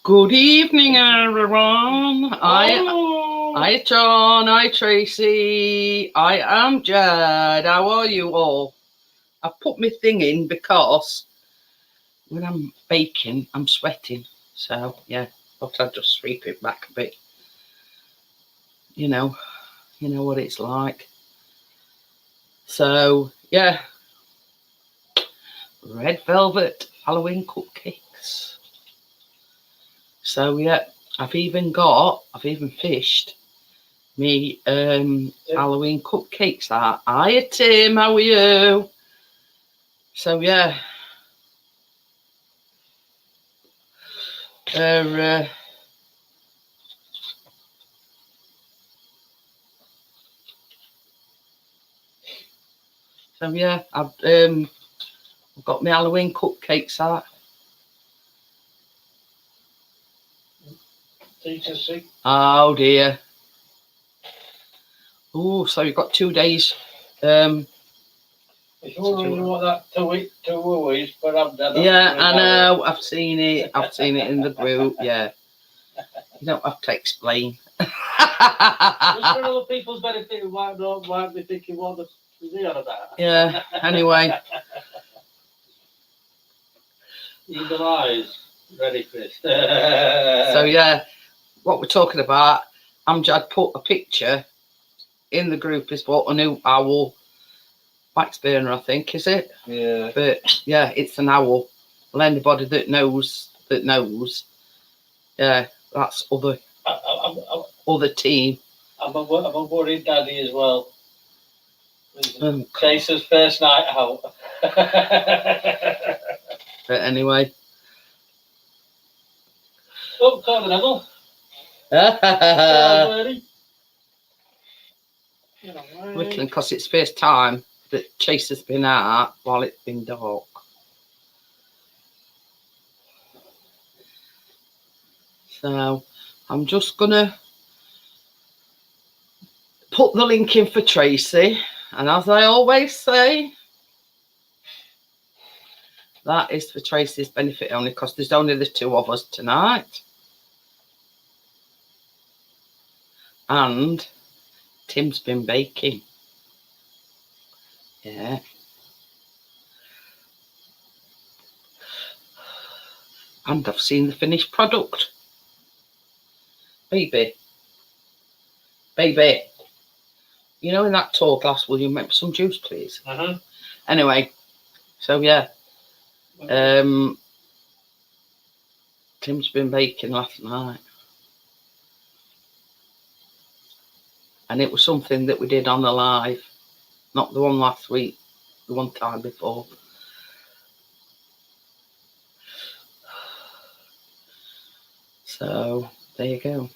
Good evening, everyone. Oh, Hi, John. Hi, Tracy. I am Jed. How are you all? I've put my thing in because when I'm baking, I'm sweating. So, yeah, thought I'd just sweep it back a bit. You know what it's like. So, yeah, red velvet Halloween cupcakes. So, yeah, I've even fished me Halloween cupcakes that. Hiya Tim, how are you? So yeah. So yeah, I've got my Halloween cupcakes out. Oh dear. Oh, so you've got 2 days. if you want to know what that two is, but I'm dead. Yeah, I know. I've seen it. I've seen it in the group. Yeah. You don't have to explain. Just for other people's benefit, who might be thinking what the they on about. Yeah. Anyway. Eagle eyes, ready, Chris. So yeah, what we're talking about. Amjad put a picture in the group. Is what a new owl wax burner, I think, is it? Yeah. But yeah, it's an owl. Well, anybody that knows, yeah, that's other team. I'm a worried daddy as well. Chaser's first night out. But anyway. Oh, caught the devil. Whittling, because it's first time that Chaser's been out while it's been dark. So I'm just gonna put the link in for Tracy, and as I always say, that is for Tracy's benefit only, because there's only the two of us tonight. And Tim's been baking. Yeah. And I've seen the finished product. Baby. You know, in that tall glass, will you make some juice, please? Anyway, so yeah. Tim's been baking last night. And it was something that we did on the live. Not the one last week, the one time before. So there you go.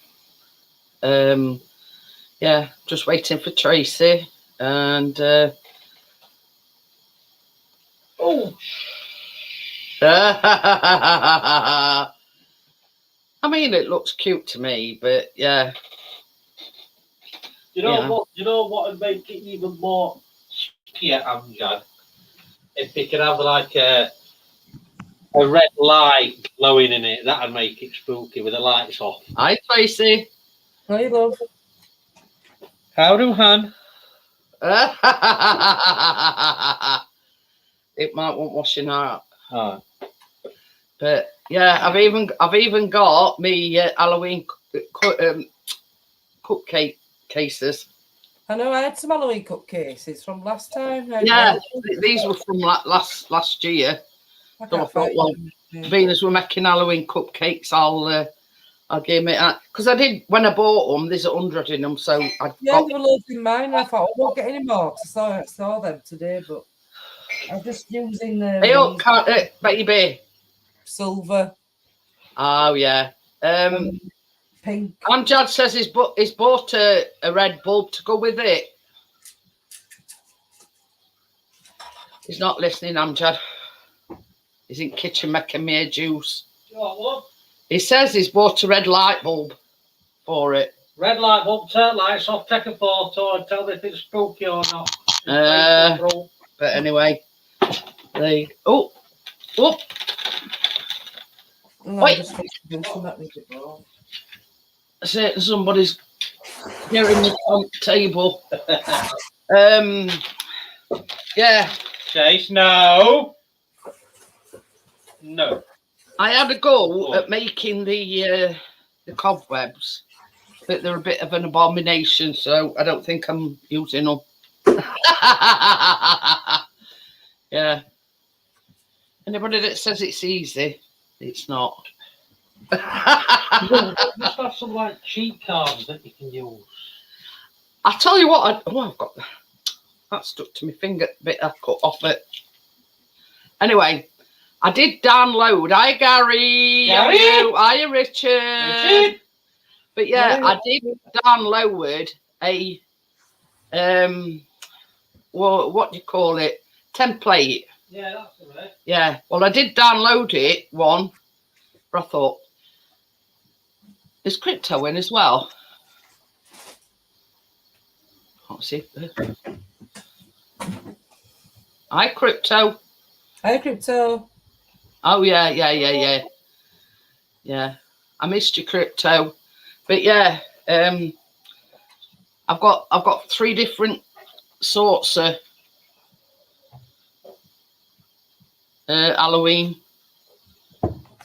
Yeah, just waiting for Tracy, and oh. I mean, it looks cute to me, but yeah. You know what would make it even more spookier, Amjad? If they could have like a red light glowing in it, that'd make it spooky with the lights off. Hi, Tracy. Hi, love. How do, Han? It might want washing out. Oh. But yeah, I've even got me Halloween cupcake cases. I know I had some Halloween cupcakes from last time. Yeah, these were from last year. So I thought, well, being as we're making Halloween cupcakes, I'll give it that, because I did when I bought them. There's 100 in them, so I there were loads in mine. And I thought I won't get any more because I saw them today, but I'm just using the baby silver. Oh yeah. Pink. Amjad says he's bought a red bulb to go with it. He's not listening, Amjad. He's in kitchen making me a juice. What? He says he's bought a red light bulb for it. Red light bulb, turn lights off, take a photo and tell me if it's spooky or not. But anyway, oh. No, Wait. just mention that a bit more. Somebody's nearing the table. Yeah. Chase, no. No. I had a go at making the cobwebs, but they're a bit of an abomination, so I don't think I'm using them. Yeah. Anybody that says it's easy, it's not. Just have some like cheat cards that you can use. I tell you what, I've got that stuck to my finger bit I cut off it. Anyway, I did download. Hi Gary. Gary? Hiya Richard. Richard? But yeah, I did download a well, what do you call it? Template. Yeah, that's right. Yeah. Well, I did download it one, but I thought there's crypto in as well. Can't see. Hi crypto. Hi, Crypto. Oh yeah. Yeah. I missed your crypto. But yeah, I've got 3 different sorts of Halloween.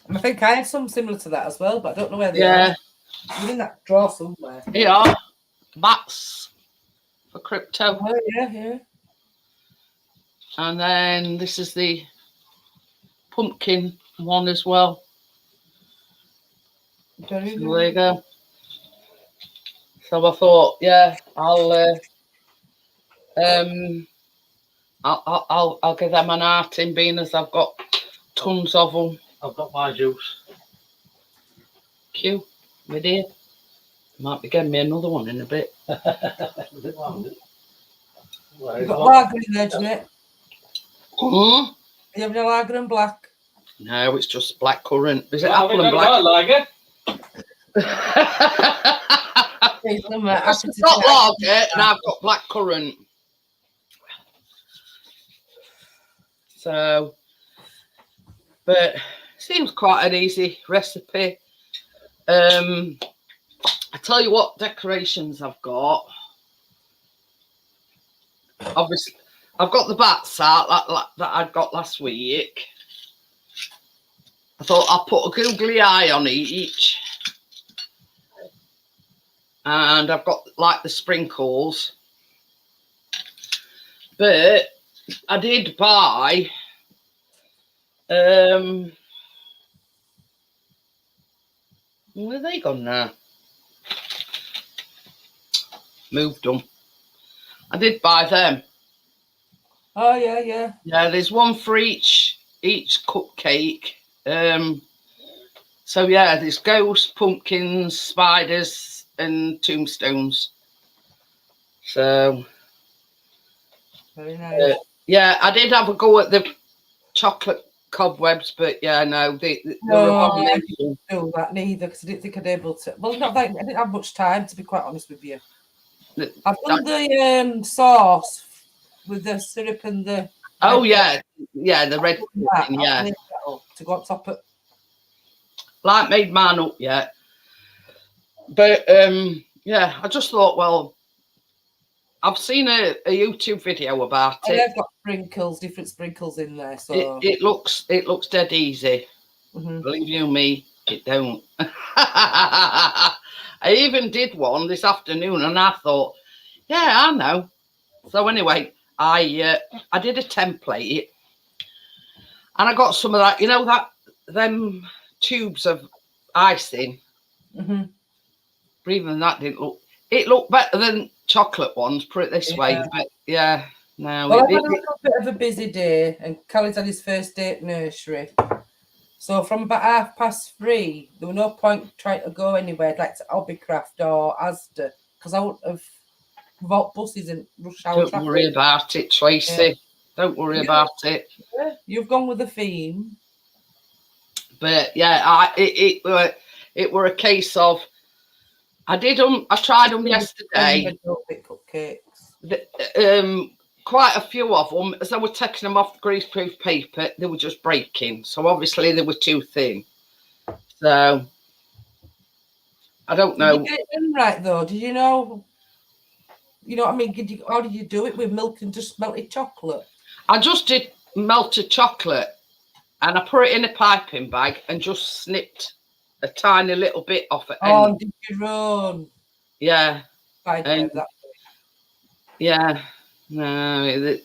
I think I have some similar to that as well, but I don't know where they Yeah. are. They're in that drawer somewhere. Yeah, bats for crypto. Oh, yeah. And then this is the pumpkin one as well. So there you go. So I thought, yeah, I'll give them an arting, being as I've got tons of them. I've got my juice. Cute, my dear. Might be getting me another one in a bit. You've got lager in there, Jeanette. Mm? You having a lager and black? No, it's just black currant. Is it Well, apple and black? Lager. I've got lager and I've got black currant. So, but seems quite an easy recipe. I tell you what decorations I've got. Obviously, I've got the bats out that I got last week. I thought I'll put a googly eye on each. And I've got like the sprinkles. But I did buy where are they gone now? Moved them. I did buy them. Oh, yeah. Yeah, there's one for each cupcake. So yeah, there's ghosts, pumpkins, spiders, and tombstones. So Very nice. yeah, I did have a go at the chocolate cobwebs, but yeah, no, they No, I didn't do that neither because I didn't think I'd be able to. Well, not that I didn't have much time, to be quite honest with you. I've done the sauce with the syrup and the. Oh yeah, the red pudding, yeah. To go on top of. Like made mine up yet, but yeah, I just thought, well, I've seen a YouTube video about it. I've got different sprinkles in there, so it looks dead easy. Mm-hmm. Believe you me, it don't. I even did one this afternoon, and I thought, yeah, I know. So anyway, I did a template, and I got some of that. You know them tubes of icing. Mm-hmm. But even that didn't look. It looked better than chocolate ones. Put it this way, but yeah, no. Well, I've had a little bit of a busy day, and Callie's had his first day at nursery. So from about 3:30, there was no point trying to go anywhere like to Hobbycraft or Asda because I wouldn't have bought buses and rush hour Don't traffic. worry about it, Tracy. Yeah. Don't worry about it. Yeah, you've gone with the theme. But yeah, it were a case of I tried them yesterday. Cupcakes. Quite a few of them, as I were taking them off the greaseproof paper, they were just breaking. So obviously they were too thin. So I don't Did you know. get it done right though? Did you know? You know what I mean? How did you do it with milk and just melted chocolate? I just did melted chocolate and I put it in a piping bag and just snipped a tiny little bit off it. Oh, did your own? Yeah. Spiderweb, that. Yeah. No.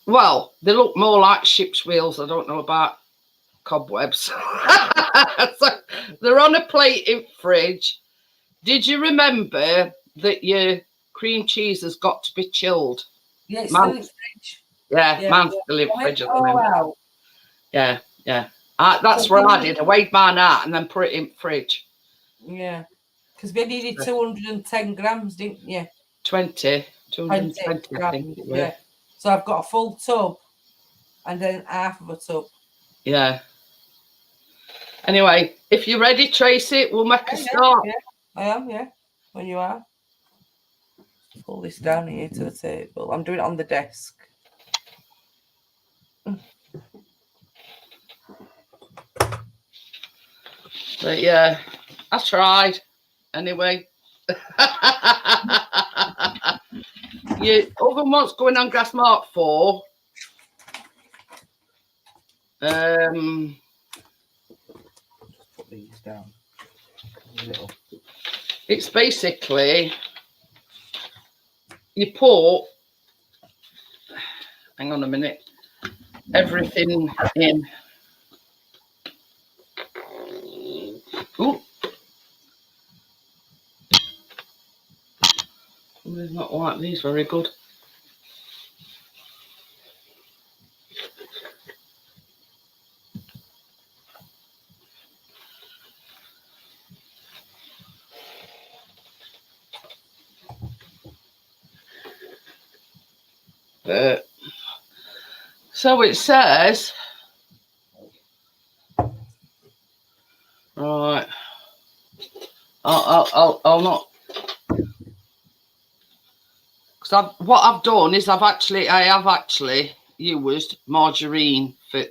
Well, they look more like ship's wheels. I don't know about cobwebs. So they're on a plate in fridge. Did you remember that your cream cheese has got to be chilled? Yeah, it's still in fridge. Yeah, mine's still in fridge at the moment. Wow. Yeah. That's what I did. I weighed mine out and then put it in fridge. Yeah. Because we needed 210 grams, didn't you? 220, I think it was. Yeah. So I've got a full tub and then half of a tub. Yeah. Anyway, if you're ready, Tracy, we'll make a start. Yeah, I am, yeah. When you are. Pull this down here to the table. I'm doing it on the desk. But yeah, I tried. Anyway. Your oven what's going on gas mark 4. Put these down. It's basically you put, hang on a minute, everything in. Ooh. It's not like these very good. So it says, right, I'll not, because what I've done is I have actually used margarine for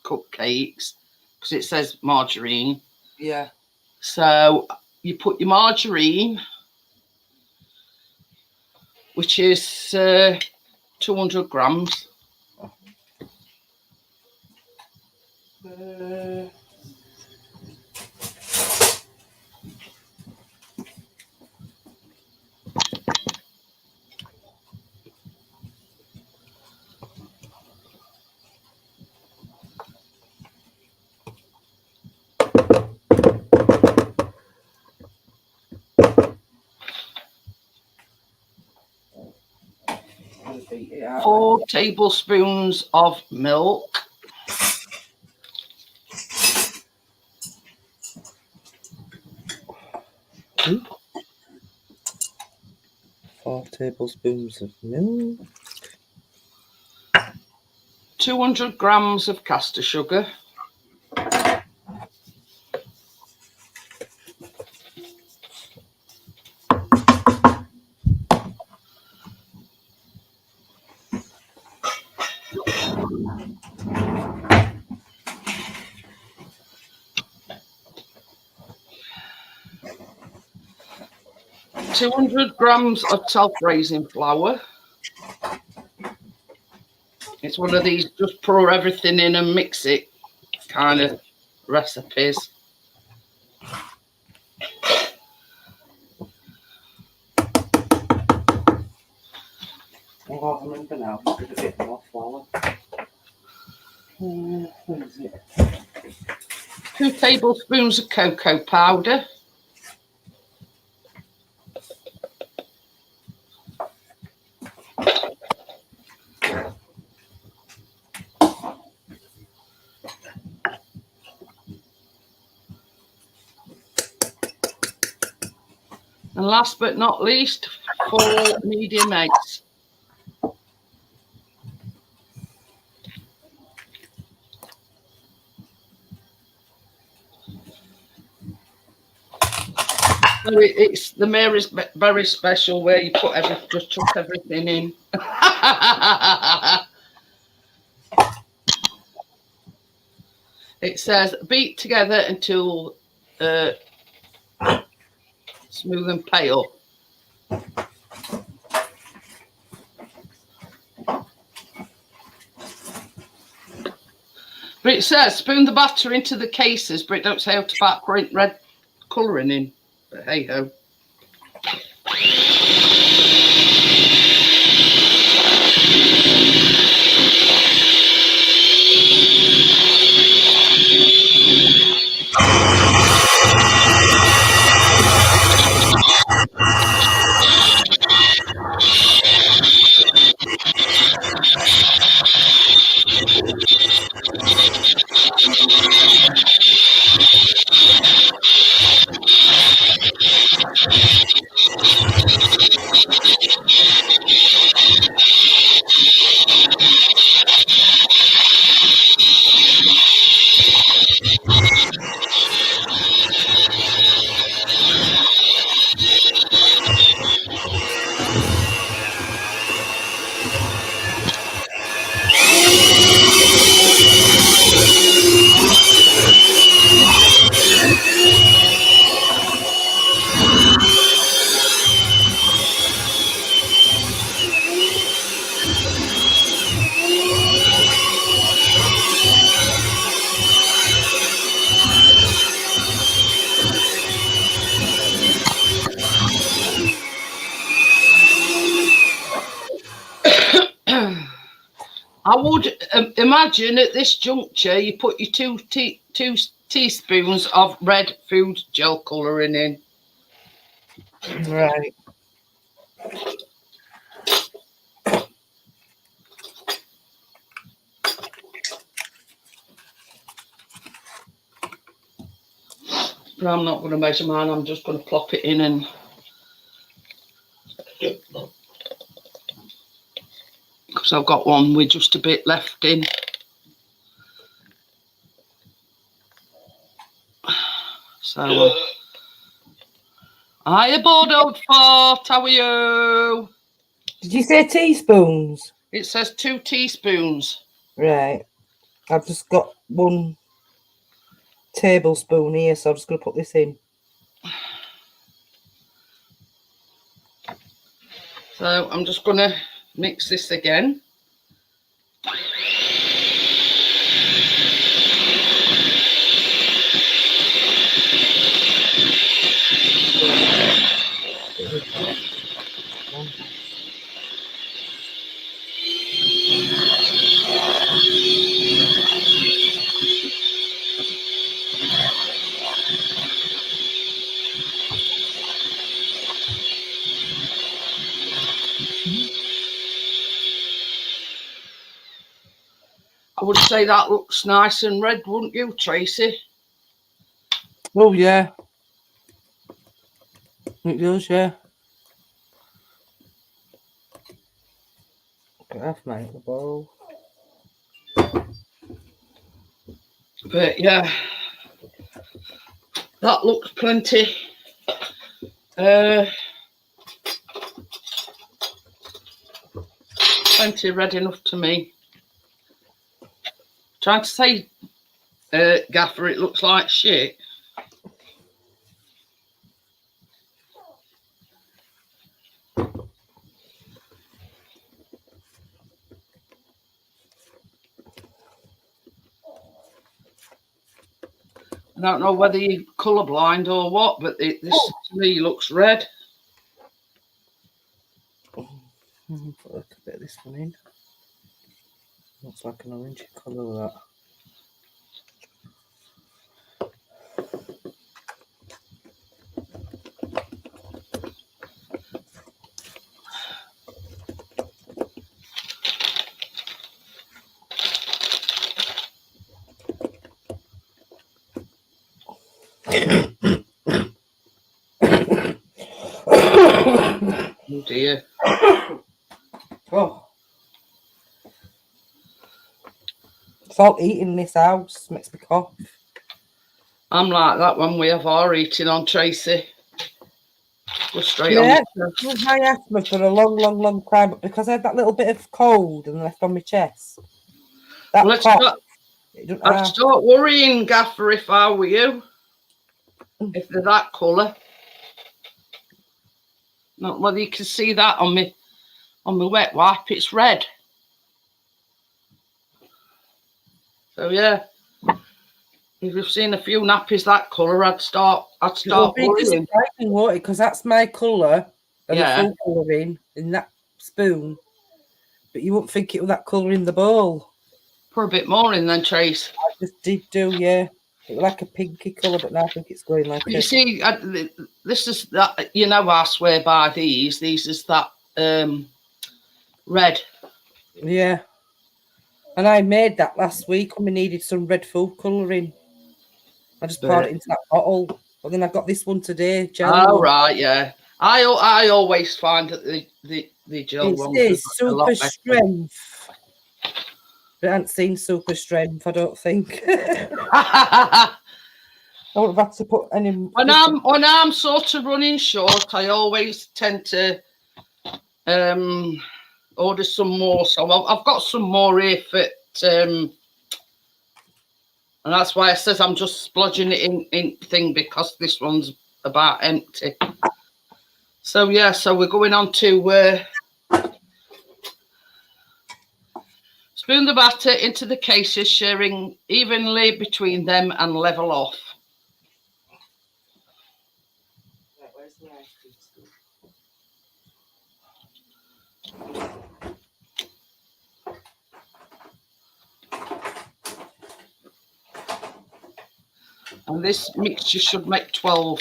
cupcakes because it says margarine. Yeah. So you put your margarine, which is 200 grams. Yeah. 4 tablespoons of milk. Ooh. 4 tablespoons of milk. 200 grams of caster sugar. $200 grams of self-raising flour. It's one of these just pour everything in and mix it kind of recipes. Oh, I remember now. Just a bit more flour. Where is it? 2 tablespoons of cocoa powder. And last but not least, 4 medium eggs. So it's the Mary's very special where you put just chuck everything in. It says beat together until smooth and pale. But it says spoon the batter into the cases, but it don't say how to put red colouring in. But hey ho. I would imagine at this juncture you put your two teaspoons of red food gel colouring in. Right. But I'm not going to measure mine. I'm just going to plop it in and... Because I've got one with just a bit left in. So... Hiya, Bordeaux Fort. How are you? Did you say teaspoons? It says 2 teaspoons. Right. I've just got 1 tablespoon here, so I'm just going to put this in. So I'm just going to mix this again. I would say that looks nice and red, wouldn't you, Tracy? Oh, yeah. It does, yeah. Get off, mate, the bowl. But, yeah. That looks plenty. Plenty red enough to me. Trying to say, Gaffer, it looks like shit. I don't know whether you're colourblind or what, but this to me looks red. Put a bit of this one in. Looks like an orangey colour, that. Oh dear. Oh. It's all eating in this house. Makes me cough. I'm like that when we have our eating on, Tracy. Go straight Yeah, on. I've had high asthma for a long time, but because I had that little bit of cold and left on my chest, that Well, cough I'd start worrying, Gaffer, if I were you. If they're that colour. Not whether you can see that on my wet wipe, it's red. So yeah. If you've seen a few nappies that colour, I'd start worrying. Because that's my colour and Yeah. the full colouring in that spoon. But you wouldn't think it was that colour in the bowl. Put a bit more in then, Trace. I just did do, yeah. It was like a pinky colour, but now I think it's going like You see, this is that, you know, I swear by these. These is that red. Yeah. And I made that last week when we needed some red food colouring. I just poured it into that bottle. But then I got this one today, gel. Oh, right, yeah. I always find that the gel ones is are a lot super better. strength. I haven't seen super strength, I don't think. I wouldn't have had to put any. When I'm sort of running short, I always tend to order some more. So I've got some more here for and that's why I says I'm just splodging it in thing, because this one's about empty. So yeah, so we're going on to spoon the batter into the cases, sharing evenly between them and level off. And this mixture should make 12.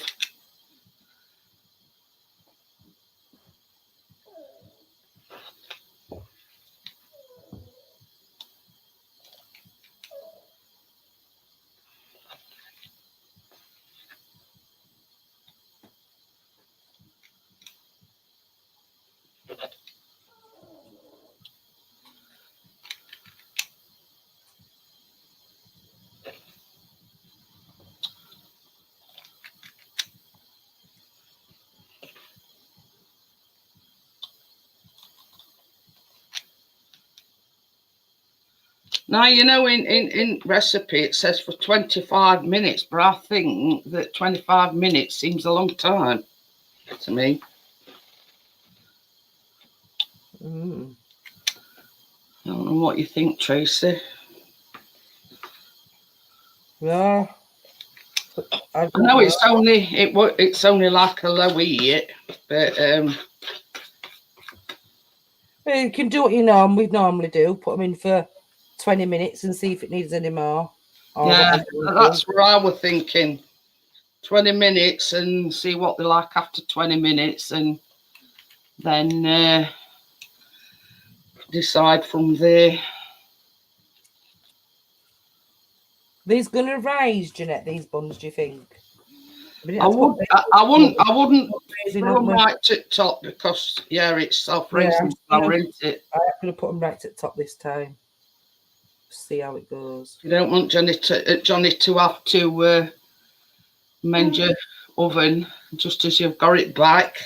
Now, you know, in recipe, it says for 25 minutes, but I think that 25 minutes seems a long time to me. I don't know what you think, Tracy. Yeah. I know it's only like a low heat, but you can do what we normally do. Put them in for 20 minutes and see if it needs any more. Yeah, that's what I was thinking. 20 minutes and see what they're like after 20 minutes, and then decide from there. These going to rise, Jeanette, these buns, do you think? I wouldn't throw them right to the top, because it's self-raising flour, isn't it? I'm going to put them right at the top this time. See how it goes. You don't want Johnny to have to mend your oven just as you've got it back.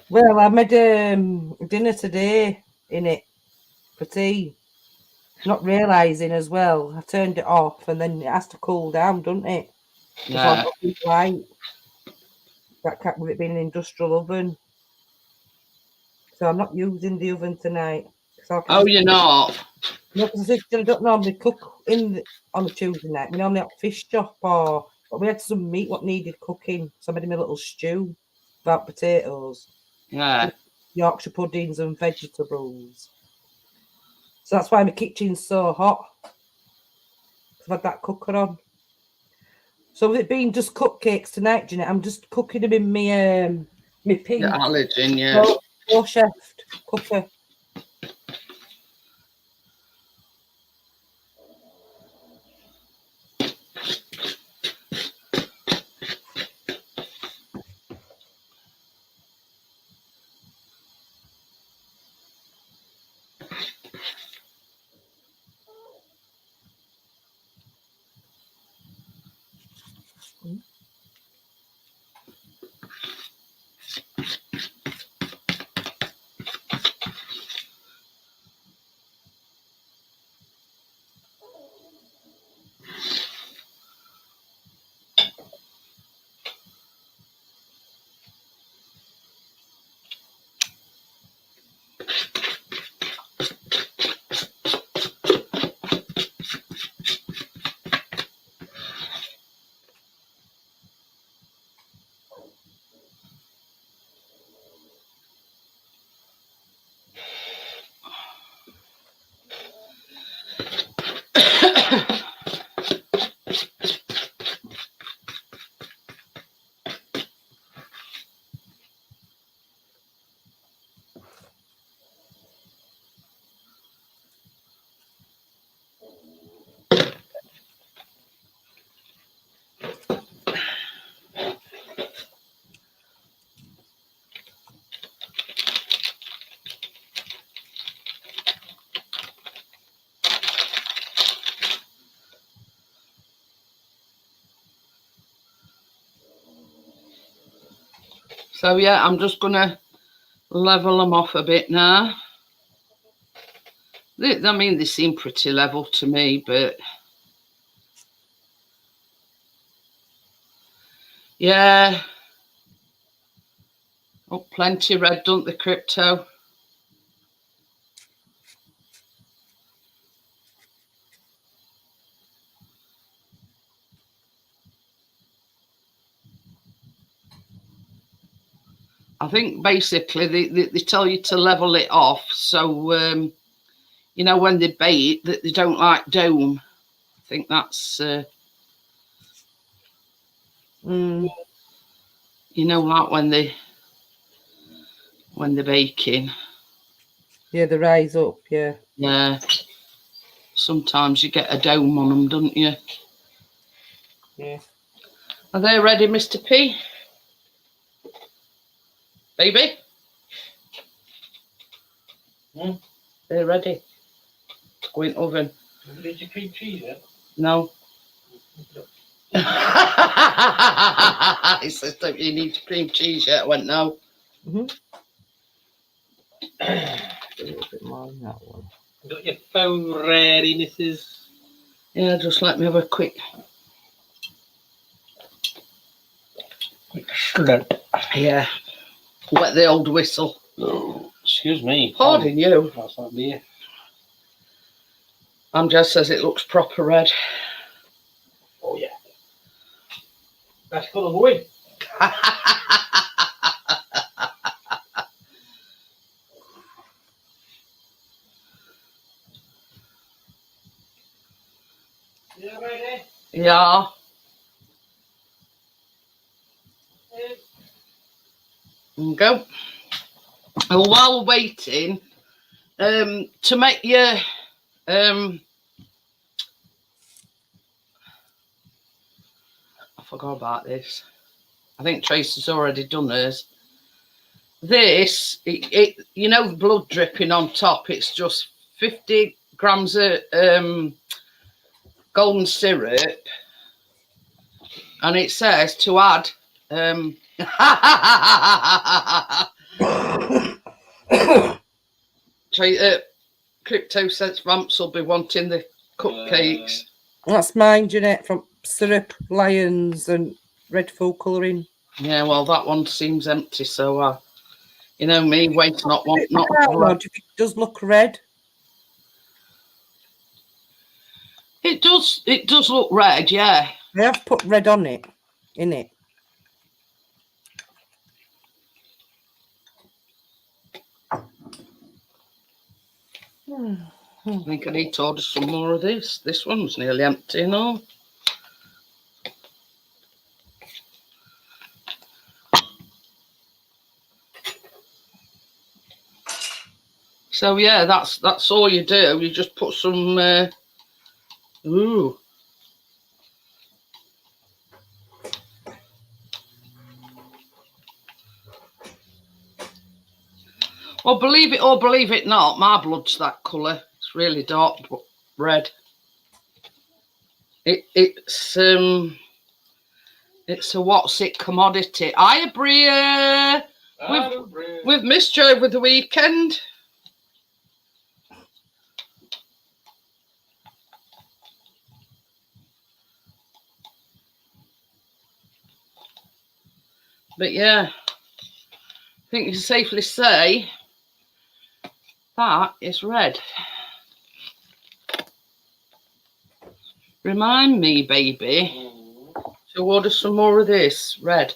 Well, I made dinner today in it for tea. Not realising as well, I turned it off and then it has to cool down, doesn't it? Yeah. Light. That can't, with it being an industrial oven. So I'm not using the oven tonight. Oh, you're not? No, because I don't normally cook on a Tuesday night. We normally have fish chop, but we had some meat what needed cooking. So I made him a little stew without potatoes. Yeah. Yorkshire puddings and vegetables. So that's why my kitchen's so hot. I've had that cooker on. So with it being just cupcakes tonight, Jeanette, I'm just cooking them in my pink. The allergen, yeah. Low chef cooker. So yeah, I'm just gonna level them off a bit now. I mean, they seem pretty level to me, but yeah. Oh, plenty red, don't they, Crypto? I think basically they tell you to level it off, so you know, when they bake, that they don't like dome. I think that's you know, like when they're baking. Yeah, they rise up. Yeah. Yeah. Sometimes you get a dome on them, don't you? Yeah. Are they ready, Mr. P? Baby? They're ready. Go in oven. Did you cream cheese yet? No. He says, don't you need cream cheese yet? I went, no. A little bit more than that one. Got your phone ready, Mrs. Yeah, just let me have a quick. Excellent. Yeah. Wet the old whistle. Oh, excuse me. Pardon you. That's not beer. Just says it looks proper red. Oh, yeah. That's colour to win. You ready? Yeah. Go. Well, while we're waiting, to make your I forgot about this. I think Tracy's already done hers. This, you know, blood dripping on top. It's just 50 grams of golden syrup, and it says to add. Crypto says Vamps will be wanting the cupcakes. That's mine, Jeanette, from Syrup, Lions, and Red Food Colouring. Yeah, well, that one seems empty, so you know me, wait, not. Do you think it does look red? It does look red, yeah. I have put red on it, in it. I think I need to order some more of this. This one's nearly empty, you know. So yeah, that's all you do. You just put some ooh. Well, believe it or believe it not, my blood's that colour. It's really dark red. It's a what's it commodity. Hiya, Bria. We've missed you over the weekend. But yeah, I think you can safely say that is red. Remind me, baby, to order some more of this red.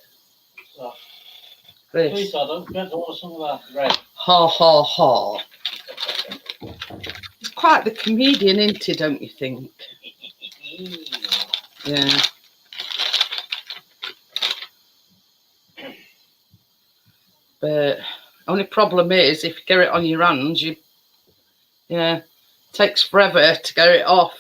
This. Please, I don't get to order some of that red. Ha ha ha. He's quite the comedian, isn't he, don't you think? Yeah. But only problem is if you get it on your hands, it takes forever to get it off.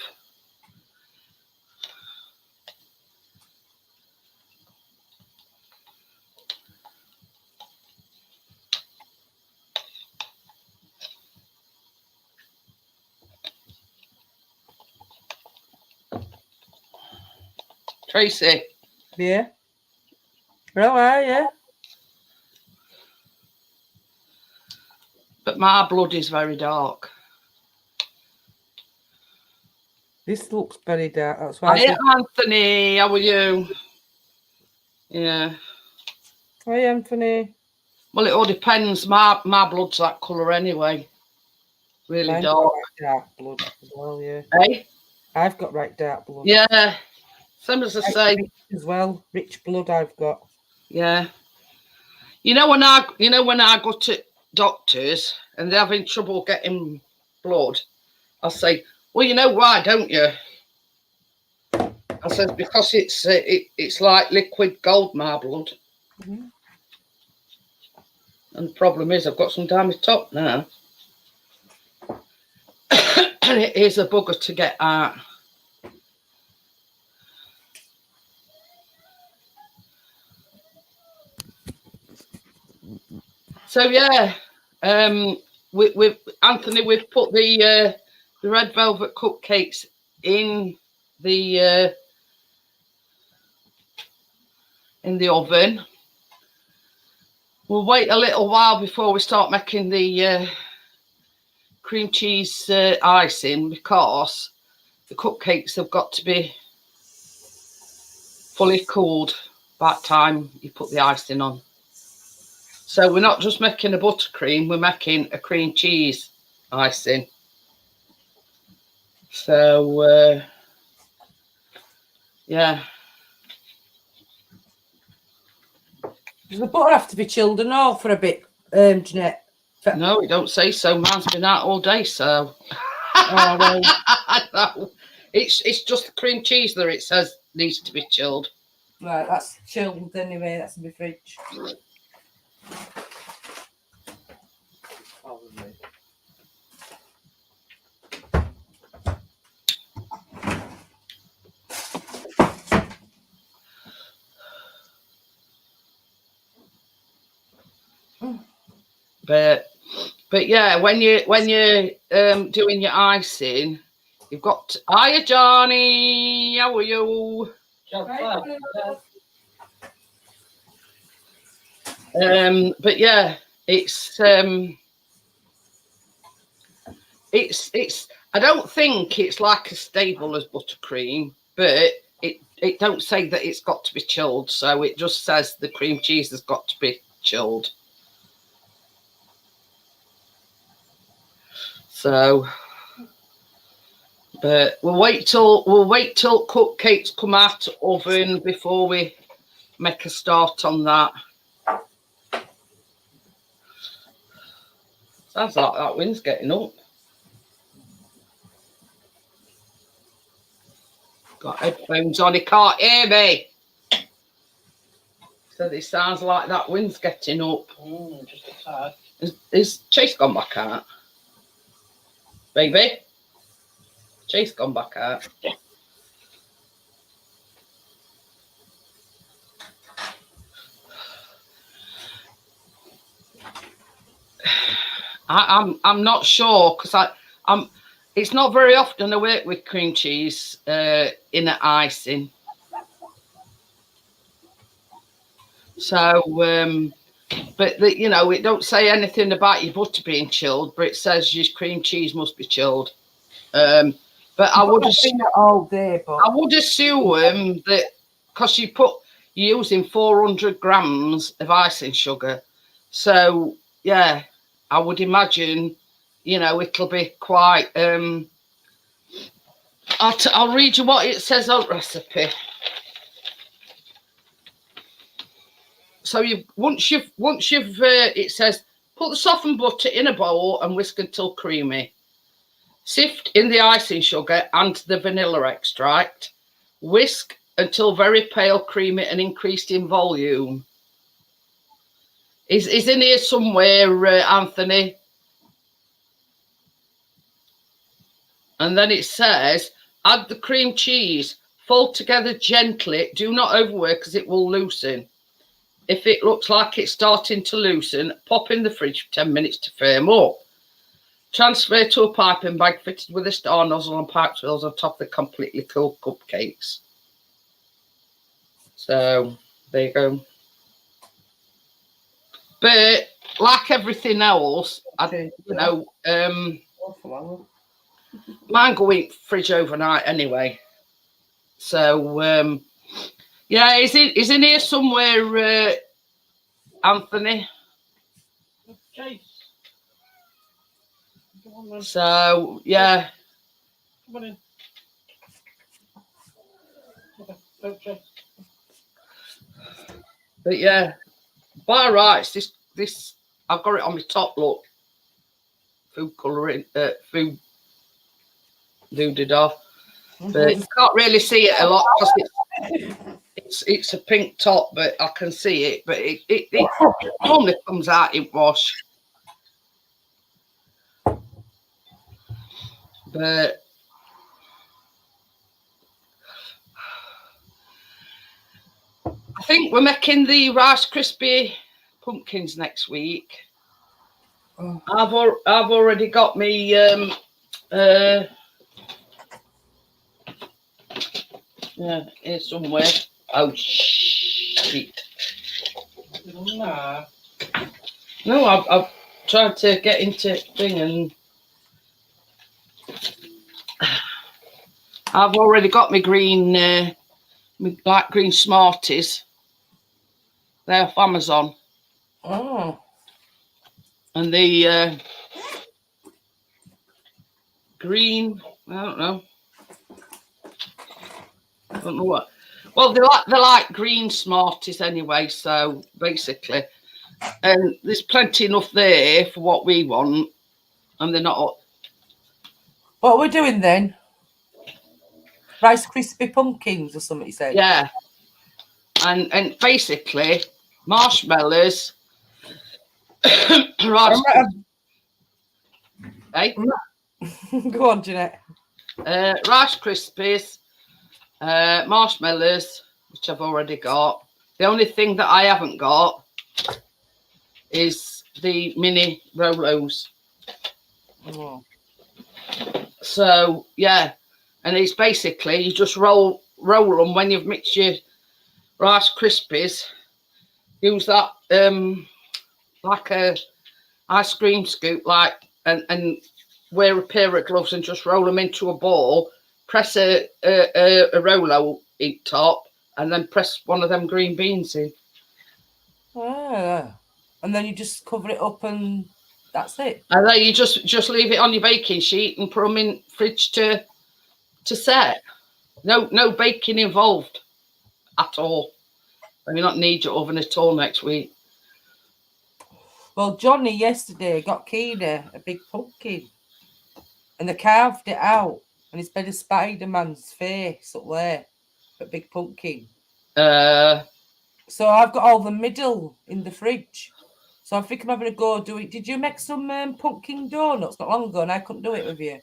Tracy. Yeah. Well, yeah. But my blood is very dark. This looks very dark. That's why I Hi, said, Anthony. How are you? Yeah. hi, Anthony. Well, it all depends. My blood's that colour anyway. Really Mine's got dark. right dark blood as well, yeah. Hey? I've got right dark blood. Yeah. Same as I Right say. rich as well. Rich blood I've got. Yeah. You know when I go to doctors and they're having trouble getting blood, I'll say, well, you know why, don't you? I says because it's like liquid gold, my blood. Mm-hmm. And the problem is I've got some down my top now. And it is a bugger to get out. So yeah, with Anthony, we've put the red velvet cupcakes in the oven. We'll wait a little while before we start making the cream cheese icing, because the cupcakes have got to be fully cooled by the time you put the icing on. So we're not just making a buttercream, we're making a cream cheese icing. So yeah. Does the butter have to be chilled and all for a bit, Jeanette? No, it don't say so. Mine's been out all day, so. Oh, well. I know. It's just the cream cheese that it says needs to be chilled. Right, that's chilled anyway. That's in my fridge. But yeah, when you're doing your icing, you've got to, hiya Johnny, how are you? But yeah, it's I don't think it's like as stable as buttercream, but it don't say that it's got to be chilled, so it just says the cream cheese has got to be chilled. So, but we'll wait till cupcakes come out of oven before we make a start on that. Sounds like that wind's getting up. Got headphones on, he can't hear me. So it sounds like that wind's getting up. Just a tad. Is Chase gone back out? Baby? Chase gone back out? Yeah. I'm not sure, because I'm it's not very often I work with cream cheese in an icing. So but you know, it don't say anything about your butter being chilled, but it says your cream cheese must be chilled. But I would assume all day, but I would assume that because you're using 400 grams of icing sugar, so yeah, I would imagine, you know, it'll be quite. I'll read you what it says on recipe. So once you've it says put the softened butter in a bowl and whisk until creamy. Sift in the icing sugar and the vanilla extract. Whisk until very pale, creamy, and increased in volume. Is in here somewhere, Anthony? And then it says add the cream cheese. Fold together gently. Do not overwork, as it will loosen. If it looks like it's starting to loosen, pop in the fridge for 10 minutes to firm up. Transfer to a piping bag fitted with a star nozzle and pipe swirls on top of the completely cool cupcakes. So there you go. But like everything else, mine go in fridge overnight anyway. So yeah, is in here somewhere, Anthony? Chase. Come on, then. So yeah. Come on in. Okay, don't chase. But yeah, by rights, this I've got it on my top. Look, food colouring, food doodah, but you can't really see it a lot because it's a pink top, but I can see it. But it normally comes out in wash. But I think we're making the Rice Krispie pumpkins next week. Oh. I've already got me yeah, here somewhere. Oh shit! No, I've tried to get into thing and I've already got my green, my light green Smarties. They're off Amazon. Oh. And the green, I don't know what. Well, they're like green Smarties anyway. So basically, and there's plenty enough there for what we want, and they're not. What we're doing then? Rice Krispie pumpkins or something, you said? Yeah. And basically, marshmallows. Rice. Hey? Go on, Jeanette. Rice Krispies, marshmallows, which I've already got. The only thing that I haven't got is the mini Rolos. Oh. So yeah, and it's basically you just roll them when you've mixed your Rice Krispies. Use that like a ice cream scoop, like and wear a pair of gloves and just roll them into a ball. Press a Rolo eat top, and then press one of them green beans in. Ah. And then you just cover it up and that's it. And then you just leave it on your baking sheet and put them in fridge to set. No baking involved at all. And you not need your oven at all next week. Well, Johnny yesterday got Keena a big pumpkin and they carved it out and it's made a Spider-Man's face up there, a big pumpkin. So I've got all the middle in the fridge. So I think I'm having a go do it. Did you make some pumpkin donuts not long ago and I couldn't do it with you?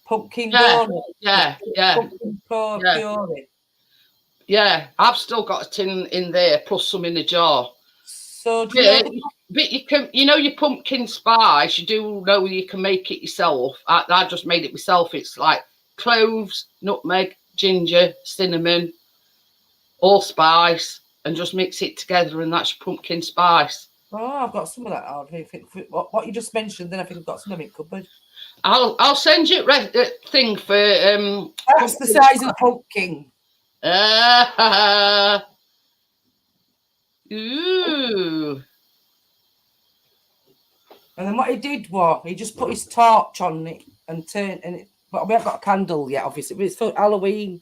Pumpkin donuts. Yeah. Pumpkin puree. Yeah, I've still got a tin in there, plus some in a jar. So but you can, your pumpkin spice. You do know you can make it yourself. I just made it myself. It's like cloves, nutmeg, ginger, cinnamon, allspice, and just mix it together, and that's your pumpkin spice. Oh, I've got some of that. I think what you just mentioned. Then I think I've got some of it cupboard. I'll send you a thing for. That's the size of the pumpkin. Ooh. And then what he did was he just put his torch on it and turned it. But we haven't got a candle yet, obviously. But it's for Halloween.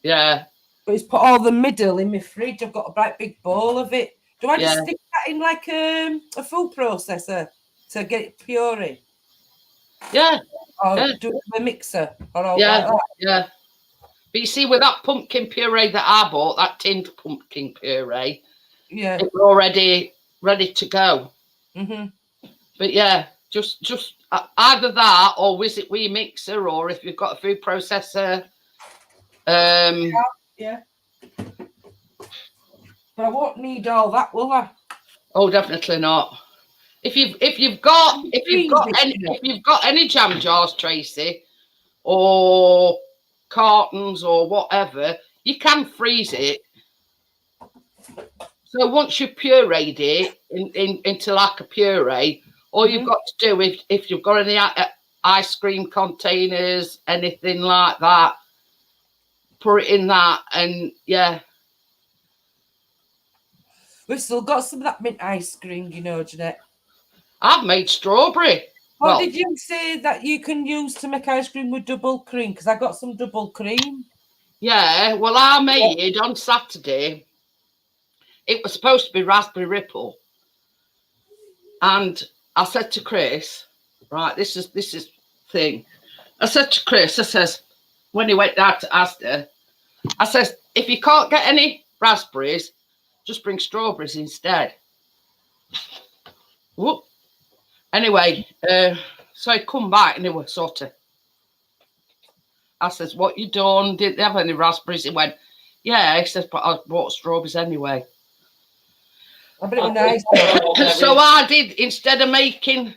Yeah. But he's put all the middle in my fridge. I've got a bright big bowl of it. Do I just stick that in like a food processor to get it puree? Yeah. Or do it with a mixer? Or all Yeah. like that? Yeah. But you see, with that pumpkin puree that I bought, that tinned pumpkin puree, yeah, it's already ready to go. Mm-hmm. But yeah, just either that or whiz it with your mixer, or if you've got a food processor. Yeah. But I won't need all that, will I? Oh, definitely not. If you've got any jam jars, Tracy, or cartons or whatever, you can freeze it. So once you pureed it into like a puree, all you've got to do, if you've got any ice cream containers, anything like that, put it in that, and yeah. We've still got some of that mint ice cream, you know, Jeanette. I've made strawberry. What did you say that you can use to make ice cream with double cream? Because I got some double cream. Yeah, well, I made on Saturday. It was supposed to be raspberry ripple, and I said to Chris, right, this is thing. I said to Chris, I says, when he went down to Asda, I says, if you can't get any raspberries, just bring strawberries instead. Whoop. Anyway, so he come back and he was sort of, I says, what you done? Didn't they have any raspberries? He went, yeah. He says, but I bought strawberries anyway. I bet it was nice. So I did, instead of making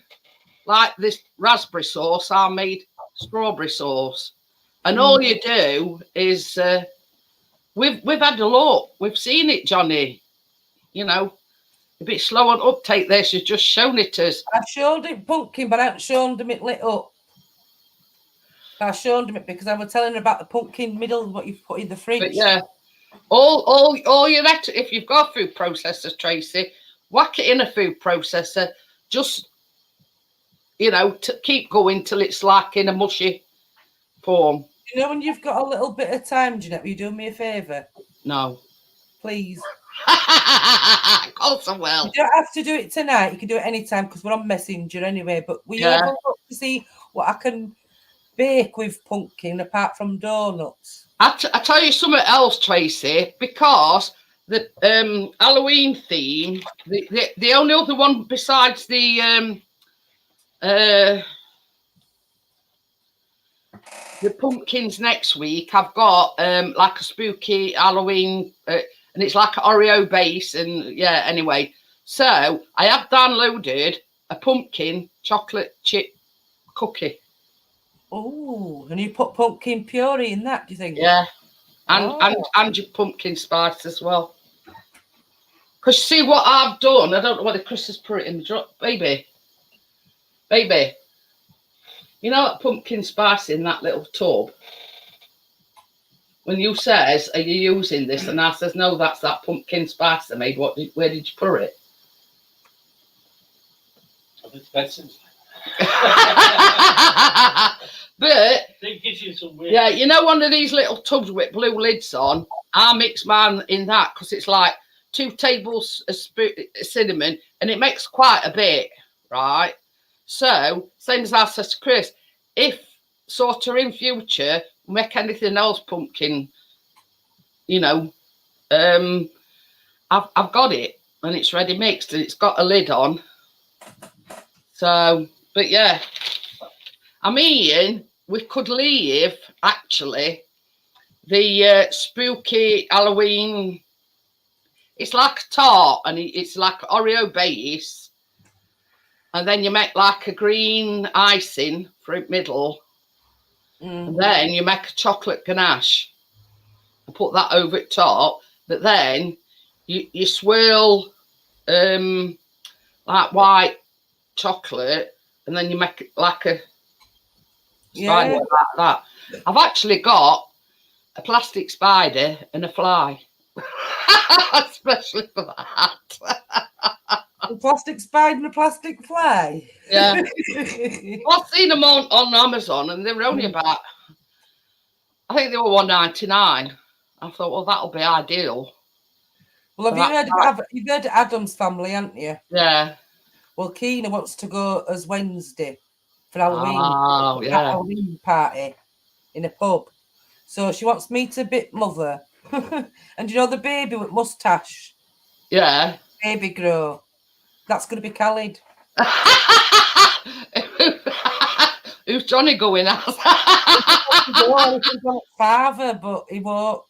like this raspberry sauce, I made strawberry sauce. And all you do is, we've had a look. We've seen it, Johnny. You know, a bit slow on uptake there. She's just shown it us. I've shown it pumpkin, but I haven't shown them it lit up. I showed them it because I was telling her about the pumpkin middle, what you've put in the fridge. But yeah, all you have to, if you've got a food processor, Tracy, whack it in a food processor. Just, you know, to keep going till it's like in a mushy form. You know, when you've got a little bit of time, Jeanette, will you do me a favour? No. Please. Of course I will. You don't have to do it tonight. You can do it anytime because we're on Messenger anyway. But will you have a look to see what I can bake with pumpkin apart from donuts? I tell you something else, Tracy, because the Halloween theme, the only other one besides the pumpkins next week, I've got like a spooky Halloween, and it's like an Oreo base, and yeah, anyway. So I have downloaded a pumpkin chocolate chip cookie. Oh, and you put pumpkin puree in that, do you think? Yeah, and your pumpkin spice as well. Because see what I've done, I don't know whether Chris has put it in the drop, baby. You know that pumpkin spice in that little tub? When you says, are you using this? And I says, no, that's that pumpkin spice I made. Where did you put it? But yeah, you know, one of these little tubs with blue lids on, I mix mine in that because it's like 2 tablespoons of cinnamon, and it makes quite a bit, right? So same as I said to Chris, if sort of in future make anything else pumpkin, you know, I've got it and it's ready mixed and it's got a lid on. So, but yeah, I mean, we could leave actually the spooky Halloween. It's like a tart and it's like Oreo base, and then you make like a green icing for it middle, and then you make a chocolate ganache and put that over the top. But then you swirl like white chocolate, and then you make it like a spider like that. I've actually got a plastic spider and a fly, especially for that. A plastic spider and a plastic fly. Yeah. I've seen them on Amazon, and they were only about, I think they were $1.99. I thought, well, that'll be ideal. Well, you've heard of Adam's family, haven't you? Yeah. Well, Keena wants to go as Wednesday for Halloween. Oh, yeah. Halloween party in a pub. So she wants me to bit mother. And you know the baby with mustache? Yeah. Baby grow. That's going to be Khalid. Who's Johnny going as? Father, but he won't.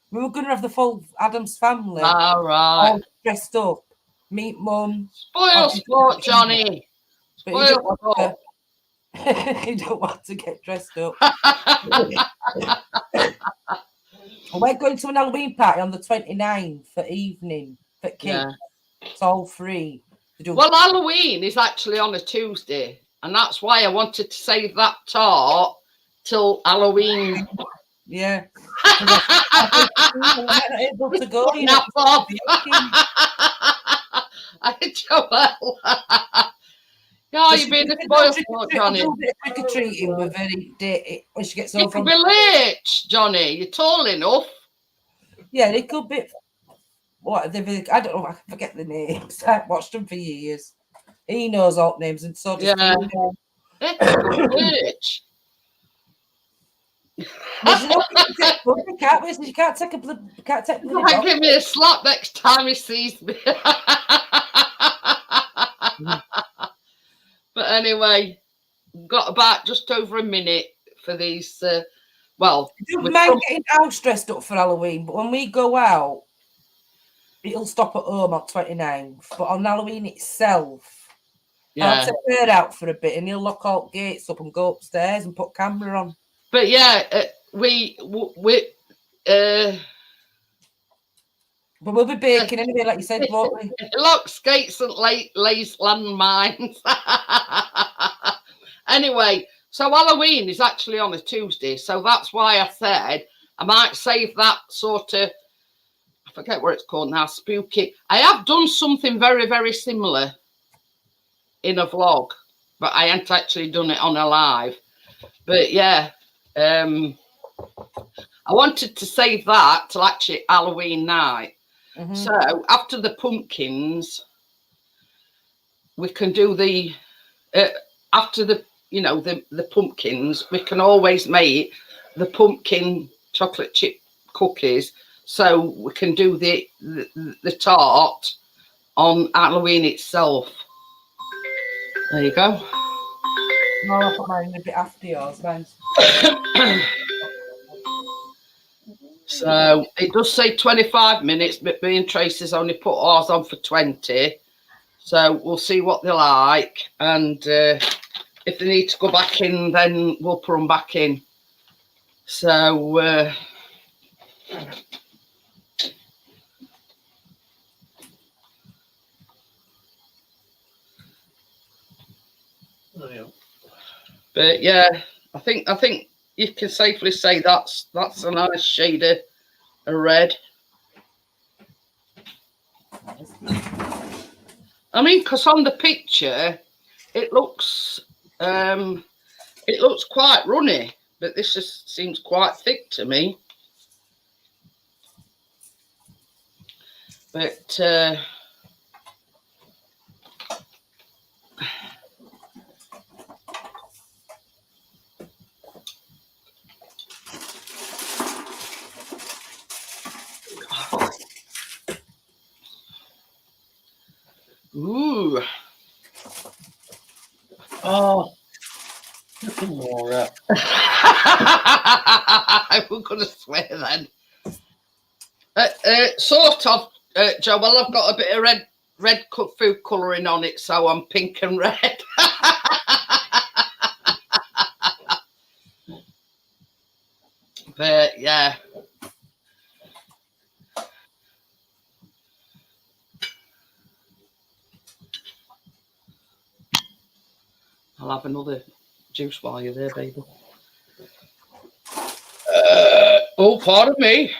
We were going to have the full Adams family. All right. All dressed up. Meet mum. Spoil sport, Johnny. But you don't want to get dressed up. We're going to an Halloween party on the 29th for evening for kids. Yeah. It's all free. They do. Well, Halloween is actually on a Tuesday, and that's why I wanted to save that tart till Halloween. Yeah. I might not able to go. You know, Joel. Yeah, you've been a spoiled sport, Johnny. Do a bit of trick or treating with very when she gets You home could from. be late, Johnny. You're tall enough. Yeah, they could be. What they? I don't know. I forget the names. I've watched them for years. He knows alt names, and so does Yeah. Theo. Bitch. You can't take a blood. Can't take bloody Might dog. give me a slap next time he sees me. But anyway, got about just over a minute for these. Well, We might get house dressed up for Halloween, but when we go out, it'll stop at home on 29th. But on Halloween itself, I'll take her out for a bit, and he'll lock all gates up and go upstairs and put camera on. But yeah, we But we'll be baking anyway, like you said, won't we? lock skates and lace landmines. Anyway, so Halloween is actually on a Tuesday, so that's why I said I might save that sort of, I forget what it's called now, spooky. I have done something very, very similar in a vlog, but I ain't actually done it on a live. But yeah, I wanted to save that till actually Halloween night. Mm-hmm. So after the pumpkins, we can do the after the the pumpkins. We can always make the pumpkin chocolate chip cookies, so we can do the tart on Halloween itself. There you go. No, I put mine a bit after yours, mine's. So it does say 25 minutes, but me and Tracy's only put ours on for 20. So we'll see what they like. And if they need to go back in, then we'll put them back in. So but yeah, I think you can safely say that's a nice shade of red. I mean, because on the picture it looks quite runny, but this just seems quite thick to me. But ooh. Oh, more. I'm gonna swear then. Sort of, Joe. Well, I've got a bit of red food colouring on it, so I'm pink and red. But yeah. I'll have another juice while you're there, baby. Oh, pardon me.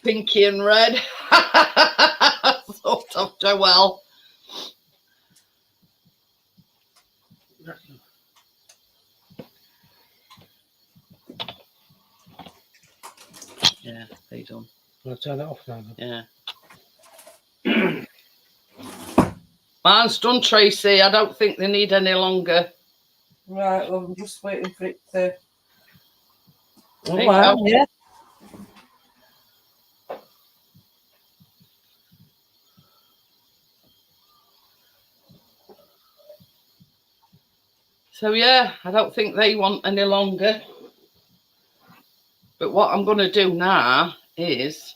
Pinky and red. Sort of, Joel. Yeah, they done. I'll turn it off now. Yeah. Mine's done, Tracy. I don't think they need any longer. Right, well, I'm just waiting for it to. Oh, wow, yeah. So yeah, I don't think they want any longer. But what I'm going to do now is,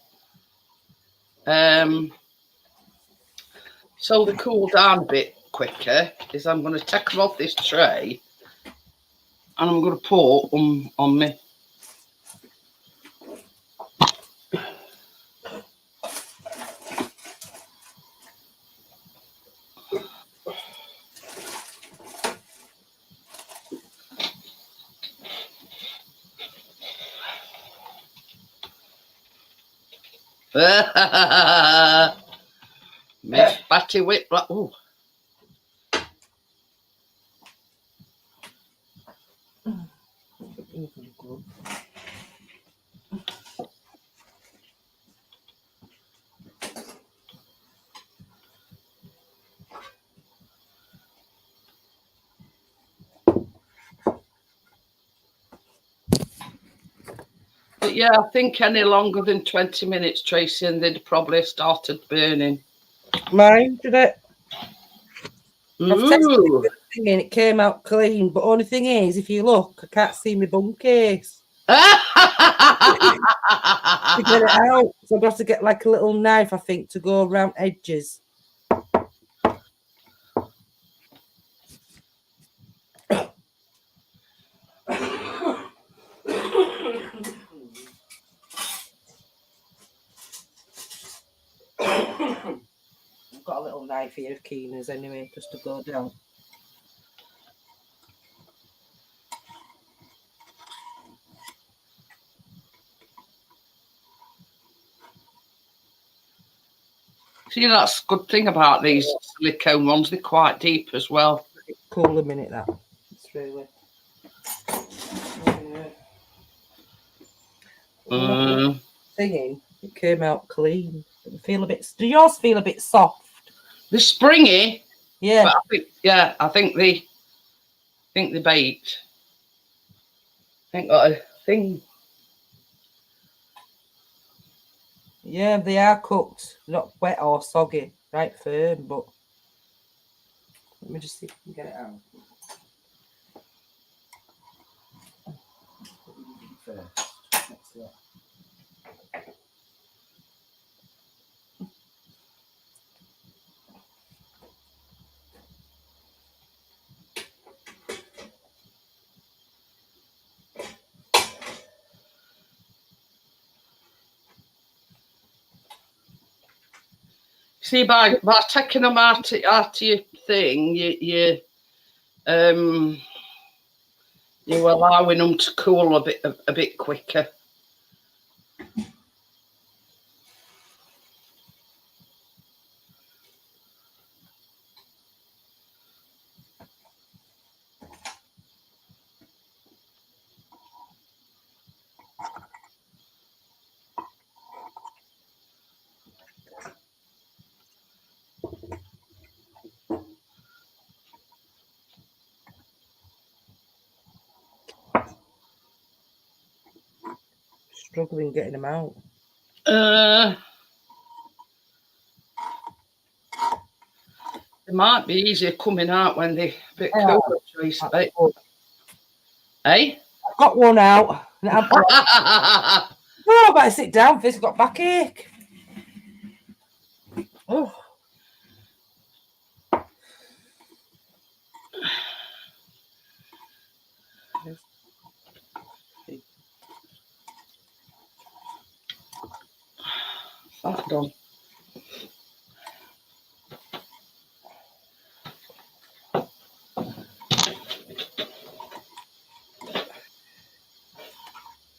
so they cool down a bit quicker, is I'm going to take them off this tray and I'm going to pour on me. Miss Batty Whip. Oh. But yeah, I think any longer than 20 minutes, Tracy, and they'd probably started burning. Mine did it. I've tested it Ooh. with the thing and it came out clean. But only thing is, if you look, I can't see my bun case to get it out. So I've got to get like a little knife, I think, to go around edges. I've got a little knife here of Keena's anyway, just to go down. See, that's a good thing about these silicone ones. They're quite deep as well. Cool a minute, that. It's really... Thinking, it came out clean. I feel a bit... Do yours feel a bit soft? They're springy. Yeah. But I think they baked. I think got a thing. Yeah, they are cooked. Not wet or soggy. Right firm, but... Let me just see if I can get it out. First. Next to that. See, by taking them out of your thing, you're allowing them to cool a bit quicker. Struggling getting them out. It might be easier coming out when they're a bit cooler, Tracy. Eh? I've got one out. Oh, I better sit down first. I've got backache. Oh. That done.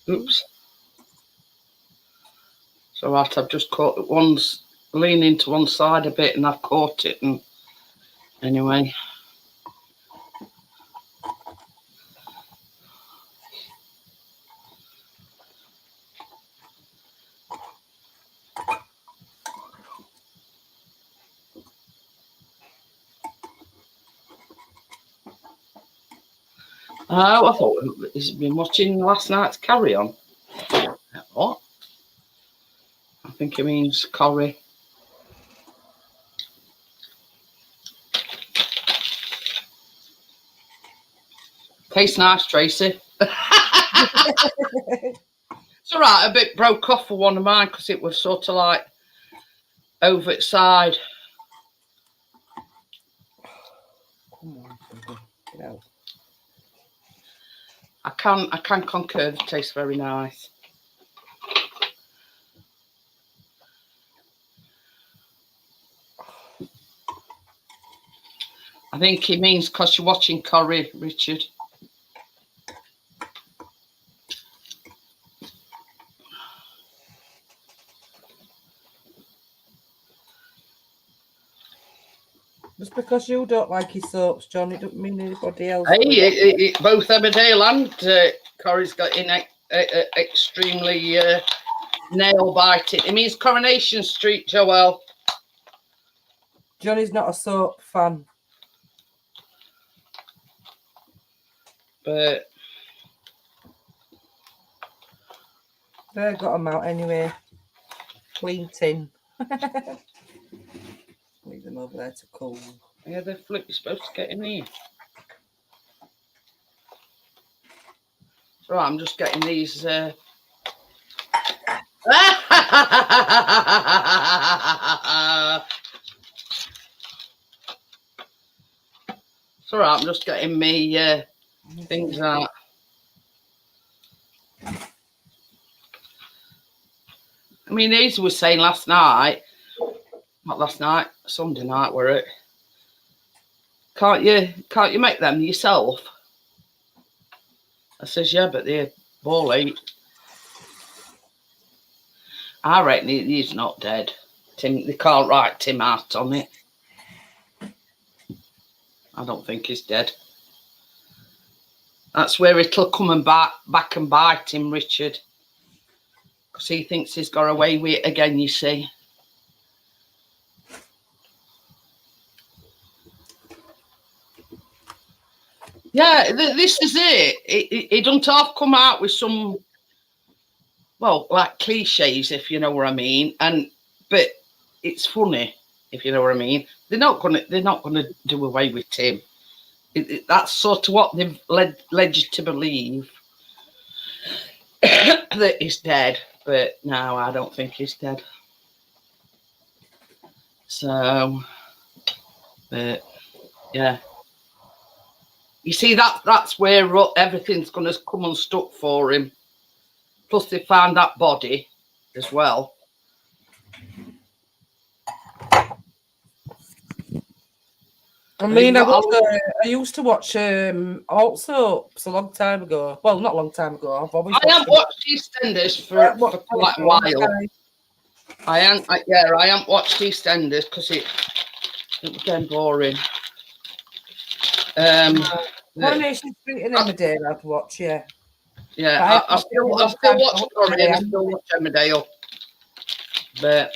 Oops. So right, I've just caught it. One's leaning to one side a bit and I've caught it, and anyway. Oh, I thought he's been watching last night's Carry On. What? I think it means Corrie. Tastes nice, Tracy. It's all right. A bit broke off for one of mine because it was sort of like over its side. Come on, get out. I can concur. It tastes very nice. I think he means because you're watching curry, Richard. Just because you don't like his soaps, John, it doesn't mean anybody else. Hey, both Emmerdale and curry's got in extremely nail biting. It means Coronation Street, Joelle. Johnny's not a soap fan. But They got them out anyway. Clean tin. Leave them over there to cool. yeah, the flip you're supposed to get in here. So I'm just getting these. So I'm just getting me things out. I mean, these was saying last night, not last night, Sunday night, were it? Can't you make them yourself? I says, yeah, but they're ball ache. I reckon he's not dead. Tim, they can't write Tim out on it. I don't think he's dead. That's where it'll come and back and bite him, Richard. Because he thinks he's got away with it again, you see. Yeah, this is it. It don't half come out with some, well, like cliches, if you know what I mean. But it's funny, if you know what I mean. They're not gonna do away with Tim. That's sort of what they've led you to believe that he's dead. But no, I don't think he's dead. So, but yeah. You see, that's where everything's going to come unstuck for him. Plus, they found that body as well. I mean, I used to watch alt soaps a long time ago. Well, not a long time ago. I haven't watched EastEnders for quite a while. I haven't watched EastEnders because it became boring. Coronation Street and Emmerdale, I'd watch, yeah. Yeah, I still watch Coronation and I still watch Emmerdale. But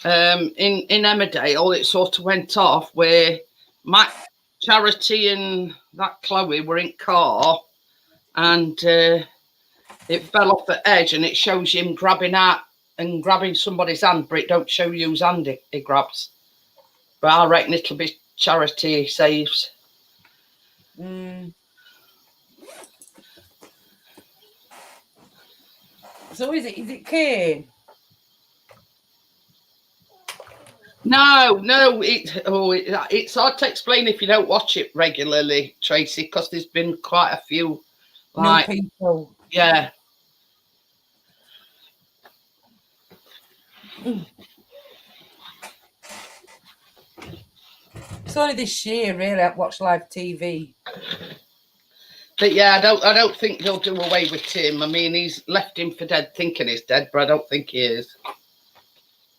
in Emmerdale, it sort of went off where Matt, Charity and that Chloe were in car and it fell off the edge and it shows him grabbing out and grabbing somebody's hand, but it don't show you whose hand he grabs. But I reckon it'll be Charity he saves. So is it Kane? No, it's hard to explain if you don't watch it regularly, Tracy, because there's been quite a few New people. Yeah. It's only this year, really. I've watched live TV. But yeah, I don't think they'll do away with Tim. I mean, he's left him for dead, thinking he's dead, but I don't think he is.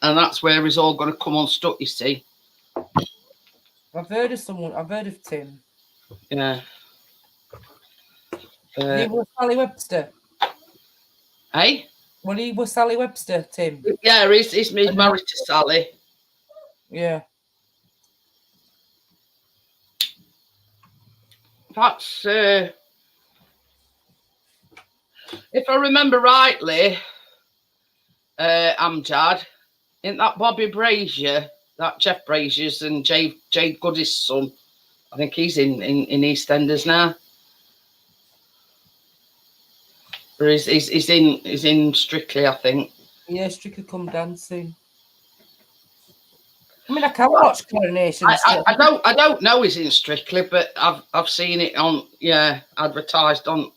And that's where he's all going to come unstuck, you see. I've heard of Tim. Yeah. He was Sally Webster. Hey? Well, he was Sally Webster, Tim. Yeah, he's married to Sally. Yeah. That's, if I remember rightly, Amjad, isn't that Bobby Brazier, that Jeff Brazier's and Jade Goody's son? I think he's in EastEnders now. Or he's in Strictly, I think. Yeah, Strictly come dancing. I mean, I can watch Coronation Street. I don't know he's in Strictly, but I've seen it on advertised on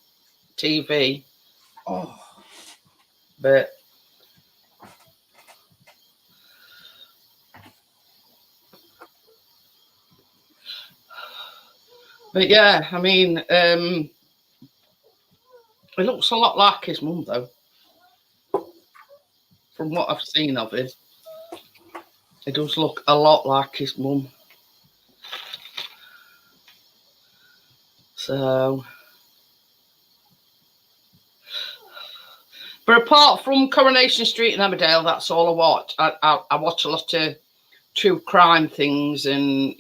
TV. Oh, But yeah, I mean, it looks a lot like his mum though. From what I've seen of it, it does look a lot like his mum. So, but apart from Coronation Street and Emmerdale, that's all I watch. I watch a lot of true crime things and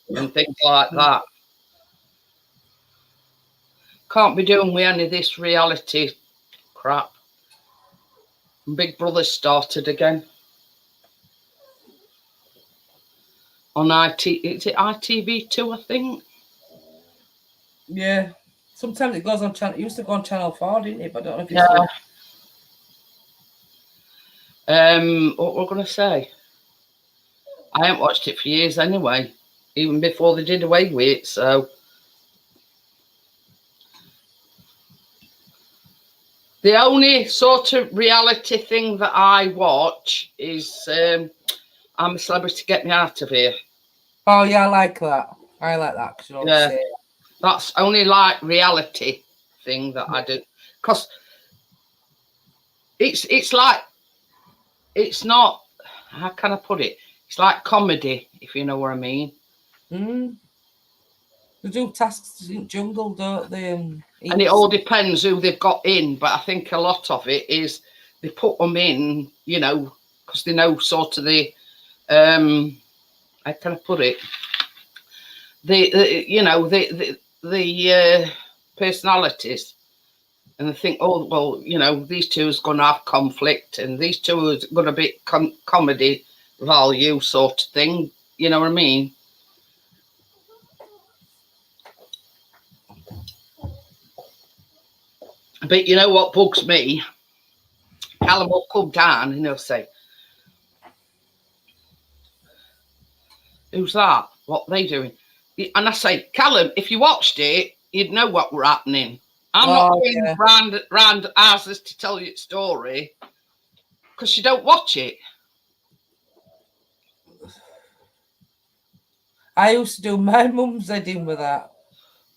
and things like that. Can't be doing with any of this reality crap. Big Brother started again on is it ITV2, I think? yeah. Sometimes it goes on channel. It used to go on Channel 4, didn't it? But I don't know if it's what we're gonna say. I haven't watched it for years anyway, even before they did away with it. So the only sort of reality thing that I watch is I'm a Celebrity, Get Me Out of Here. Oh yeah, I like that. I like that because Yeah, that's only like reality thing that I do, because it's like, it's not, how can I put it? It's like comedy, if you know what I mean. Mm. They do tasks in jungle, don't they? And it all depends who they've got in, but I think a lot of it is they put them in, you know, because they know sort of the how can I put it? The you know, the personalities, and they think, oh well, you know, these two is going to have conflict, and these two is going to be comedy value sort of thing. You know what I mean? But you know what bugs me? Callum will come down and he'll say, "Who's that? What are they doing?" And I say, "Callum, if you watched it, you'd know what were happening. I'm not going round houses to tell you a story because you don't watch it." I used to do my mum's wedding with that.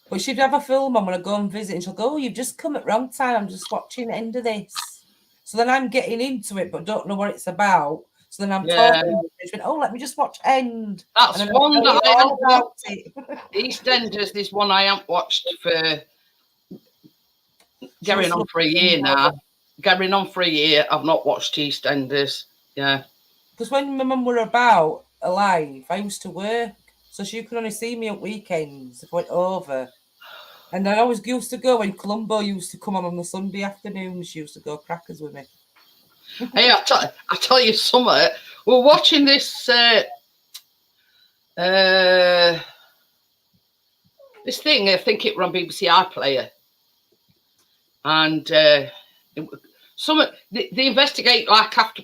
But she'd have a film on when I go and visit, and she'll go, "Oh, you've just come at wrong time. I'm just watching the end of this." So then I'm getting into it, but don't know what it's about. So then I'm talking. She went, "Oh, let me just watch end." That's one that I haven't watched. EastEnders is one I haven't watched for going on for a year now. Going on for a year, I've not watched EastEnders. Yeah. Because when my mum were alive, I used to work. So she could only see me at weekends if I went over. And I always used to go when Columbo used to come on the Sunday afternoon. She used to go crackers with me. Hey, I tell you something. We're watching this this thing. I think it was on BBC iPlayer, and they investigate like after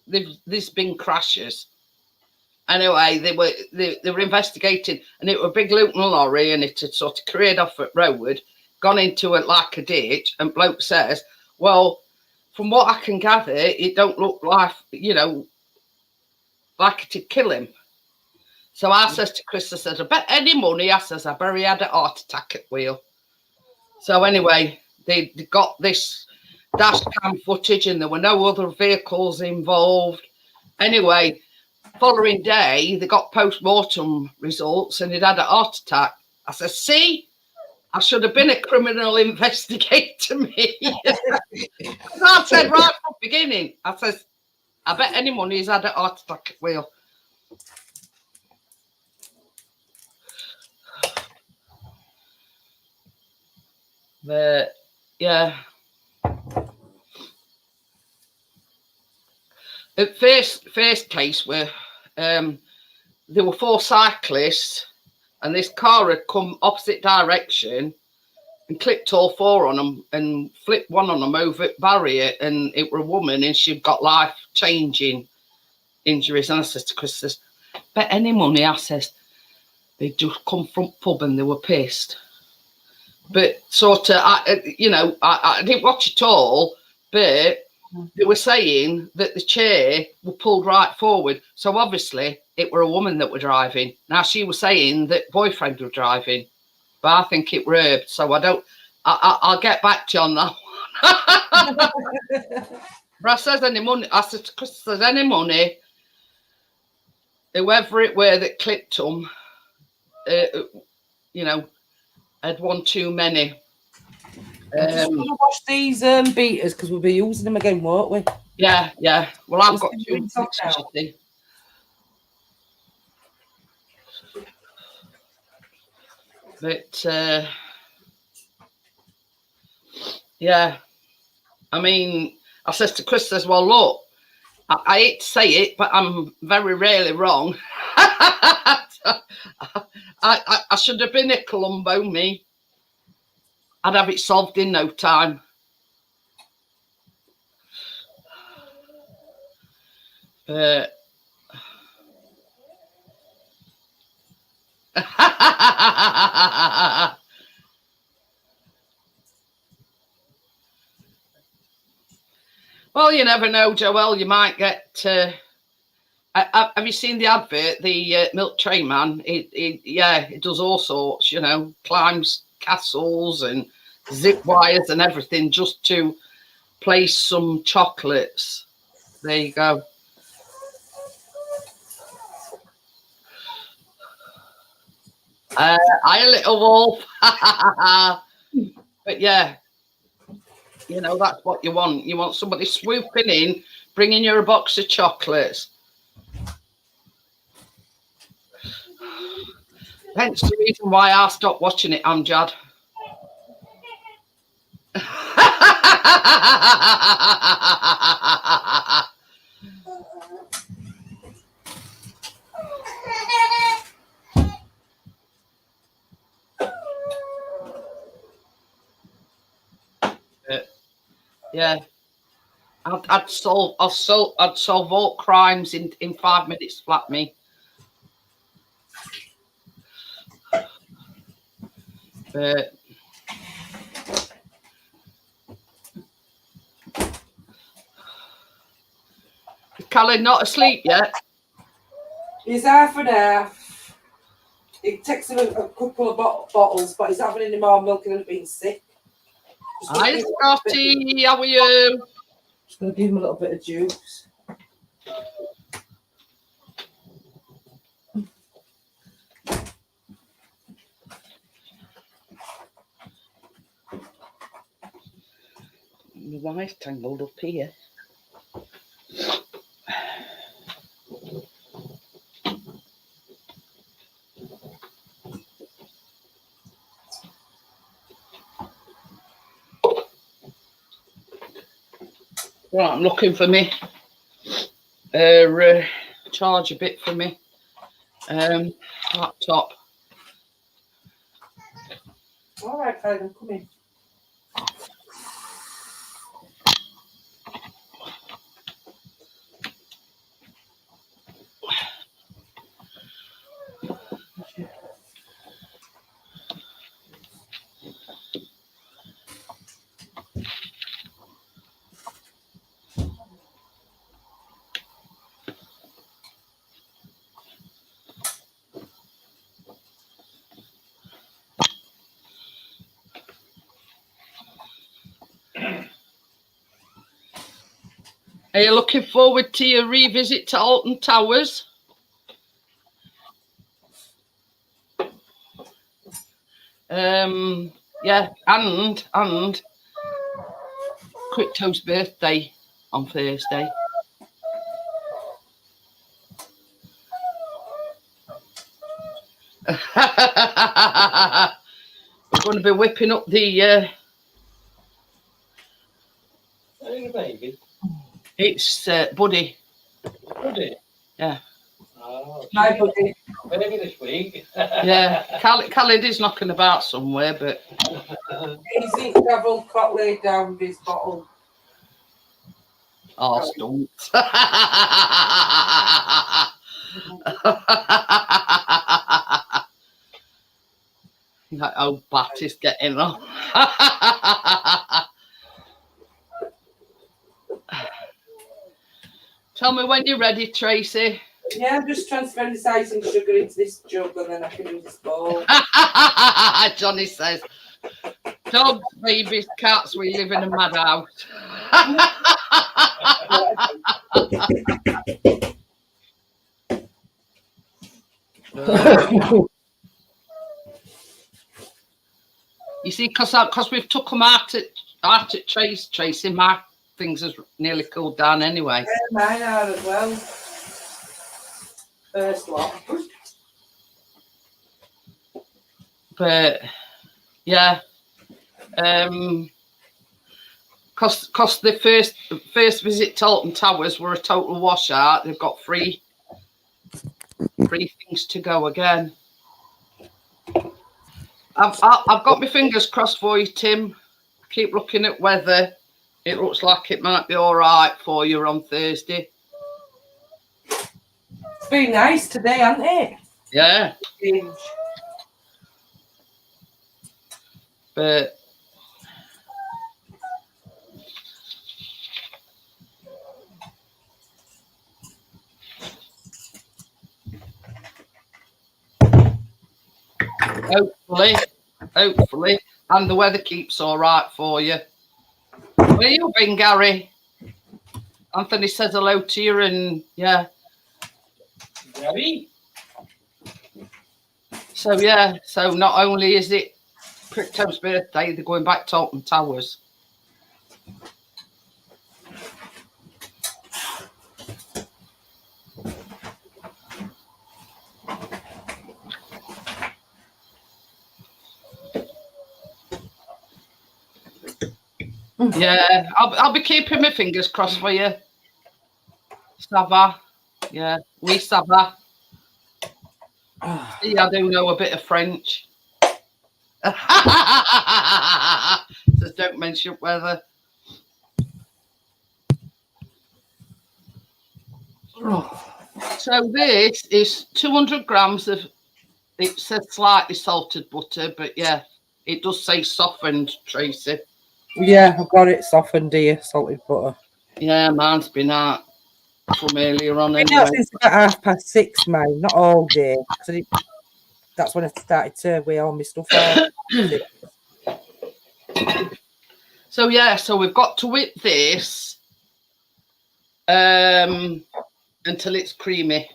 there's been crashes. Anyway, they were investigating, and it was a big Luton lorry, and it had sort of careered off at road, gone into it like a ditch, and bloke says, "Well, from what I can gather, it don't look like, you know, like it'd kill him." So I says to Chris, I says, "I bet any money," I says, "I bet he had a heart attack at wheel." So anyway, they got this dash cam footage, and there were no other vehicles involved. Anyway, following day, they got post-mortem results, and he'd had a heart attack. I said, "See, I should have been a criminal investigator, me." I said right from the beginning, I says, "I bet any money he's had a heart attack at wheel." But yeah, at first case where there were 4 cyclists, and this car had come opposite direction and clipped all 4 on them and flipped one on them over the barrier, and it were a woman, and she'd got life-changing injuries. And I said to Chris, bet any money, I says, they'd just come from pub and they were pissed. But sort of, I didn't watch it all, but they were saying that the chair were pulled right forward. So obviously it were a woman that were driving. Now she was saying that boyfriend was driving, but I think it were her. So I'll get back to you on that one. But I says any money, I said, Chris, there's any money, whoever it were that clipped them, had one too many. I'm just going to wash these beaters because we'll be using them again, won't we? Yeah. Well, I've got 2 mixes, you see. But, yeah. I mean, I says to Chris, says, well, look, I hate to say it, but I'm very rarely wrong. I should have been a Columbo, me. I'd have it solved in no time. But well, you never know, Joelle. You might get. Have you seen the advert? The milk tray man. It does all sorts. Climbs castles and zip wires and everything just to place some chocolates. There you go. I a little wolf. But yeah, that's what you want. You want somebody swooping in, bringing you a box of chocolates. Hence the reason why I stopped watching it, Amjad. Yeah, I'd solve all crimes in 5 minutes flat, me. But Callie not asleep yet? He's half and half. It takes him a couple of bottles, but he's having any more milk and being sick. Hi, Scotty. How are you? Just going to give him a little bit of juice. My wife's tangled up here. Right, I'm looking for me charge a bit for me laptop. All right, Craig, I'm coming. Are you looking forward to your revisit to Alton Towers? Yeah, and Crypto's birthday on Thursday. We're going to be whipping up the Baby. It's Buddy. Buddy? Yeah. Oh, Hi, Buddy. baby this week. Yeah. Khalid is knocking about somewhere, but He's eating several cot laid down with his bottle. oh, stunk. That old bat is getting on. Tell me when you're ready, Tracy. Yeah, I'm just transferring this icing sugar into this jug and then I can use this bowl. Johnny says, dogs, babies, cats, we live in a madhouse. You see, because we've took them out at Tracy, my things has nearly cooled down anyway. Yeah, mine are as well. First one. But yeah, because the first visit to Alton Towers were a total washout. They've got three things to go again. I've got my fingers crossed for you, Tim. Keep looking at weather. It looks like it might be all right for you on Thursday. It's been nice today, hasn't it? Yeah. But hopefully, and the weather keeps all right for you. Where you been, Gary? Anthony says hello to you, and yeah. Gary? So yeah, so not only is it Crickto's birthday, they're going back to Alton Towers. Yeah, I'll be keeping my fingers crossed for you. Sava. Yeah, we Sava. See, I do know a bit of French. Just don't mention weather. So this is 200 grams of, it says slightly salted butter, but yeah, it does say softened, Tracy. Yeah, I've got it softened here, salted butter. Yeah, mine's been out from earlier on Been anyway. out since about 6:30, mine, not all day. That's when I started to weigh all my stuff out. So yeah, so we've got to whip this until it's creamy.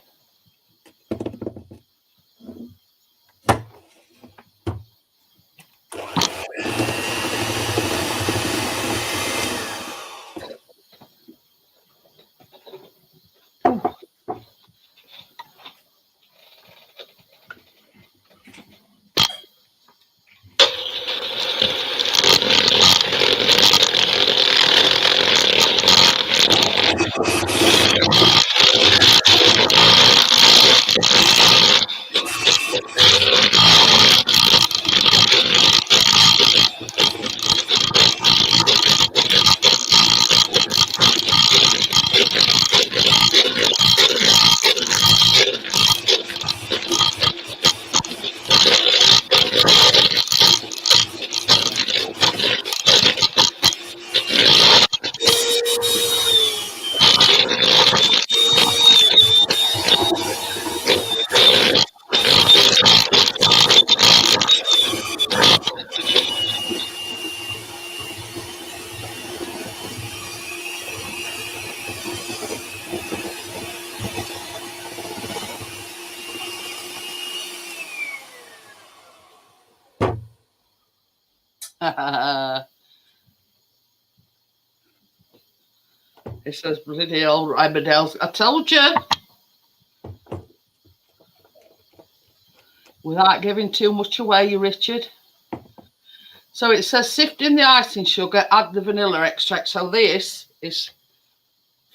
It says bloody old Ribadels. I told you. Without giving too much away, Richard. So it says sift in the icing sugar, add the vanilla extract. So this is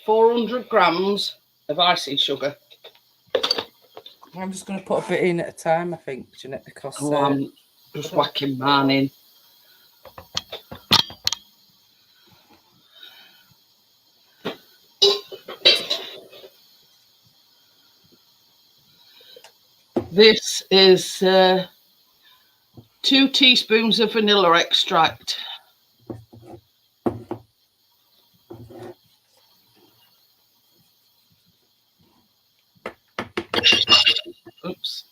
400 grams of icing sugar. I'm just going to put a bit in at a time, I think, Jeanette, because... I'm just whacking mine in. This is 2 teaspoons of vanilla extract. Oops.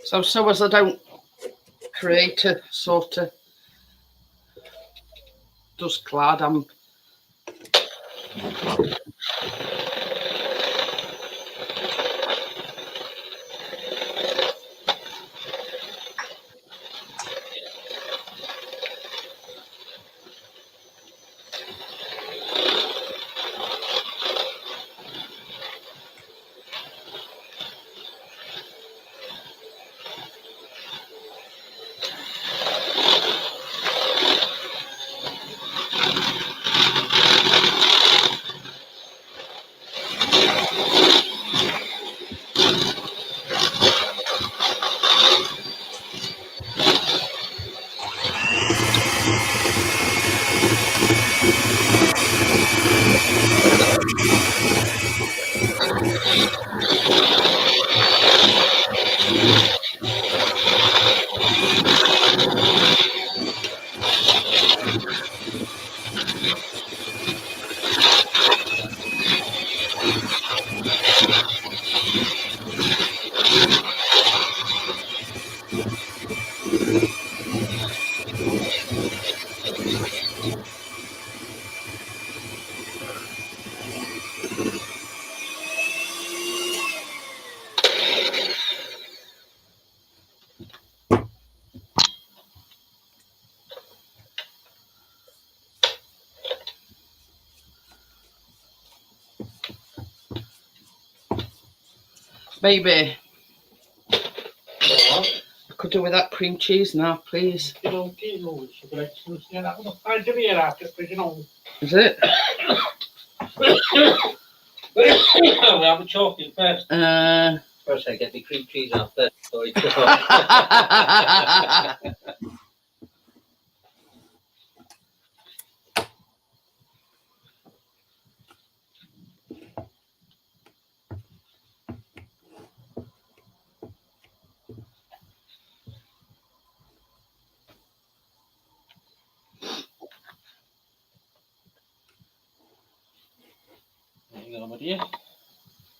So as I don't create a sort of dust cloud, I'm maybe I could do with that cream cheese now, please. Is it? We have a chocolate first. First, I get the cream cheese out first.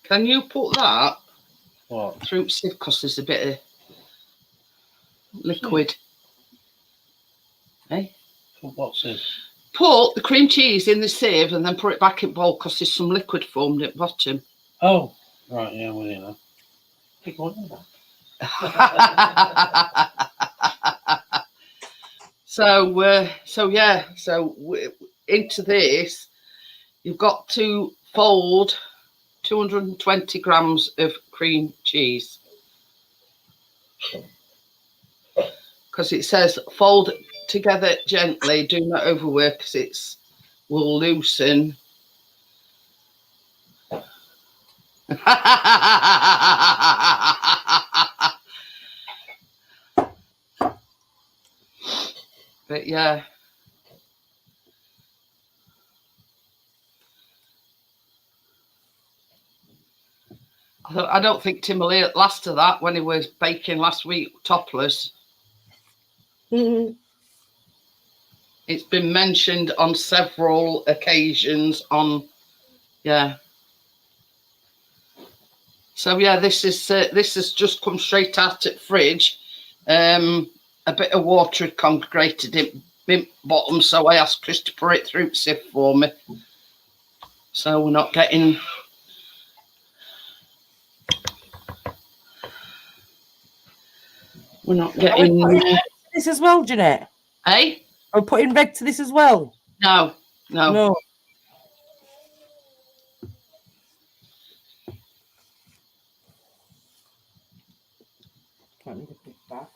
Can you put that What? through sieve because there's a bit of liquid? Hey? What's this? Put the cream cheese in the sieve and then put it back in bowl because there's some liquid formed at the bottom. Oh, right, yeah, I'm with you now. Big one, isn't So into this, you've got to fold 220 grams of cream cheese because it says fold together gently, do not overwork because it will loosen. But yeah. I don't think Tim will last to that when he was baking last week topless. Mm-hmm. It's been mentioned on several occasions on, yeah. So yeah, this has just come straight out of the fridge. A bit of water had congregated in the bottom, so I asked Chris to put it through the sieve for me. So we're not getting. We're not getting. This as well, Jeanette. Eh? Are we putting red to this as well? No. No. Let me put it back.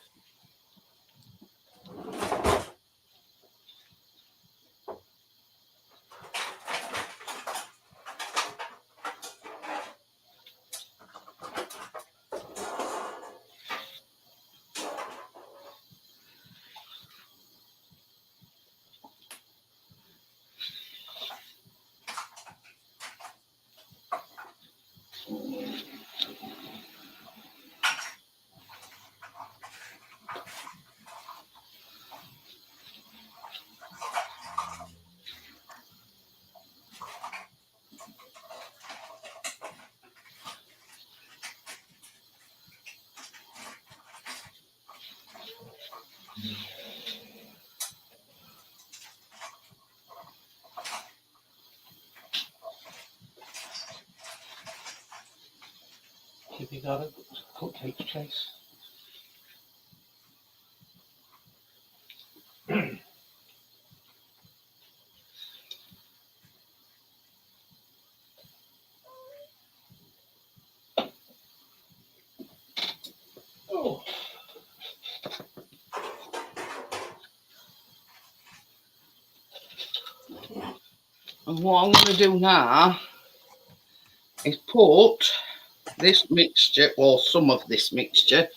Have you got a cupcake chase? Oh. And what I'm going to do now is put this mixture, or some of this mixture,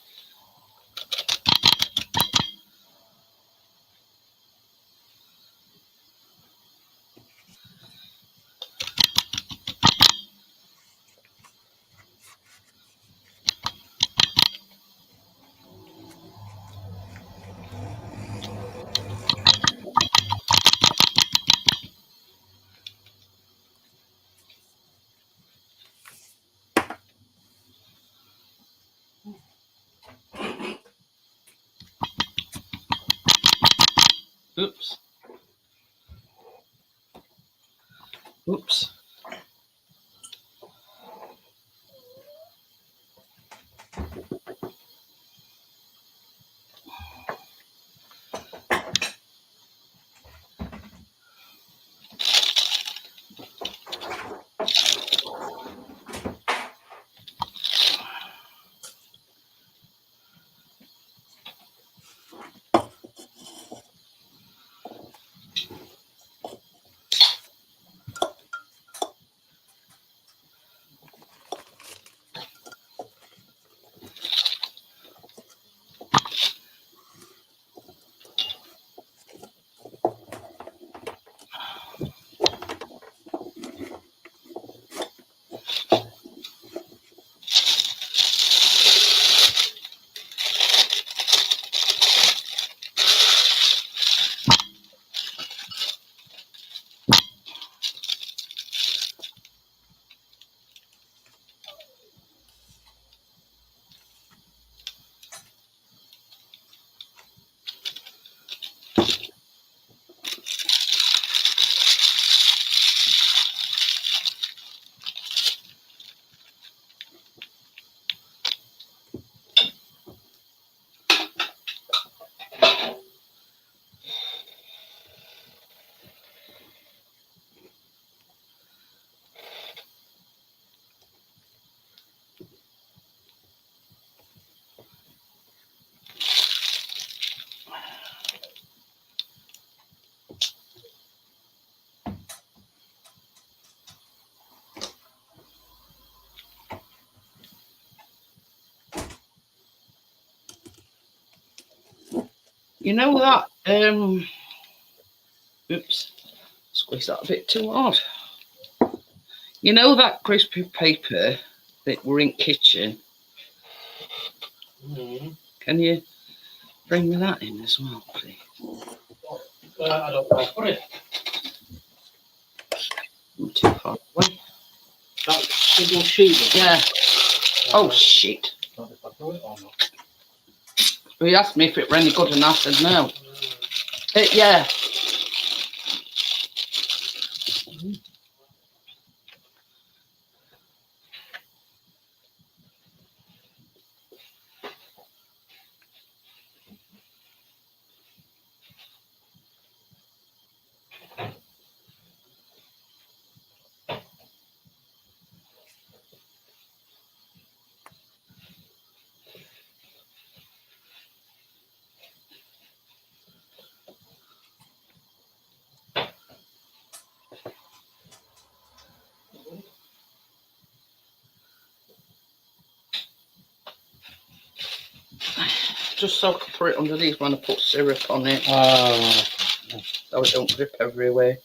oops, oops. You know that, oops, squeeze that a bit too hard. You know that crispy paper that we're in kitchen? Mm. Can you bring me that in as well, please? I don't know. Put it. I'm too far away. That single sheet. Yeah. Oh, shit. Not if I do it or not. He asked me if it were any good and I said no. Yeah. Just so I can put it underneath when I put syrup on it. Oh. So it don't drip everywhere.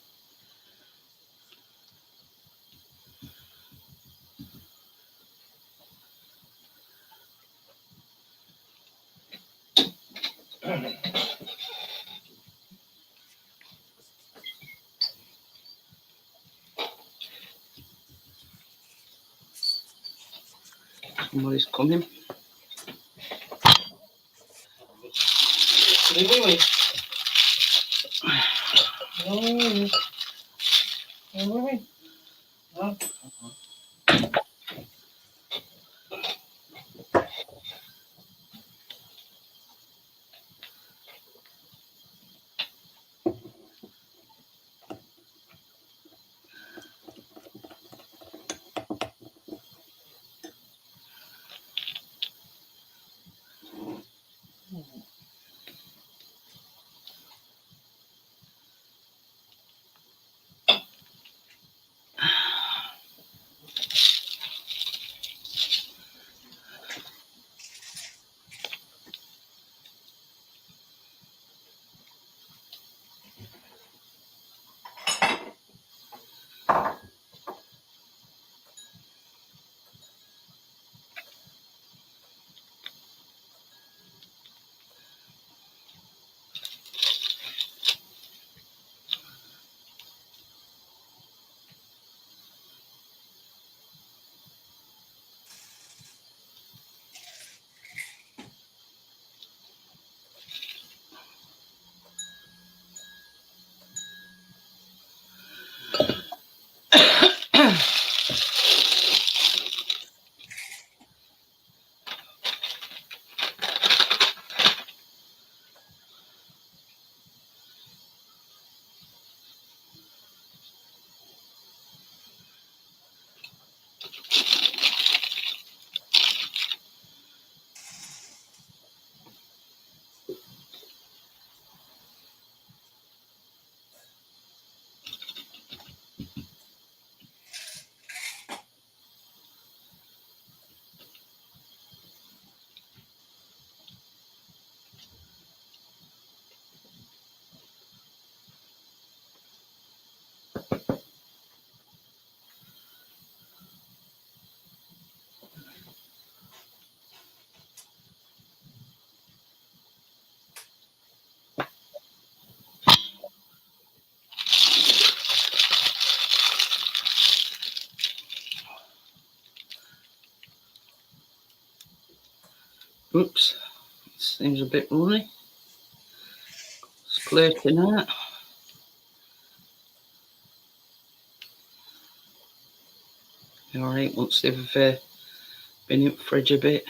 Somebody's coming. Oops, seems a bit runny. Splurting out. Alright, once they've been in the fridge a bit.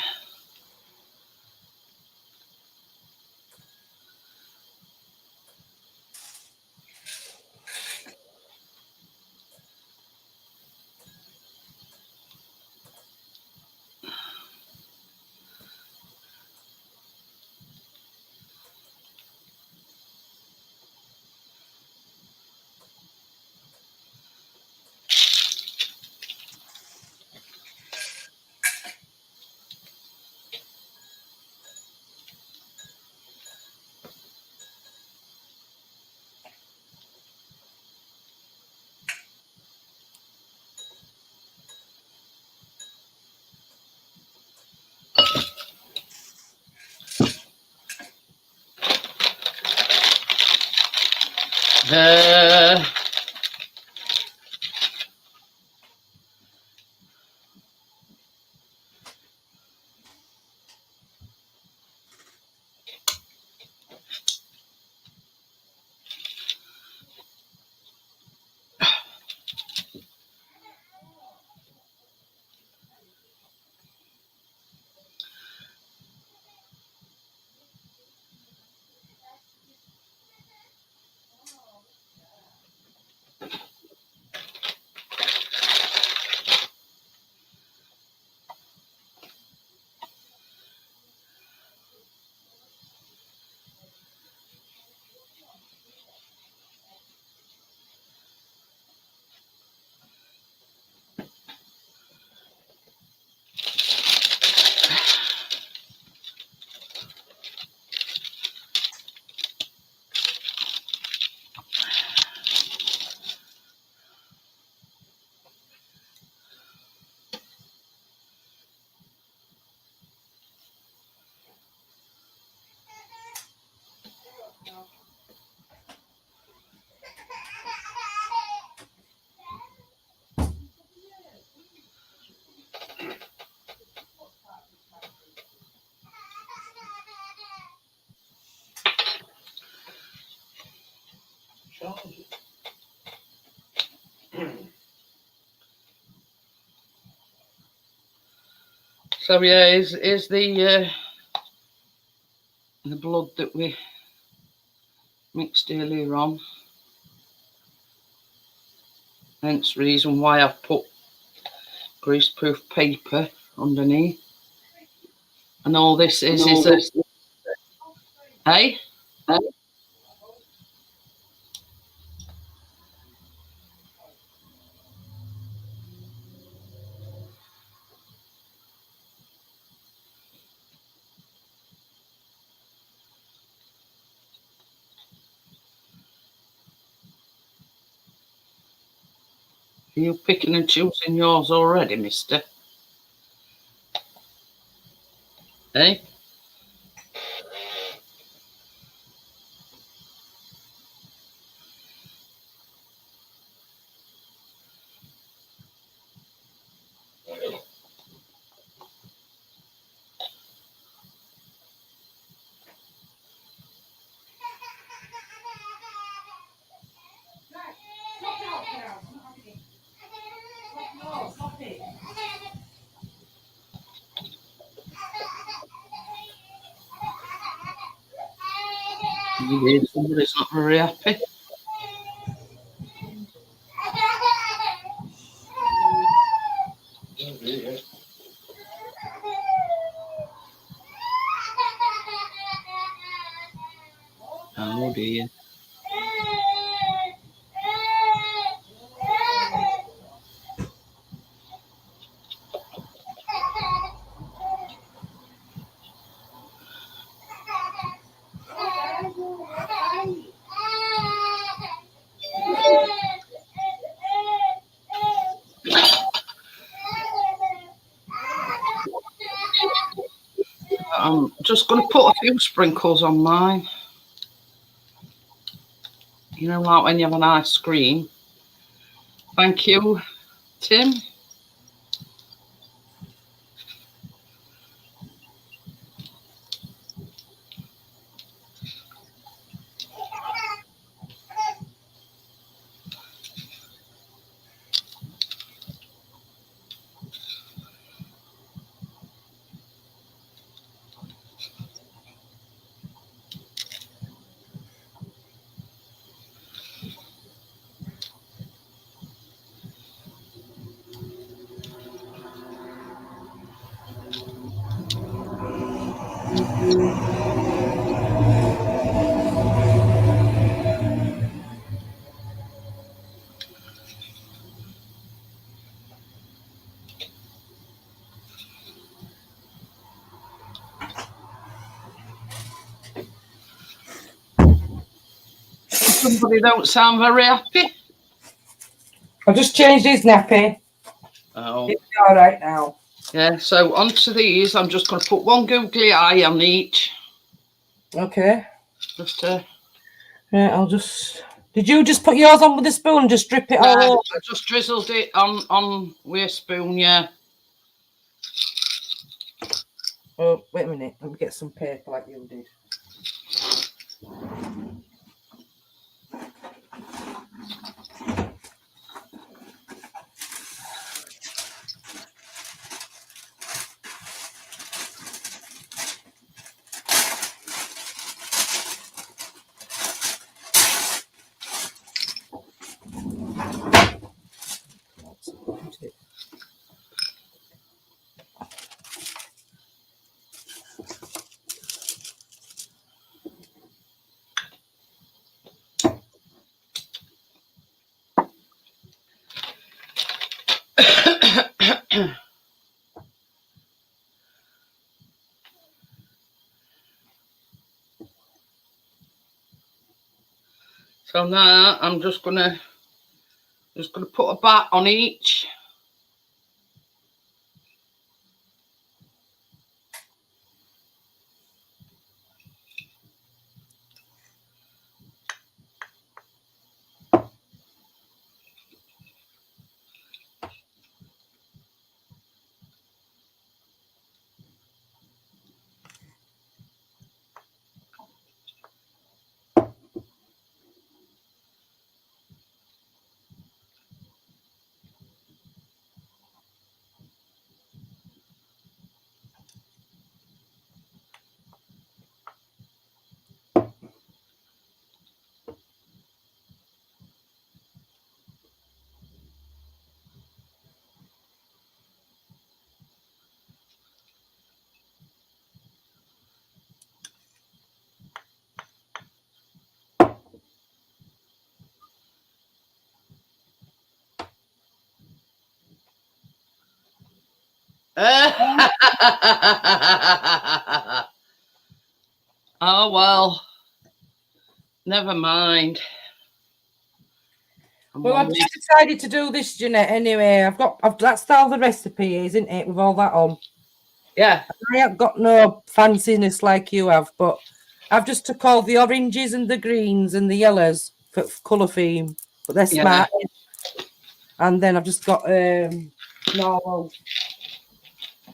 So yeah, is the blood that we mixed earlier on. Hence the reason why I've put greaseproof paper underneath. And all this is hey? Are you picking and choosing yours already, mister? Hey? Somebody's not very happy. Oh dear. I'm just going to put a few sprinkles on mine. You know, like when you have an ice cream. Thank you, Tim. Somebody don't sound very happy. I just changed his nappy. Oh. It's all right now. Yeah, so onto these, I'm just going to put one googly eye on each. Okay. Just Yeah, I'll just... Did you just put yours on with a spoon and just drip it all over? I just drizzled it on with a spoon, yeah. Oh, wait a minute. Let me get some paper like you did. So now I'm just gonna put a bat on each. Oh well, never mind. Well, I've just decided to do this, Jeanette. Anyway, that's all the recipe, isn't it? With all that on. Yeah. I haven't got no fanciness like you have, but I've just took all the oranges and the greens and the yellows for colour theme, but they're smart. And then I've just got normal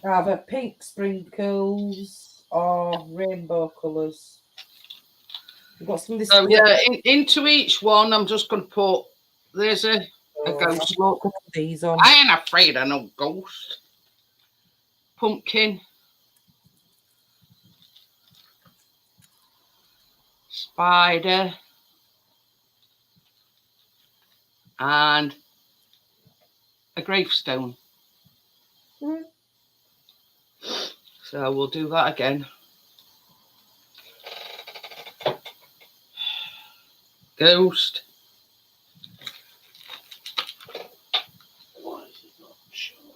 either pink sprinkles or rainbow colours. We've got some of this. So yeah, into each one, I'm just going to put. There's a ghost look. These on. I ain't afraid of no ghost. Pumpkin. Spider. And a gravestone. Mm. So we'll do that again. Ghost.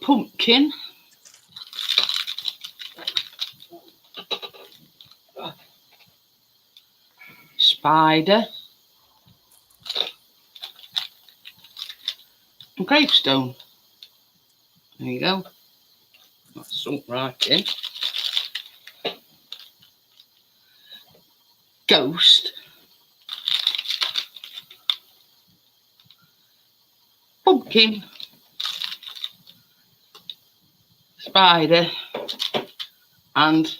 Pumpkin. Spider. And gravestone. There you go. That's sunk right in. Ghost. Pumpkin. Spider. And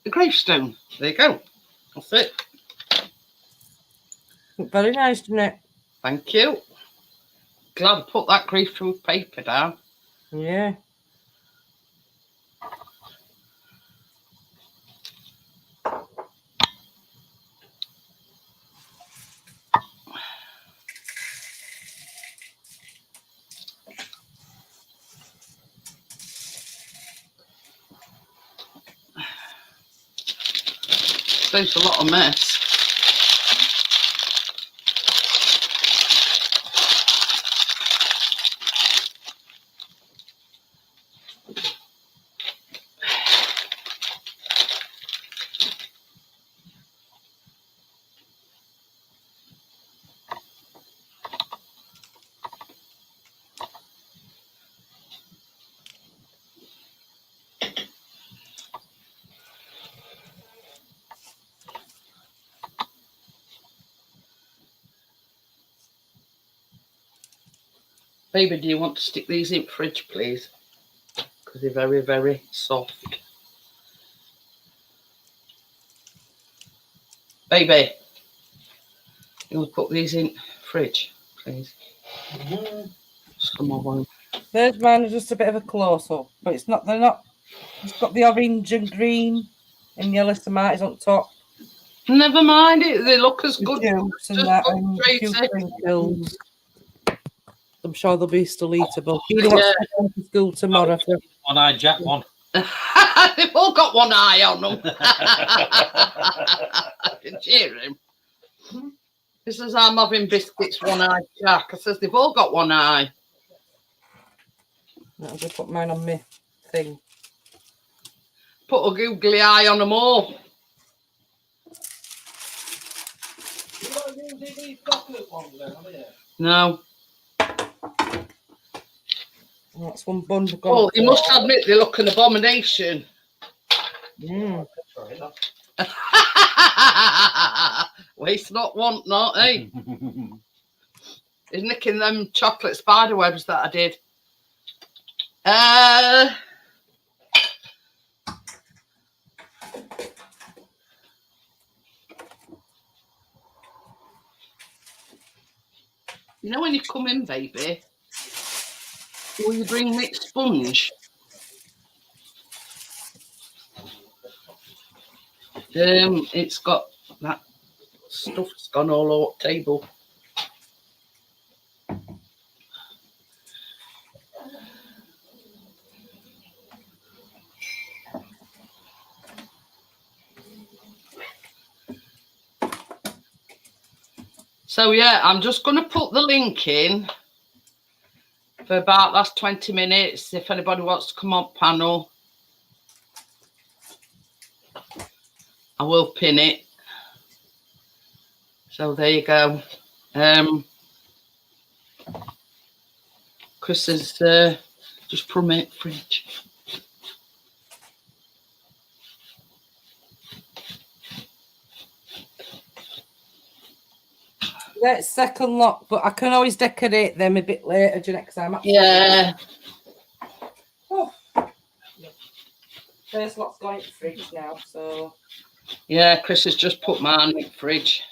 the gravestone. There you go. That's it. Very nice, isn't it? Thank you. Glad I put that grapefruit paper down. Yeah. Saves a lot of mess. Baby, do you want to stick these in fridge, please? Because they're very, very soft. Baby, you want to put these in fridge, please? Some more one. There's mine, just a bit of a close-up, but it's not. They're not. It's got the orange and green and yellow tomatoes on top. Never mind it. They look as good. Juice and that, and a few sprinkles. I'm sure they'll be still eatable. You don't want to go to school tomorrow. One eye Jack one. They've all got one eye on them. I can cheer him. He says, I'm having biscuits, one eye Jack. I says, they've all got one eye. I'll just put mine on my thing. Put a googly eye on them all. No. That's one bun. Well, you must admit they look an abomination. Mm. Waste not, want not, eh? He's nicking them chocolate spider webs that I did. You know when you come in, baby, will you bring me sponge? It's got that stuff's gone all over the table. So yeah, I'm just going to put the link in for for about last 20 minutes. If anybody wants to come on panel, I will pin it. So there you go. Chris has just put them in the fridge. That's second lot, but I can always decorate them a bit later, Jeanette, because I'm Yeah. Oh. First lot's going in the fridge now, so Yeah, Chris has just put mine in the fridge.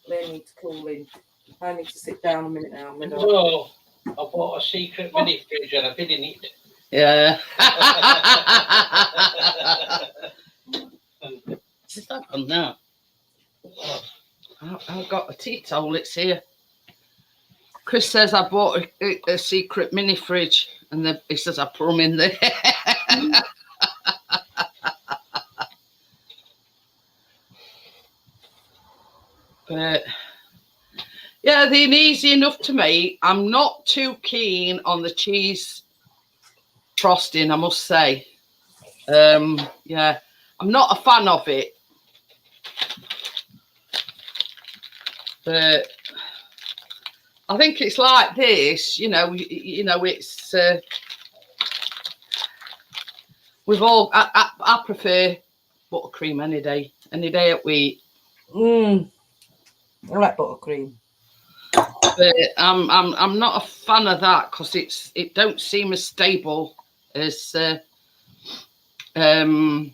they need to cool in. I need to sit down a minute now. No, I bought a secret mini fridge and I've been in it. Yeah. Is that on now? I've got a tea towel, it's here. Chris says I bought a secret mini fridge and then he says I put them in there. But yeah, they're easy enough to make. I'm not too keen on the cheese frosting, I must say. Yeah, I'm not a fan of it. But I think it's like this, it's we've all. I prefer buttercream any day at week. I like buttercream, but I'm not a fan of that because it don't seem as stable as normal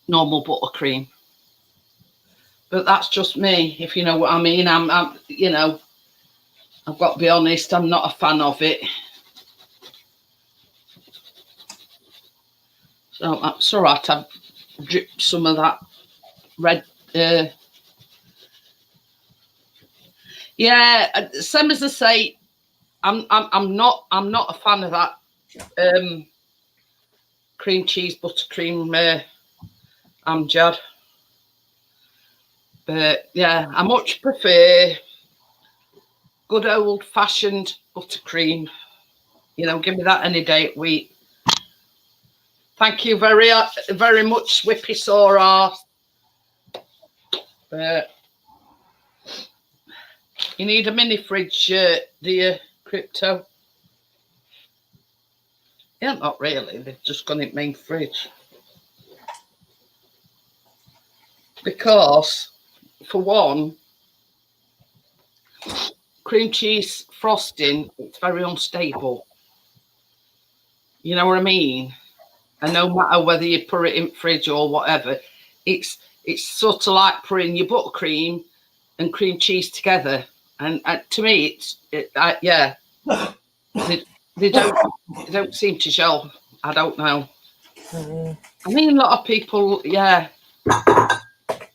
buttercream. But that's just me, if you know what I mean. I'm I've got to be honest, I'm not a fan of it. So it's all right. I've dripped some of that red. Yeah, same as I say, I'm not a fan of that cream cheese buttercream amjad. But yeah, I much prefer good old fashioned buttercream. Give me that any day of week. Thank you very much, Whippy Sora. But you need a mini fridge, do you, Crypto? Yeah, not really. They've just gone in the main fridge. Because, for one, cream cheese frosting, it's very unstable. You know what I mean? And no matter whether you put it in fridge or whatever, it's sort of like putting your buttercream and cream cheese together. And to me, yeah, they don't seem to gel. I don't know. I mean, a lot of people, yeah, a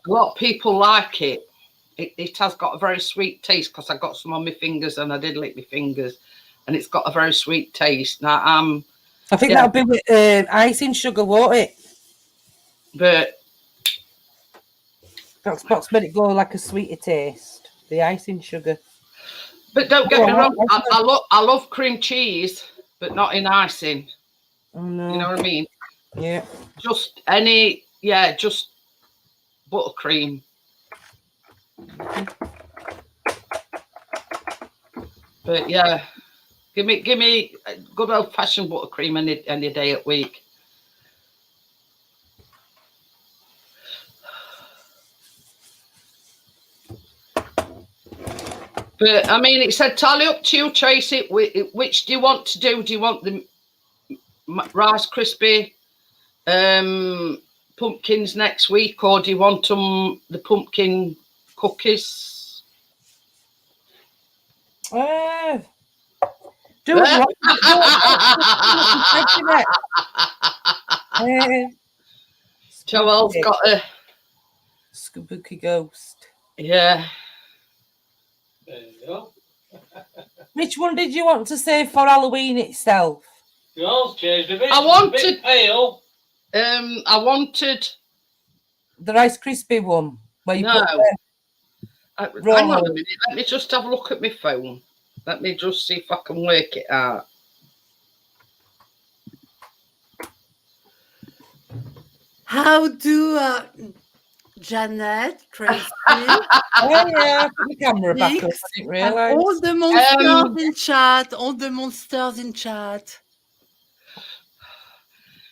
lot of people like it. It has got a very sweet taste because I got some on my fingers and I did lick my fingers, and it's got a very sweet taste. Now, I think that'll be with icing sugar, won't it? But That's made it go like a sweeter taste. The icing sugar. But don't get me wrong, I love cream cheese, but not in icing. Oh, no. You know what I mean? Yeah. Just buttercream. But yeah, give me good old fashioned buttercream any day at week. But I mean, it's entirely up to you, Tracy. Which do you want to do? Do you want the Rice Krispie pumpkins next week, or do you want the pumpkin cookies? Do it. Joel's got a spooky ghost. Yeah. There you go. Which one did you want to save for Halloween itself? Yours changed a bit. I wanted a bit pale. I wanted the Rice Krispie one. Where you no. put Hang on a minute. Let me just have a look at my phone. Let me just see if I can work it out. How do Jeanette Tracy Oh yeah, put the camera back up. mix? I didn't And realise. all the monsters in chat. All the monsters in chat.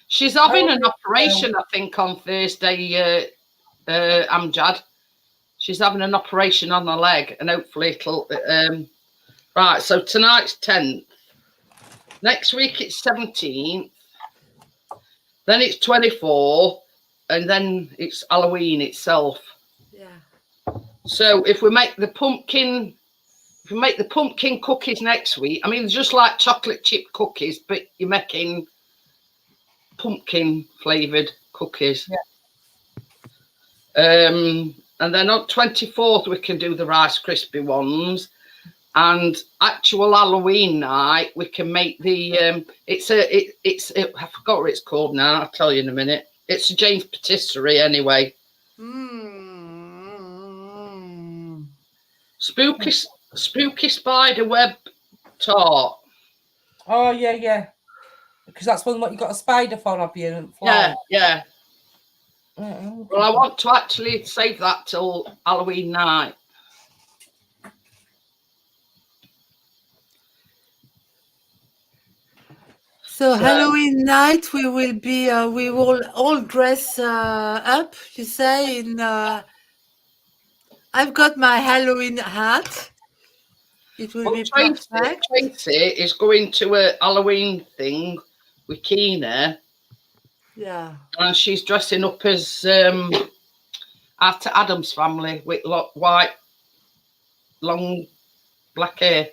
She's having an Oh, operation, I think, on Thursday, Amjad. She's having an operation on her leg, and hopefully it'll... right, so tonight's 10th. Next week it's 17th. Then it's 24th. And then it's Halloween itself. Yeah. So if we make the pumpkin cookies next week, I mean, they're just like chocolate chip cookies, but you're making pumpkin flavored cookies. Yeah. And then on 24th we can do the Rice Krispie ones, and actual Halloween night we can make the I forgot what it's called now. I'll tell you in a minute. It's a James Patisserie anyway. Spooky spider web tart. Oh yeah. Because that's one what you got a spider for, have you? And Yeah. Mm-hmm. Well, I want to actually save that till Halloween night. So Halloween night we will be we will all dress up. You say in. I've got my Halloween hat. It will be perfect. Tracy is going to a Halloween thing with Keena. Yeah. And she's dressing up as Arthur Adams' family with white, long, black hair.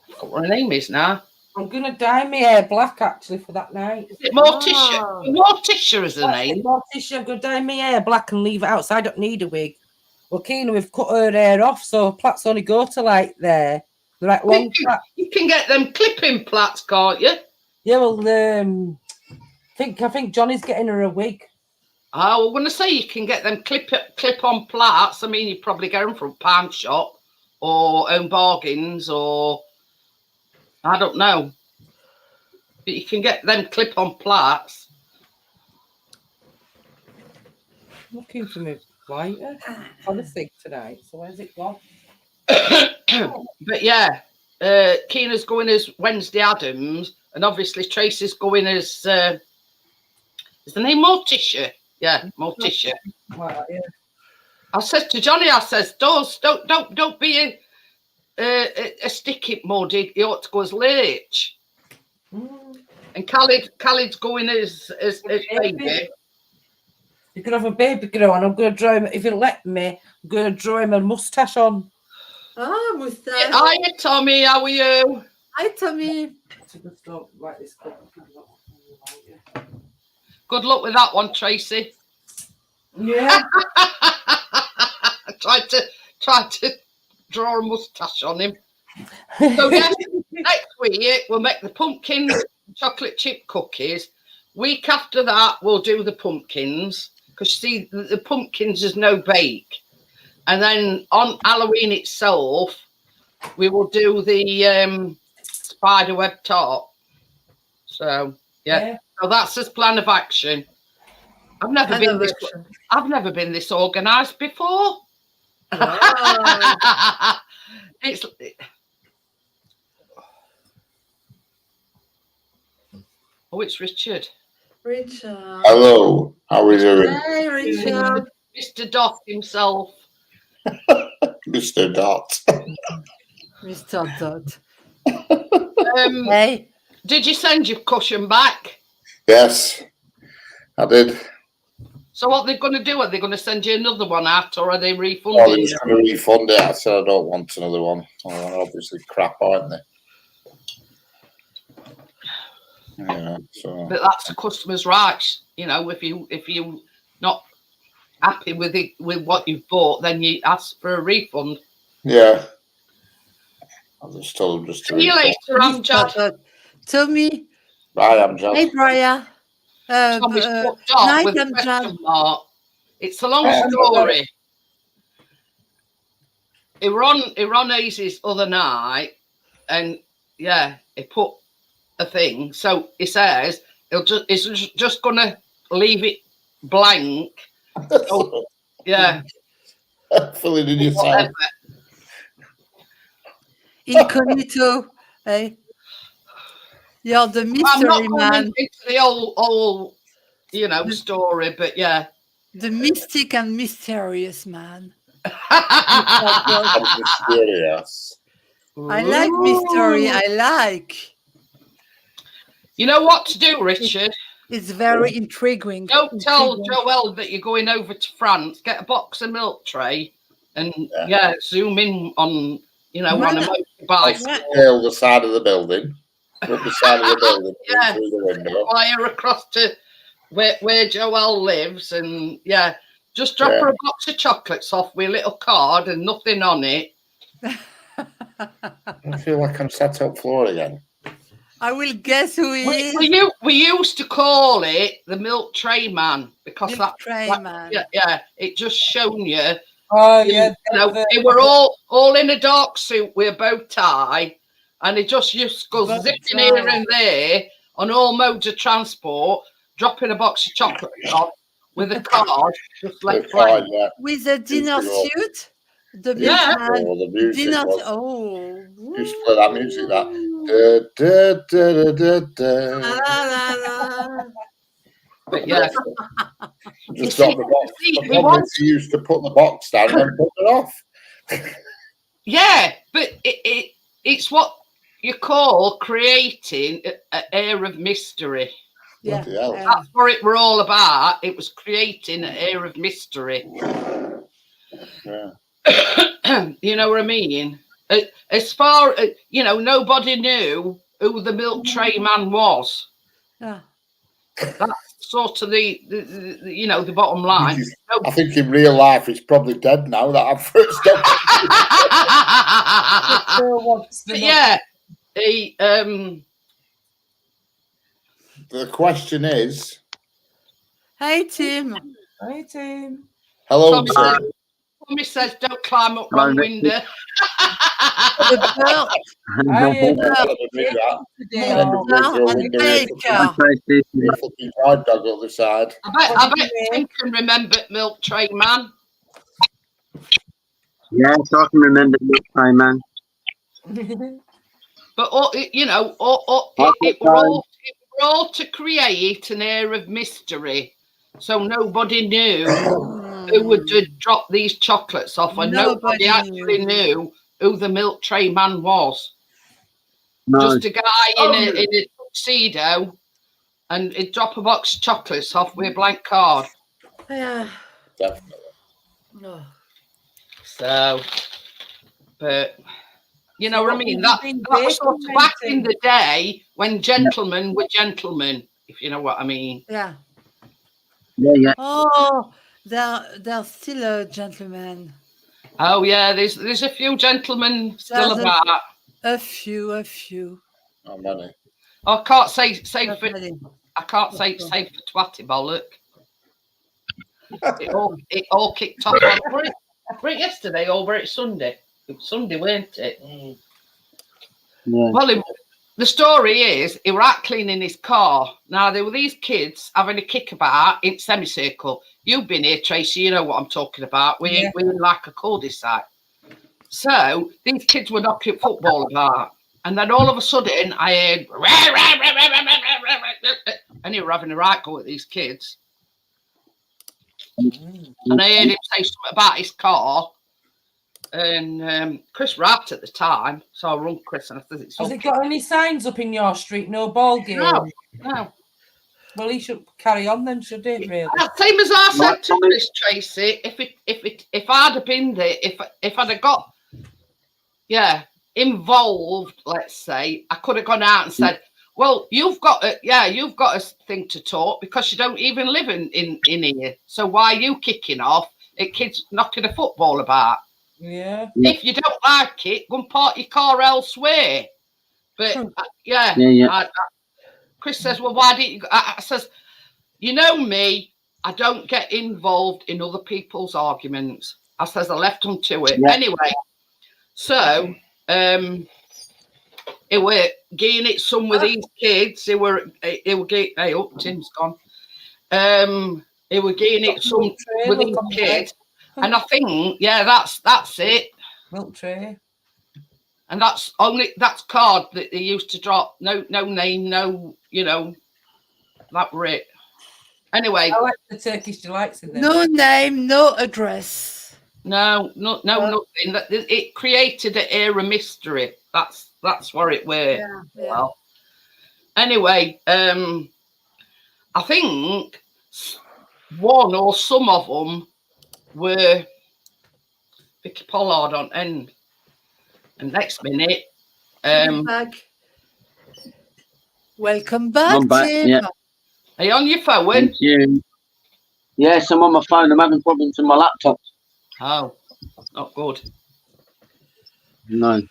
I forgot what her name is now. I'm going to dye my hair black, actually, for that night. Is it Morticia? Morticia is her name. Morticia, I'm going to dye my hair black and leave it out, so I don't need a wig. Well, Keena, we've cut her hair off, so plaits only go to, like, there. They're like long plaits. You can get them clipping plaits, can't you? Yeah, well, I think Johnny's getting her a wig. Oh, well, when I say you can get them clip-on plaits, I mean, you probably get them from a pound shop or Own Bargains or... I don't know. But you can get them clip-on plaits. Looking for me lighter on the thing tonight. So where's it gone? But yeah, Keena's going as Wednesday Adams, and obviously Tracy's going as is the name Morticia? Yeah, Morticia. Yeah. I said to Johnny, don't be a sticky muddy. You ought to go as Lurch. And Khalid's going as baby. You can have a baby girl, and I'm going to draw him. If you let me, I'm going to draw him a mustache on. Oh, mustache. Hiya, Tommy. How are you? Hi, Tommy. Just don't like this. Good luck with that one, Tracy. Yeah. I tried to draw a mustache on him. So yes, next week we'll make the pumpkin chocolate chip cookies. Week after that we'll do the pumpkins, because see the pumpkins is no bake. And then on Halloween itself we will do the spiderweb tart. So yeah. So that's his plan of action. I've never been this organised before. Wow. It's Richard. Richard. Hello, how are you doing? Hey, Richard. Mr. Dot himself. Mr. Dot. Mr. Dot. Hey. Did you send your cushion back? Yes, I did. So what they're going to do? Are they going to send you another one out, or are they Oh, refunding they're you? just going to refund it. I said I don't want another one. Oh, obviously crap, aren't they? Yeah, so. But that's the customer's rights. You know, if you not happy with what you've bought, then you ask for a refund. Yeah. I just told them just to See you refund. later, Amjad. Tommy. I am John. Hey, Brian. Tommy's fucked up night, with a Amjad. question mark. It's a long story. He were on Hayes' other night, and yeah, he put a thing. So he says it's just gonna leave it blank. So, yeah, Fill it in yourself. whatever. Incognito. Hey, you're the I'm not mystery going man, into the whole story, but yeah. the mystic and mysterious man. I'm mysterious. I like mystery. I like. You know what to do, Richard? It's very intriguing. Don't tell Joelle that you're going over to France. Get a box of milk tray and zoom in on on a motorbike. Scale the side of the building. Up the side of the building through the window. Fly her across to where Joelle lives, and just drop her a box of chocolates off with a little card and nothing on it. I feel like I'm sat up floor again. I will guess who he is. We used to call it the milk tray man because man. It just shown you. Oh they were all in a dark suit with a bow tie, and it just used to go zipping here and there on all modes of transport, dropping a box of chocolate off with a card just left blank. With a dinner suit. The music dinner. Was, used to play that music. But yeah, just drop the box. He used to put the box down and put it off. Yeah, but it's what you call creating an air of mystery. Yeah, that's what it were all about. It was creating an air of mystery. Yeah. You know what I mean? As far as nobody knew who the milk tray man was. Yeah. That's sort of the bottom line. I think in real life it's probably dead now that I've first the question is. Hey Tim. Hey Tim. Hello, Tommy says don't climb up wrong window. Guide dog on the side. I bet Tim can remember milk tray man. Yes, I can remember milk tray man. But it were all to create an air of mystery, so nobody knew who would drop these chocolates off, and nobody actually knew who the milk tray man was. No. Just a guy in a tuxedo, and he'd drop a box of chocolates off with a blank card. Yeah, definitely. No. So, but you know what I mean? That was sort of back in the day when gentlemen were gentlemen, if you know what I mean. Yeah. Yeah. Oh, they're still a gentleman. Oh yeah, there's a few gentlemen still about. A few. How many? I can't say for twatty bollock. It all kicked off on yesterday over at Sunday. It was Sunday, weren't it? Yeah. Well, the story is he were out cleaning his car. Now there were these kids having a kickabout in semicircle. You've been here, Tracy. You know what I'm talking about. We're in like a cul-de-sac. So these kids were knocking football about, and then all of a sudden I heard, and he were having a right go at these kids. And I heard him say something about his car. And Chris rapped at the time, so I rung Chris and I said, "Has it got any signs up in your street? No ball game." No. Well, he should carry on then, should he? Really? Same as I said to Chris Tracy. If I'd have been there, if I'd have got involved, let's say, I could have gone out and said, "Well, you've got a thing to talk because you don't even live in here. So why are you kicking off at kids knocking a football about?" Yeah. If you don't like it, go and park your car elsewhere. But Chris says, "Well, why didn't you?" I says, "You know me, I don't get involved in other people's arguments." I says, "I left them to it." Yeah. Anyway, so he were getting it some with these kids. He were getting, hey, oh, Tim's gone. He were getting it some with these kids. And I think, yeah, that's it. Milk tray. And that's card that they used to drop. No name, no, that were it. Anyway. I like the Turkish delights in there. No name, no address. No, nothing. It created an air of mystery. That's what it were. Yeah. Well, anyway, I think one or some of them were Vicky Pollard on end. And next minute, back. Welcome back, I'm back, Tim. yeah. Are you on your phone? Thank you. Yes, I'm on my phone. I'm having problems with my laptop. Oh, not good. No.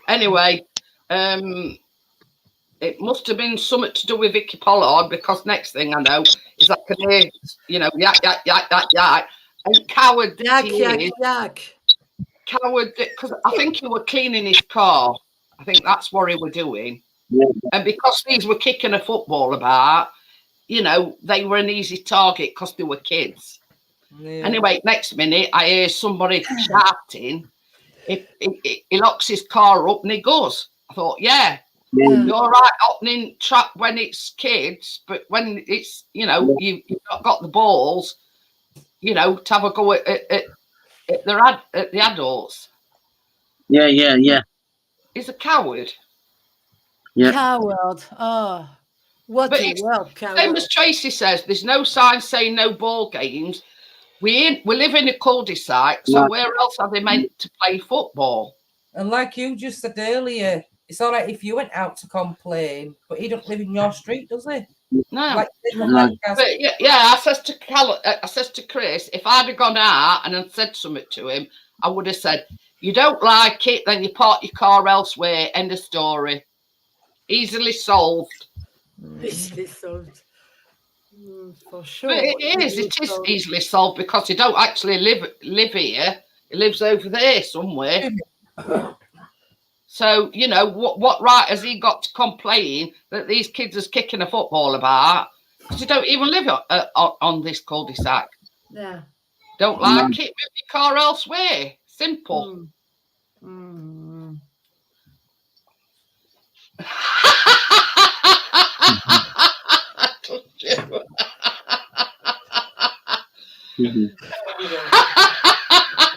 Anyway, it must have been something to do with Vicky Pollard, because next thing I know is I can hear, yak, and coward Yak. Coward, because I think he were cleaning his car. I think that's what he were doing. Yeah. And because these were kicking a football about, they were an easy target because they were kids. Yeah. Anyway, next minute, I hear somebody shouting. He locks his car up and he goes. I thought, yeah. You're right, opening trap when it's kids, but when it's, you've not got the balls, to have a go at the adults. Yeah. He's a coward. Yeah. Coward. Oh, what a word, coward. Same as Tracy says, there's no sign saying no ball games. We live in a cul-de-sac, so where else are they meant to play football? And like you just said earlier, it's all right if you went out to complain, but he don't live in your street, does he? No. But I says to Chris, if I'd have gone out and had said something to him, I would have said, you don't like it, then you park your car elsewhere. End of story. Easily solved. Easily solved. For sure. But it is easily solved because he don't actually live here. He lives over there somewhere. So, what right has he got to complain that these kids are kicking a football about? Because you don't even live on this cul-de-sac. Yeah. Don't like it, move your car elsewhere. Simple.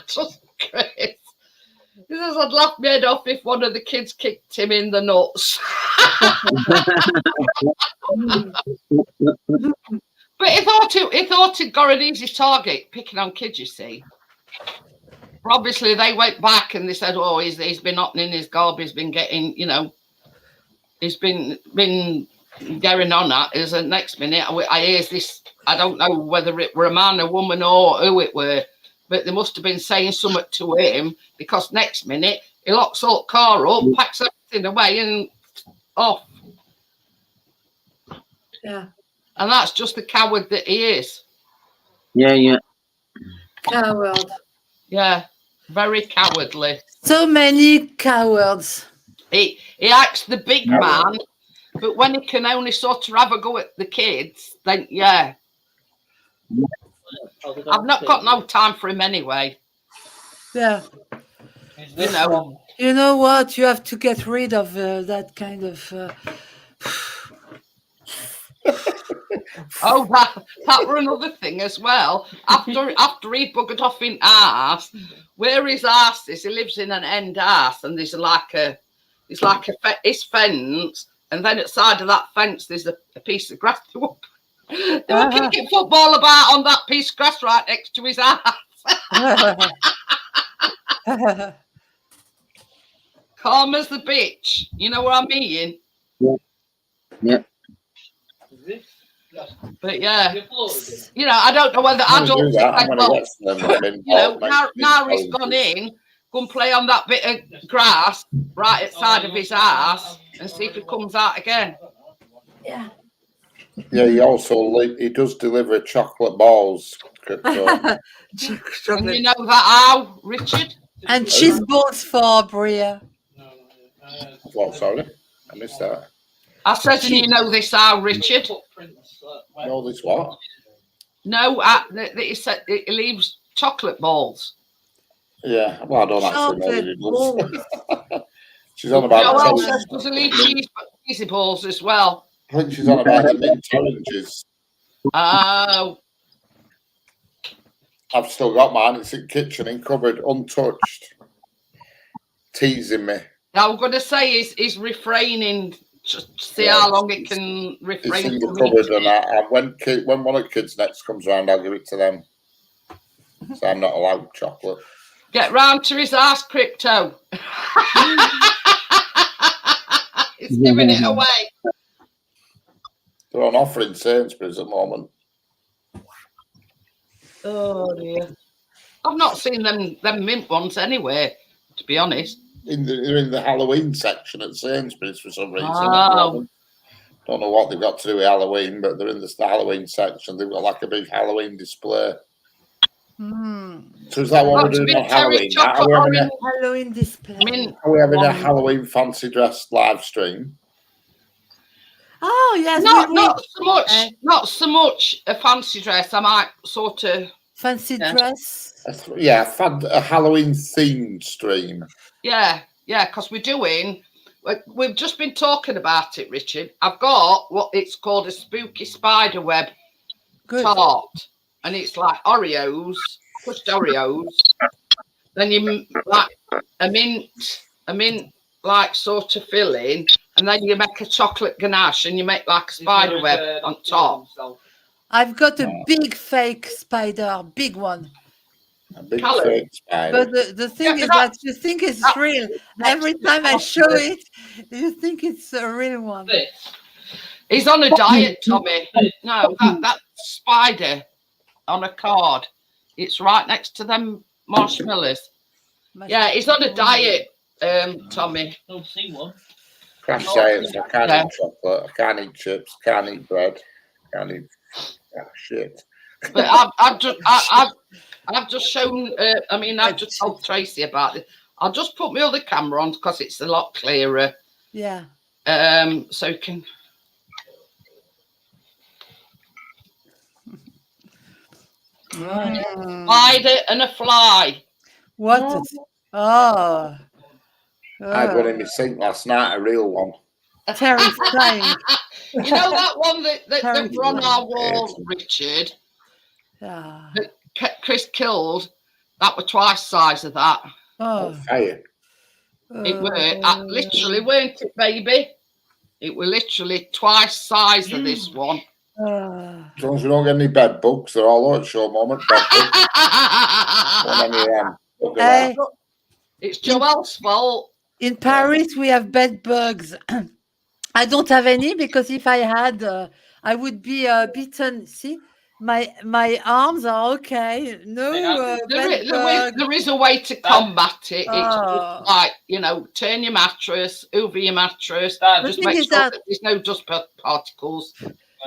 Just Chris. He says, I'd laugh my head off if one of the kids kicked him in the nuts. But he thought he'd got an easy target picking on kids, you see. But obviously, they went back and they said, oh, he's been opening his gob, he's been getting, he's been going on that. Is the next minute, I hear this, I don't know whether it were a man, a woman, or who it were, but they must have been saying something to him, because next minute he locks the car up, packs everything away and off. Yeah. And that's just the coward that he is. Yeah. Coward. Yeah, very cowardly. So many cowards. He acts the big man, but when he can only sort of have a go at the kids, then yeah. I've not got no time for him anyway. Yeah. You know what? You have to get rid of that kind of. Oh, that were another thing as well. After he buggered off in arse, where his arse is, he lives in an end arse, and there's like a fence, and then at the side of that fence there's a piece of grass. They were kicking football about on that piece of grass right next to his arse. Calm as the bitch. You know what I mean? Yeah. But yeah, I don't know whether adults. Now he's gone in, go and play on that bit of grass right at the side of his ass, and see if he comes out again. Yeah. Yeah, he does deliver chocolate balls. And you know that how, Richard? And cheese balls for Bria. What, sorry? I missed that. I said, and you know this how, Richard? No, this what? No, it said it leaves chocolate balls. Yeah, well, I don't actually know Chocolate what it balls. does. She's on about Joel the says does it leave cheesy balls as well? I think she's on about the mint oranges. Oh, I've still got mine. It's in the kitchen, in cupboard, untouched. Teasing me. I'm going to say he's refraining. Just see how long it can refrain. It's in the from cupboard, eating. and when one of the kids next comes around, I'll give it to them. So I'm not allowed chocolate. Get round to his ass, Crypto. He's giving it away. They're on offer in Sainsbury's at the moment. Oh dear. I've not seen them mint ones anywhere, to be honest. They're in the Halloween section at Sainsbury's for some reason. Oh. Don't know what they've got to do with Halloween, but they're in the Halloween section. They've got like a big Halloween display. So is that what we're doing on Halloween? Halloween display. Are we having a Halloween fancy dress live stream? Oh yes, not so much a fancy dress. I might sort of fancy dress. Yeah, a Halloween themed stream. Yeah, because we've just been talking about it, Richard. I've got what it's called a spooky spider web tart, and it's like Oreos, crushed Oreos. Then you like a mint like sort of filling, and then you make a chocolate ganache, and you make like a spider web on top. I've got a big fake spider, big one. A big fake spider. But the thing is that you think it's real. Every time I show it, you think it's a real one. He's on a diet, Tommy. No, that spider on a card. It's right next to them marshmallows. Yeah, he's on a diet, Tommy. Don't see one. Crash diets. I can't eat chocolate. I can't eat chips. Can't eat bread. Can't eat shit. But I've just shown. I've just told Tracy about it. I'll just put my other camera on because it's a lot clearer. Yeah. So you can. Spider and a fly. What? Oh. I got in my sink last night, a real one. Terrifying. You know that one that were on our wall, Richard? Yeah. That Chris killed? That were twice size of that. Oh. Fire. It were literally, weren't it, baby? It were literally twice size of this one. As long as we don't get any bed bugs, they're all over at show moment. Bed bugs. It's Joel's fault. In Paris, we have bed bugs. I don't have any because if I had, I would be bitten. See, my arms are okay. No, there is a way to combat it. It's just like, turn your mattress, over your mattress. Just make sure that there's no dust particles.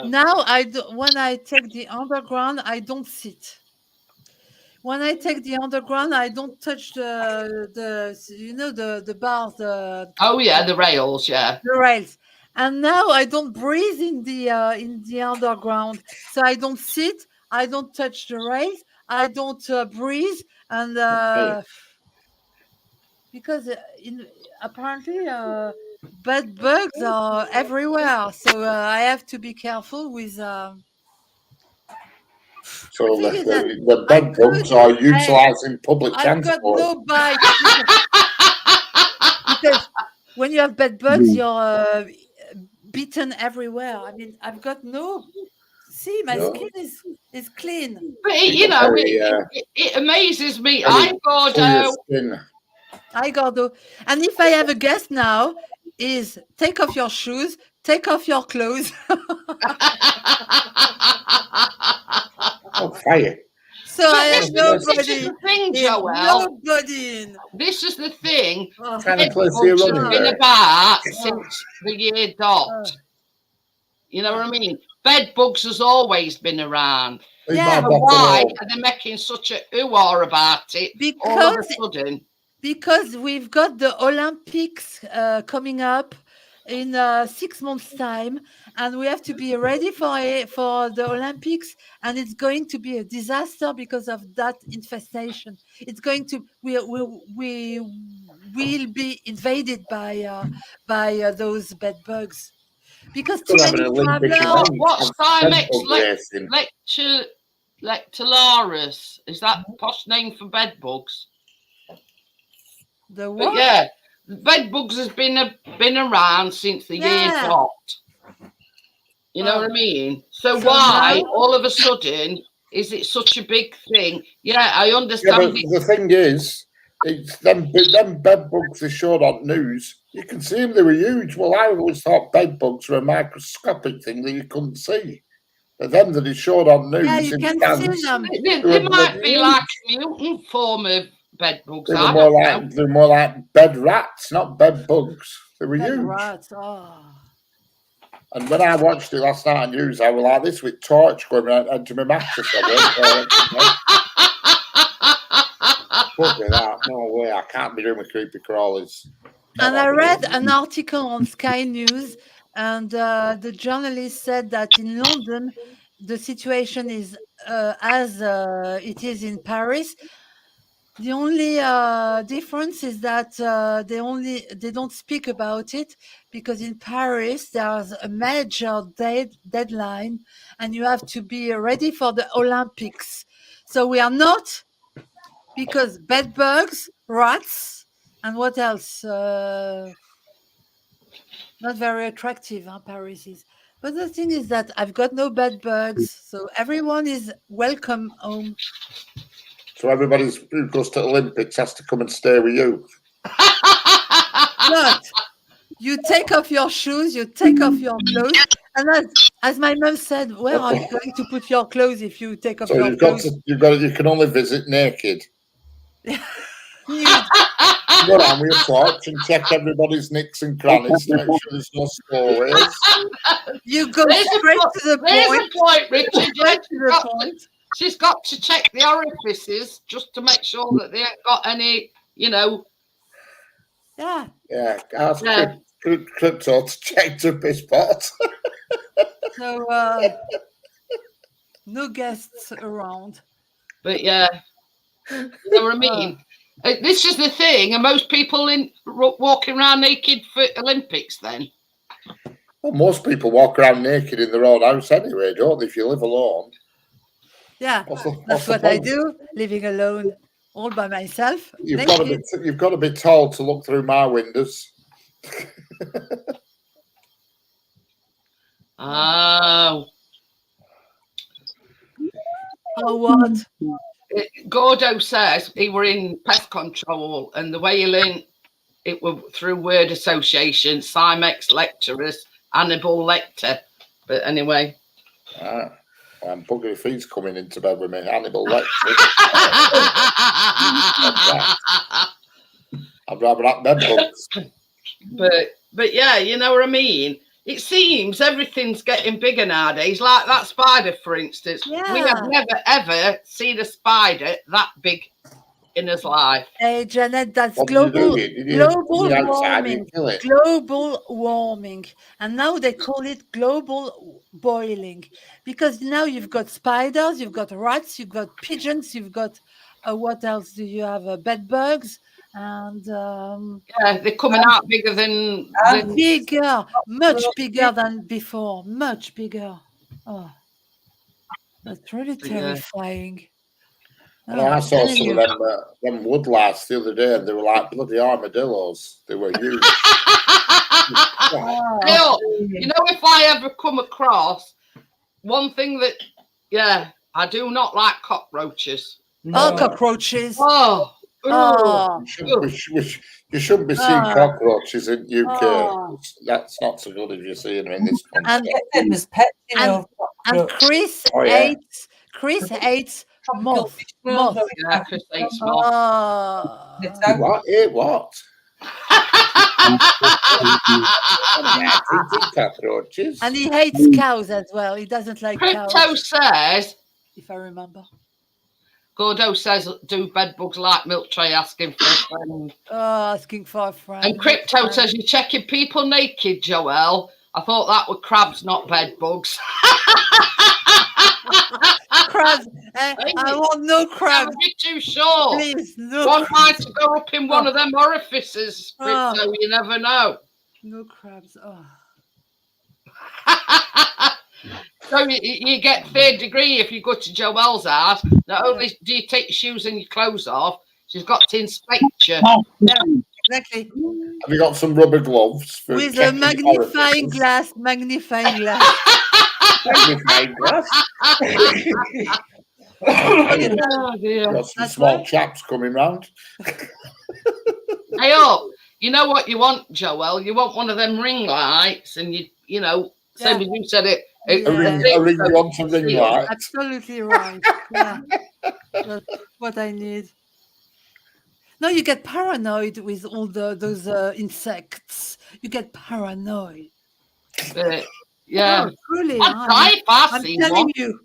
Now when I take the underground, I don't sit. When I take the underground, I don't touch the bars. The rails, yeah. The rails. And now I don't breathe in the underground. So I don't sit, I don't touch the rails, I don't breathe, and because apparently bed bugs are everywhere. So I have to be careful with. So the bed bugs are utilising public transport. I've got no bite. Because when you have bed bugs, you're bitten everywhere. I mean, I've got no. See, my skin is clean. But it amazes me. I Gordo. And if I have a guest now, is take off your shoes, take off your clothes. Oh, fire. So I have nobody. This is the thing, Joel. Nobody in. This is the thing. Kind of close to your running been about since the year dot. You know what I mean? Bed bugs has always been around. Yeah, but why are they making such a hoo-ah about it because all of a sudden? because we've got the Olympics coming up in 6 months' time, and we have to be ready for the Olympics, and it's going to be a disaster because of that infestation. It's going to we will be invaded by those bed bugs because too Could have an many Olympic travelers. event. What's Have Thymex bed bug racing. lectularis? Is that posh name for bed bugs? The But what? yeah, bed bugs has been around since the year Yeah. dot. You know Oh. what I mean? So So why now- all of a sudden is it such a big thing? Yeah, I Yeah, understand but it. the thing is, it's them bed bugs they showed on news. You can see them; they were huge. Well, I always thought bed bugs were a microscopic thing that you couldn't see. But them that he showed on news, Yeah, you in can France, see them. They were might bloody be huge. like a mutant form of bed bugs. They I were don't more know. like bed rats, not bed bugs. They were Bed huge. rats. Oh. And when I watched it last night on news, I was like this with torch going around into my mattress. Fuck me that. No way. I can't be doing with creepy crawlies. And I read an article on Sky News, and the journalist said that in London, the situation is as it is in Paris. The only difference is that they don't speak about it because in Paris there's a major deadline, and you have to be ready for the Olympics. So we are not, because bed bugs, rats, and what else? Not very attractive, huh, Paris is. But the thing is that I've got no bed bugs, so everyone is welcome home. So everybody who goes to Olympics has to come and stay with you. But you take off your shoes, you take off your clothes, and as my mom said, where are you going to put your clothes if you take off So your clothes? you can only visit naked. Nude. Go around with a torch and check everybody's nicks and crannies to make sure there's no stowaways. You go There's straight to the There's point. a point, Richard. Yeah, Straight to the point. she's got to check the orifices just to make sure that they ain't got any, Yeah. Yeah, ask Yeah. Crypto to check to piss pot. So no guests around. But yeah, you know what I mean? This is the thing. Are most people walking around naked for Olympics then? Well, most people walk around naked in their own house anyway, don't they? If you live alone. Yeah, What's that's the what I point? do, living alone, all by myself. You've naked. got to be told to look through my windows. Oh. Oh, what? Gordo says he were in pest control, and the way he learned it were through word association, Cymex lecturers, Hannibal Lecter. But anyway. I'm bugger if he's coming into bed with me, Hannibal Lecter. I'd rather have bed bugs. But yeah, you know what I mean? It seems everything's getting bigger nowadays. Like that spider, for instance. Yeah. We have never, ever seen a spider that big in his life. Hey, Jeanette, that's What global did you do? global Outside, you warming. kill it. Global warming. And now they call it global boiling. Because now you've got spiders, you've got rats, you've got pigeons, you've got what else do you have? Bed bugs. And yeah, they're coming out bigger than bigger, much bigger than before, much bigger. Oh, that's really terrifying. And I saw some of them woodlice the other day, and they were like bloody armadillos. They were huge. You know, if I ever come across one thing that, yeah, I do not like cockroaches. Oh, cockroaches. Oh. You shouldn't be seeing cockroaches in UK. That's not so good if you're seeing them in this country. And as pets, you know. And Chris hates moth. Yeah, Chris hates moth. What? What? Cockroaches. And he hates cows as well. He doesn't like cows. Crypto says, if I remember. Gordo says, do bed bugs like milk tray asking for a friend? Asking for a friend. And Crypto says, you're checking people naked, Joelle. I thought that were crabs, not bed bugs. Crabs. I want no crabs. I'm a bit too short. Please, no One crabs. might to go up in one of them orifices, Crypto. You never know. No crabs. Oh. So you get third degree if you go to Joelle's house. Not only do you take your shoes and your clothes off, she's got to inspect you. Yeah, exactly. Have you got some rubber gloves? For With a checking magnifying orifices? glass. Magnifying glass. Magnifying glass. Oh, dear. Got some That's small right. chaps coming round. Hey up, you know what you want, Joelle? You want one of them ring lights, and you know, same as you said it. A ring on to ring light. Absolutely right. Yeah. That's what I need. No, you get paranoid with all those insects. You get paranoid. Yeah. Oh, truly. I'd die if I I'm seen telling one. you.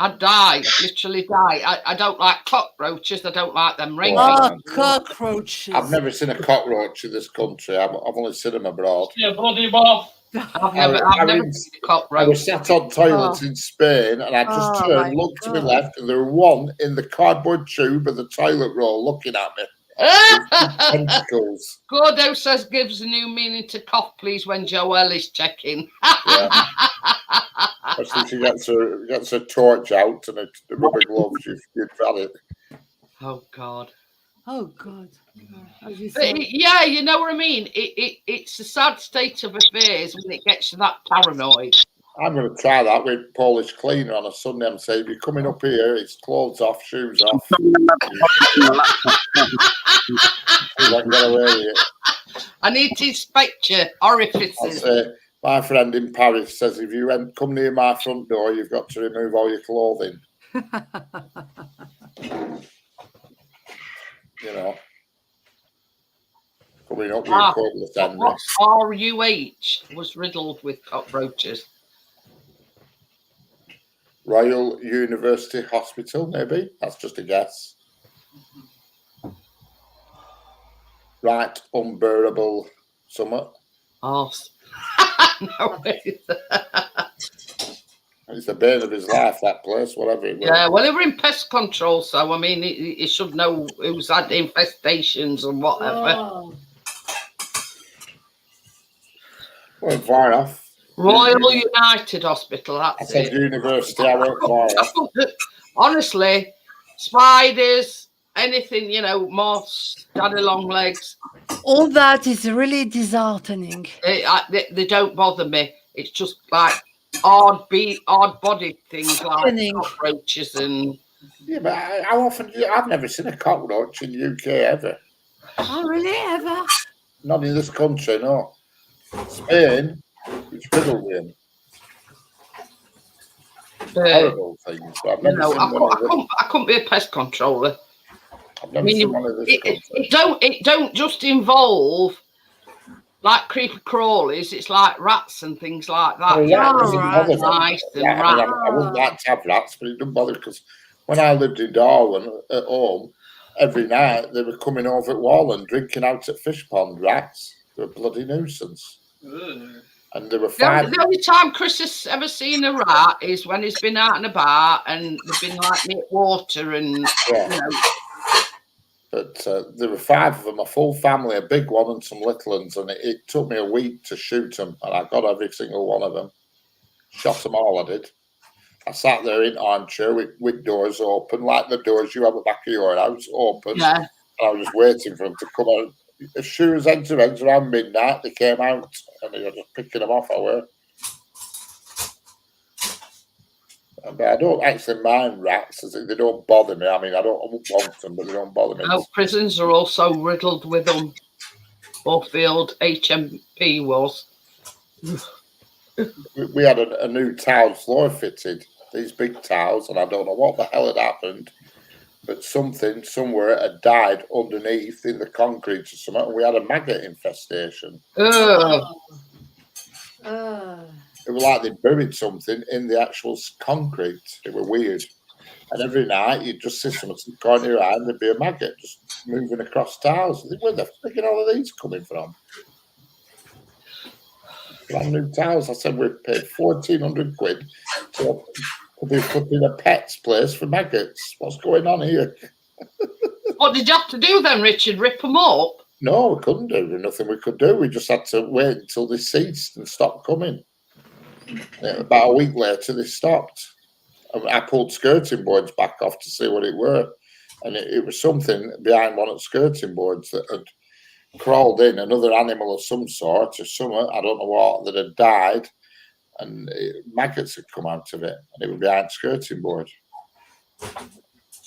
I'd die, literally die. I don't like cockroaches. I don't like them rings. Oh, cockroaches. I've never seen a cockroach in this country. I've only seen them abroad. Yeah, bloody off. I've never seen a cockroach. I was sat on toilets in Spain, and I just turned, looked to my left, and there was one in the cardboard tube of the toilet roll looking at me. Tentacles. Gordo says gives a new meaning to cough, please, when Joelle is checking. Yeah. Especially she gets her torch out and the rubber gloves. You've had it. Oh God. Oh God. Yeah, you know what I mean. It's a sad state of affairs when it gets to that paranoid. I'm going to try that with Polish cleaner on a Sunday and say, if you're coming up here, it's clothes off, shoes off. I need to inspect your orifices. My friend in Paris says, if you come near my front door, you've got to remove all your clothing. You know. Coming up with a cordless Henry. RUH was riddled with cockroaches. Royal University Hospital, maybe? That's just a guess. Right, unbearable summer. Oh, no way. It's the bane of his life, that place, whatever it was. Yeah, well, they were in pest control, so I mean, he should know who's had infestations and whatever. Oh. Well, far off. Royal United Hospital, I that's said it. university, I went far off. Honestly, spiders, anything, you know, moths, daddy long legs. All that is really disheartening. They don't bother me. It's just like odd-bodied things like cockroaches and... Yeah, but how often... I've never seen a cockroach in the UK ever. Oh, really? Ever? Not in this country, no. Spain, it's riddled with them. Horrible things. But I've never seen I couldn't be a pest controller. I've never seen one of this country. It don't just involve like creepy crawlies. It's like rats and things like that. I wouldn't like to have rats, but it doesn't bother because when I lived in Darwin at home, every night they were coming over at wall and drinking out at fish pond. Rats, they were a bloody nuisance. And there were five. The only time Chris has ever seen a rat is when he's been out and about and they've been like near water and you know. But there were five of them, a full family, a big one and some little ones, and it took me a week to shoot them, and I got every single one of them. Shot them all, I did. I sat there in armchair with doors open, like the doors you have at the back of your house, open. Yeah. And I was just waiting for them to come out. As sure as eggs around midnight, they came out, and they were just picking them off. I were. But I don't actually mind rats, as they don't bother me. I mean, I don't want them, but they don't bother me. No, prisons are also riddled with them. Bullfield HMP was. We had a new tile floor fitted, these big tiles, and I don't know what the hell had happened, but something somewhere had died underneath in the concrete or something, and we had a maggot infestation. It was like they buried something in the actual concrete. It was weird. And every night you'd just see someone in the corner of your eye and there'd be a maggot just moving across tiles. I think, where the frick are all of these coming from? Brand new tiles. I said we paid 1,400 quid to be put in a pet's place for maggots. What's going on here? What did you have to do then, Richard? Rip them up? No, we couldn't do. There's nothing we could do. We just had to wait until they ceased and stopped coming. About a week later, they stopped. I pulled skirting boards back off to see what it were, and it was something behind one of the skirting boards that had crawled in, another animal of some sort, or something, I don't know what, that had died, and maggots had come out of it, and it was behind the skirting board.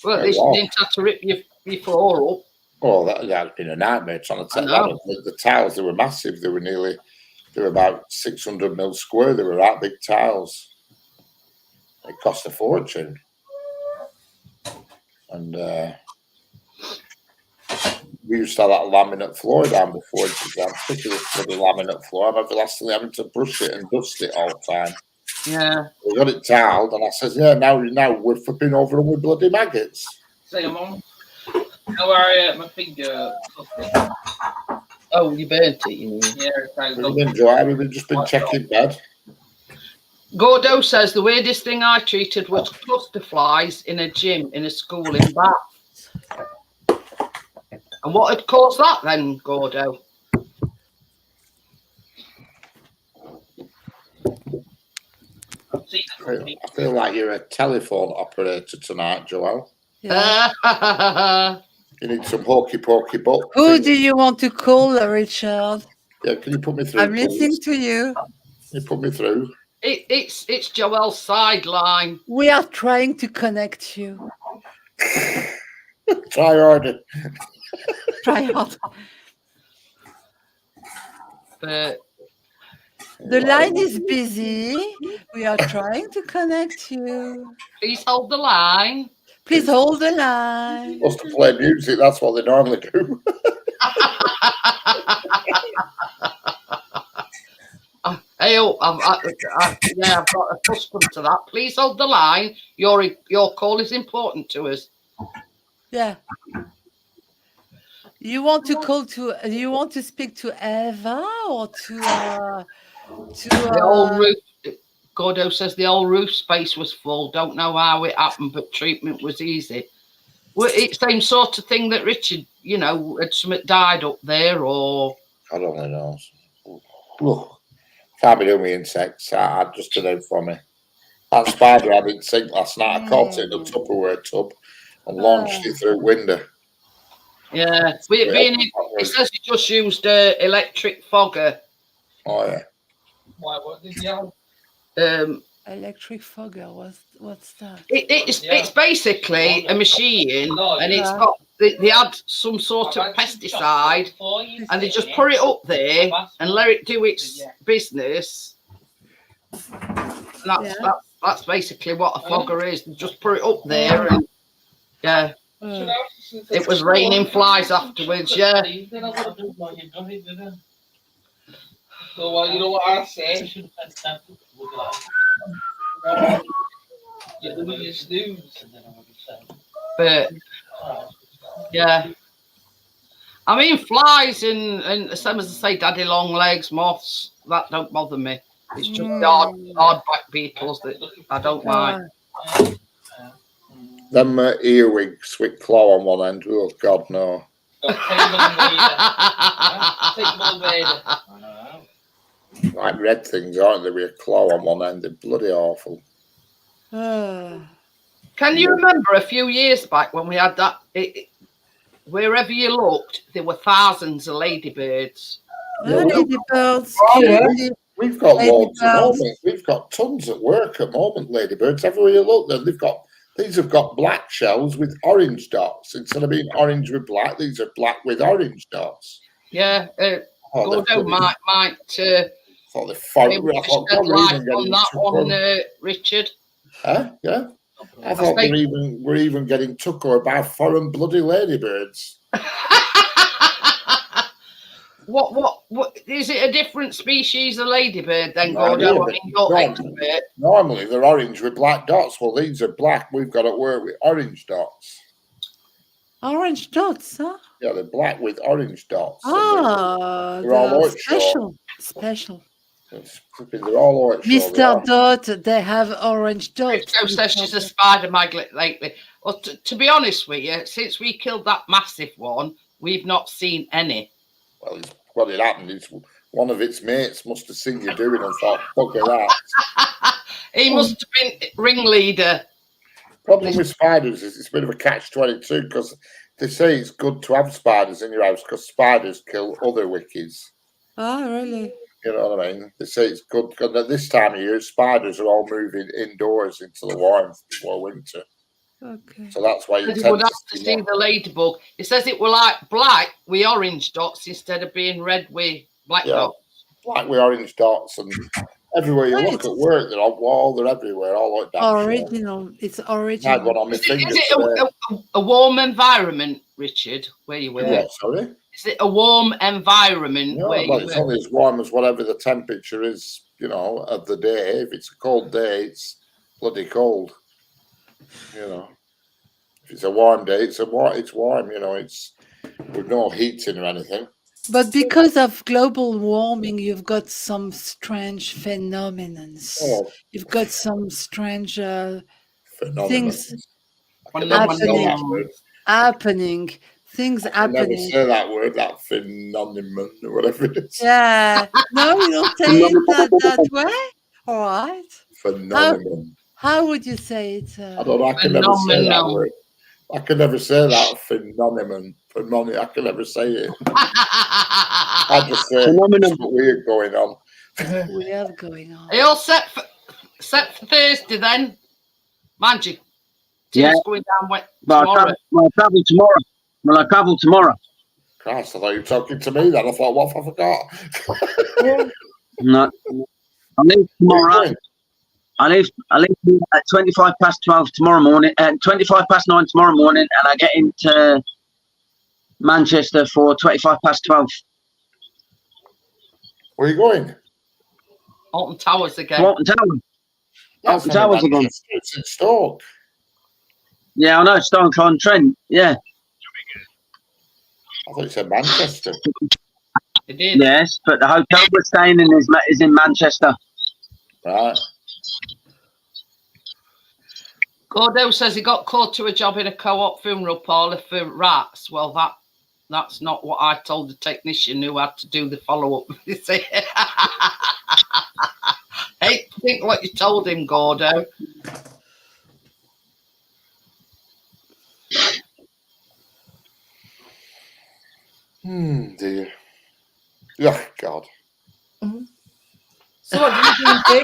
Well, at least you didn't have to rip your floor up. Oh, that had been a nightmare trying to take that up. The tiles, they were massive. They were about 600 mil square. They were that big tiles. It cost a fortune. And we used to have that laminate floor down before. I'm sick of this bloody laminate floor. I'm everlastingly having to brush it and dust it all the time. Yeah. We got it tiled, and I says, yeah, now we're flipping over them with bloody maggots. Say, Mum, how are you? My finger. Oh, you burnt it, you mean? Yeah, We've been dry. We've just been checking bed. Gordo says the weirdest thing I treated was cluster flies in a gym in a school in Bath. And what had caused that then, Gordo? I feel like you're a telephone operator tonight, Joelle. Yeah. You need some hokey pokey butt. Who do you want to call, Richard? Yeah, can you put me through? I'm listening to you. Can you put me through? It's Joelle's sideline. We are trying to connect you. Try harder. Try harder. But The line is busy. We are trying to connect you. please hold the line. Please hold the line. Supposed to play music. That's what they normally do. Hey, I've got accustomed to that. Please hold the line. Your call is important to us. Yeah. You want to call to? You want to speak to Eva or to? The old roof. Gordo says the old roof space was full. Don't know how it happened, but treatment was easy. Well, it's the same sort of thing that Richard, had something died up there, or I don't know. Ugh. Can't be doing with insects. I just did it for me. That spider I didn't sink last night. I caught it in a Tupperware tub and launched it through window. yeah. It says he just used electric fogger. Oh yeah. What did you have? Electric fogger. What's that? It's basically a machine, and it's got they add some sort of pesticide, and they just put it up there and let it do its business. And that's basically what a fogger is. They just put it up there, and yeah. It was raining flies afterwards. Yeah. So, well, you know what I say? Get the biggest snooze. But yeah, I mean flies and the same as I say, daddy long legs, moths, that don't bother me. It's just hard back beetles that I don't like. Them earwigs with claw on one end. Oh God, no. Like red things, aren't they? With a claw on one end. They're bloody awful. Can you remember a few years back when we had that? Wherever you looked, there were thousands of ladybirds. Ladybirds. We've got loads at the moment. We've got tons at work at the moment, ladybirds. Everywhere you look, these have got black shells with orange dots. Instead of being orange with black, these are black with orange dots. Yeah, Gordo might thought they fought on that one, Richard. Huh? Yeah. I thought we're even getting took over by foreign bloody ladybirds. What is it? A different species of ladybird then, No, Gordon? yeah, I but mean, you're expert. normally they're orange with black dots. Well, these are black. We've got to work with orange dots. Orange dots, huh? Yeah, they're black with orange dots. Ah, they're all they're out short. special. They're all out short. Mr. Dot, they have orange dots. Joe says she's a spider magnet lately. Well, to be honest with you, since we killed that massive one, we've not seen any. Well, what had happened is one of its mates must have seen you doing and thought, bugger that. He must have been ringleader. Problem with spiders is it's a bit of a catch-22 because they say it's good to have spiders in your house because spiders kill other wickies. Oh, really? You know what I mean? They say it's good because at this time of year, spiders are all moving indoors into the warmth before winter. Okay. So that's why you You tend would have to see the ladybug. It says it were like black with orange dots instead of being red with black dots. Black with orange dots, and everywhere you look at work, they're on wall, they're everywhere, all like that. Original. It's I had original. one on my finger Is it a warm environment, Richard, where you work? Yeah, sorry? Is it a warm environment No, where you well, it's work? only as warm as whatever the temperature is, you know, of the day. If it's a cold day, it's bloody cold. You know, if it's a warm day, it's warm. You know, it's with no heating or anything. But because of global warming, you've got some strange phenomenons. Oh, You've got some strange phenomenal. things Happening. Things I happening. never say that word, that phenomenon or whatever it is. Yeah. No, you don't say it that way. All right. Phenomenon. How would you say it? I don't know. I can never say that word. I can never say that phenomenon. I can never say it. I just say something weird going on. Weird going on. Are you all set for Thursday then? Magic. Yeah. Going down tomorrow. I travel tomorrow. Christ, I thought you were talking to me then. I thought, what have I forgot? No. I leave tomorrow. I leave at 12:25 tomorrow morning, 9:25 tomorrow morning, and I get into Manchester for 12:25. Where are you going? Alton Towers again. Alton Towers again. It's in Stoke. Yeah, I know, Stoke-on-Trent. Yeah. I thought you said Manchester. It did. Yes, but the hotel we're staying in is in Manchester. Right. Gordo says he got called to a job in a co-op funeral parlour for rats. Well, that's not what I told the technician who had to do the follow-up. Hey, think what you told him, Gordo. Dear. Oh, God. Mm-hmm. So what did you do?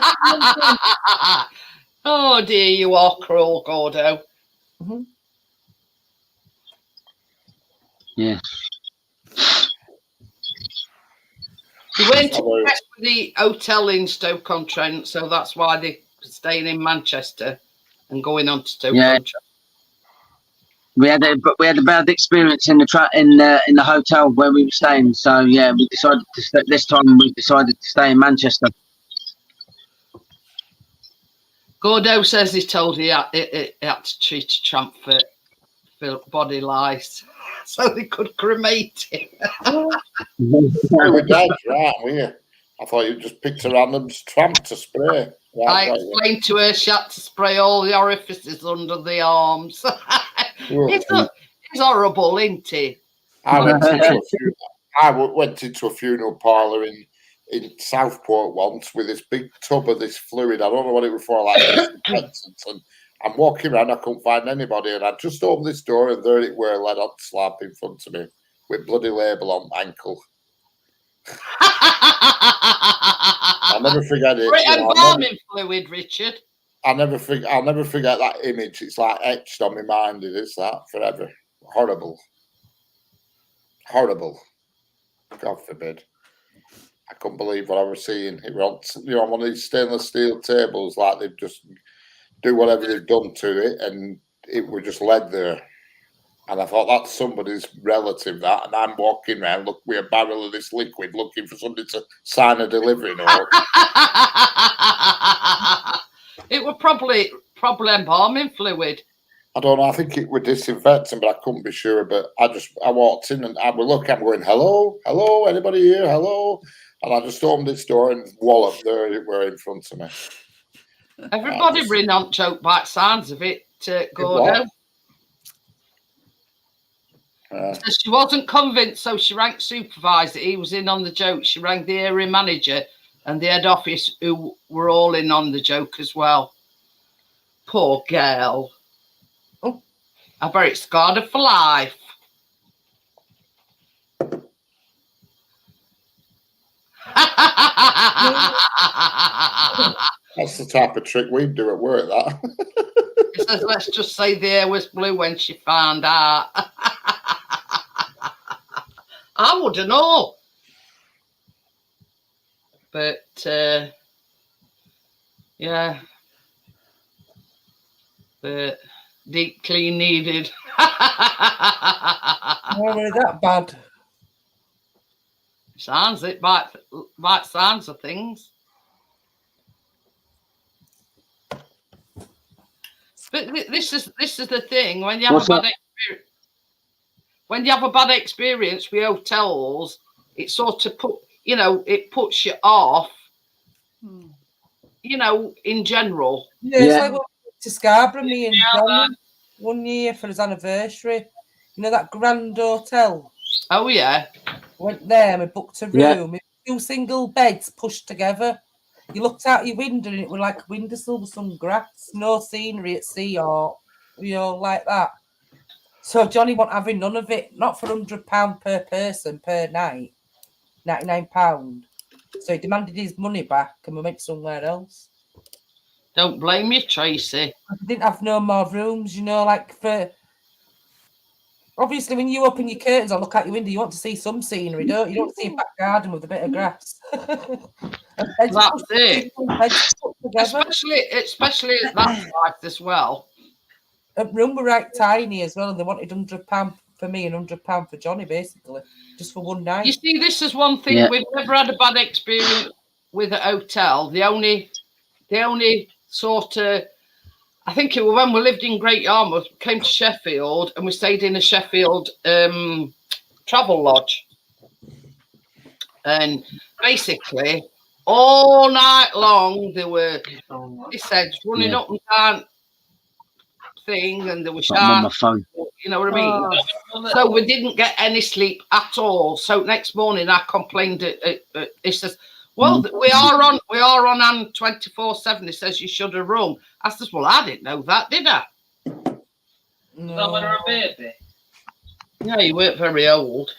Oh, dear, you are cruel, Gordo. Mm-hmm. Yeah. They weren't impressed with the hotel in Stoke-on-Trent, so that's why they're staying in Manchester and going on to Stoke-on-Trent. We had a bad experience in the hotel where we were staying. So yeah, we decided to stay in Manchester. Gordo says he told he had to treat a tramp for body lice, so they could cremate him. We were dead, right? We. I thought you just picked a random tramp to spray. Right, I explained to her she had to spray all the orifices under the arms. It's horrible, isn't he? I went into a funeral parlour in Southport once with this big tub of this fluid. I don't know what it was for, like and I'm walking around, I couldn't find anybody, and I just opened this door, and there it were, lead on slab in front of me with bloody label on ankle. I'll never forget it. Embalming fluid, Richard. I'll never forget that image. It's like etched on my mind. It is that forever. Horrible. God forbid. I couldn't believe what I was seeing. It was on, one of these stainless steel tables, like they've just do whatever they've done to it, and it was just lead there. And I thought, that's somebody's relative, that. And I'm walking around with a barrel of this liquid looking for somebody to sign a delivery note. It was probably embalming fluid. I don't know. I think it was disinfecting, but I couldn't be sure. But I walked in and I'm going, hello, anybody here? Hello. And I just opened this door and wallop, there it were in front of me. Everybody ring on joke by sounds of it, Gordo. So she wasn't convinced, so she rang supervisor. He was in on the joke. She rang the area manager and the head office, who were all in on the joke as well. Poor girl. Oh, I bet it scarred her for life. That's the type of trick we'd do at work, that. It says, let's just say the air was blue when she found out. I wouldn't know. But, yeah. But deep clean needed. Not really that bad. Sounds it, by sounds of things. But this is the thing, when you have a bad experience with hotels, it sort of it puts you off, in general. Yeah, it's like what to Scarborough, me and Johnny, 1 year for his anniversary. You know that Grand Hotel? Oh yeah. Went there and we booked a room. 2 single beds pushed together. You looked out your window and it was like a windowsill with some grass, no scenery at sea or like that. So Johnny wasn't having none of it, not for £100 per person per night, £99. So he demanded his money back and we went somewhere else. Don't blame you, Tracy. I didn't have no more rooms, like for... Obviously, when you open your curtains or look out your window, you want to see some scenery, don't you? You don't want to see a back garden with a bit of grass. That's it. Especially at that price as well. A room were right tiny as well, and they wanted £100 for me and £100 for Johnny, basically, just for one night. You see, this is one thing we've never had a bad experience with a hotel. The only sort of, I think it was when we lived in Great Yarmouth, we came to Sheffield and we stayed in a Sheffield travel lodge. And basically, all night long, there were, he said, running up and down thing, and there was sharks. You know what I mean? So we didn't get any sleep at all. So next morning, I complained. He says, well, we are on and 24/7. He says you should have rung. I says, well, I didn't know that, did I? No. That when I was a baby. Yeah, you weren't very old.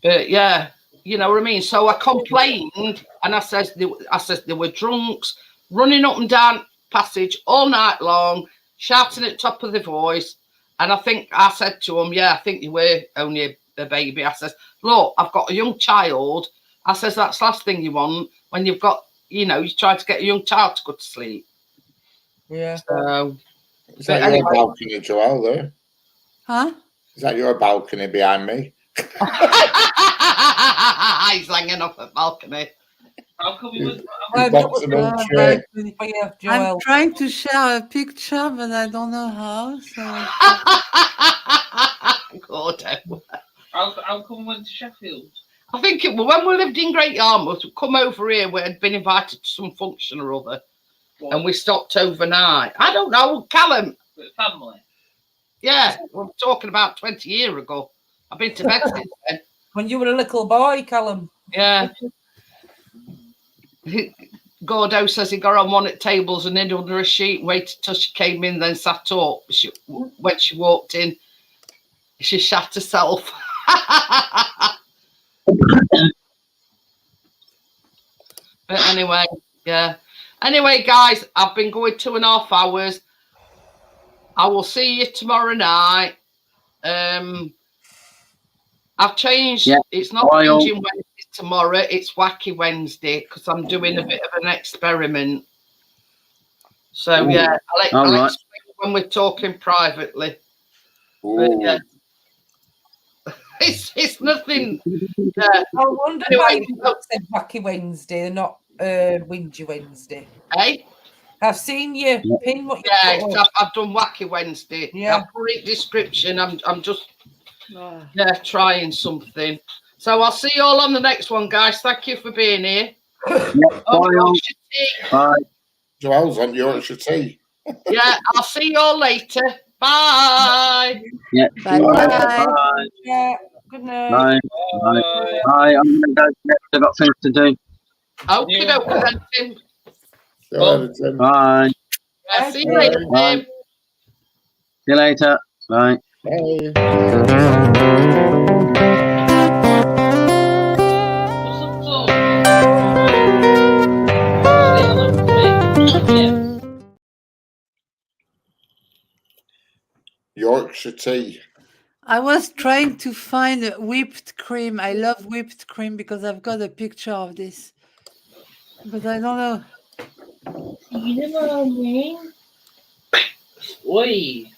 But yeah, you know what I mean. So I complained, and I says there were drunks running up and down passage all night long, shouting at the top of their voice. And I think I said to him, yeah, I think you were only a baby. I says, look, I've got a young child. I says, that's the last thing you want when you've got, you try to get a young child to go to sleep. Yeah. So, is that your balcony, Joelle, there? Huh? Is that your balcony behind me? He's hanging off the balcony. How come you I'm trying to share a picture, but I don't know how. So. God, how come we went to Sheffield? I think when we lived in Great Yarmouth, we come over here, we had been invited to some function or other, and we stopped overnight. I don't know, Callum. With family? Yeah, we're talking about 20 years ago. I've been to bed since then. When you were a little boy, Callum. Yeah. Gordo says he got on one at tables and hid under a sheet, waited till she came in, then sat up. When she walked in, she shat herself. But anyway, yeah. Anyway, guys, I've been going 2.5 hours. I will see you tomorrow night. I've changed. Yeah. It's not Whinging Wednesday tomorrow. It's Wacky Wednesday because I'm doing a bit of an experiment. So, yeah, I'll explain when we're talking privately. But Ooh. yeah, it's nothing. Yeah. I wonder Anyway, why you said Wacky Wednesday, not Whingy Wednesday. Hey, I've seen you Yeah. pin what you yeah, put up. I've done Wacky Wednesday. Yeah. I'll put it description. I'm just trying something. So I'll see you all on the next one, guys. Thank you for being here. Yeah, Oh, bye, all. Yorkshire tea. Bye. Joel's on Yorkshire tea. Yeah, I'll see you all later. Bye. Yeah. Bye Bye. bye. Bye. Yeah. Good night. Bye. Bye. Bye. I'm gonna go. I've got things to do. Okay, okay, then, Tim. Go ahead, Tim. Bye. Yeah, see you Bye. later, Bye. Tim. See you later. Bye. Bye. Yorkshire tea. I was trying to find whipped cream. I love whipped cream because I've got a picture of this, but I don't know. You know what I mean? Oi.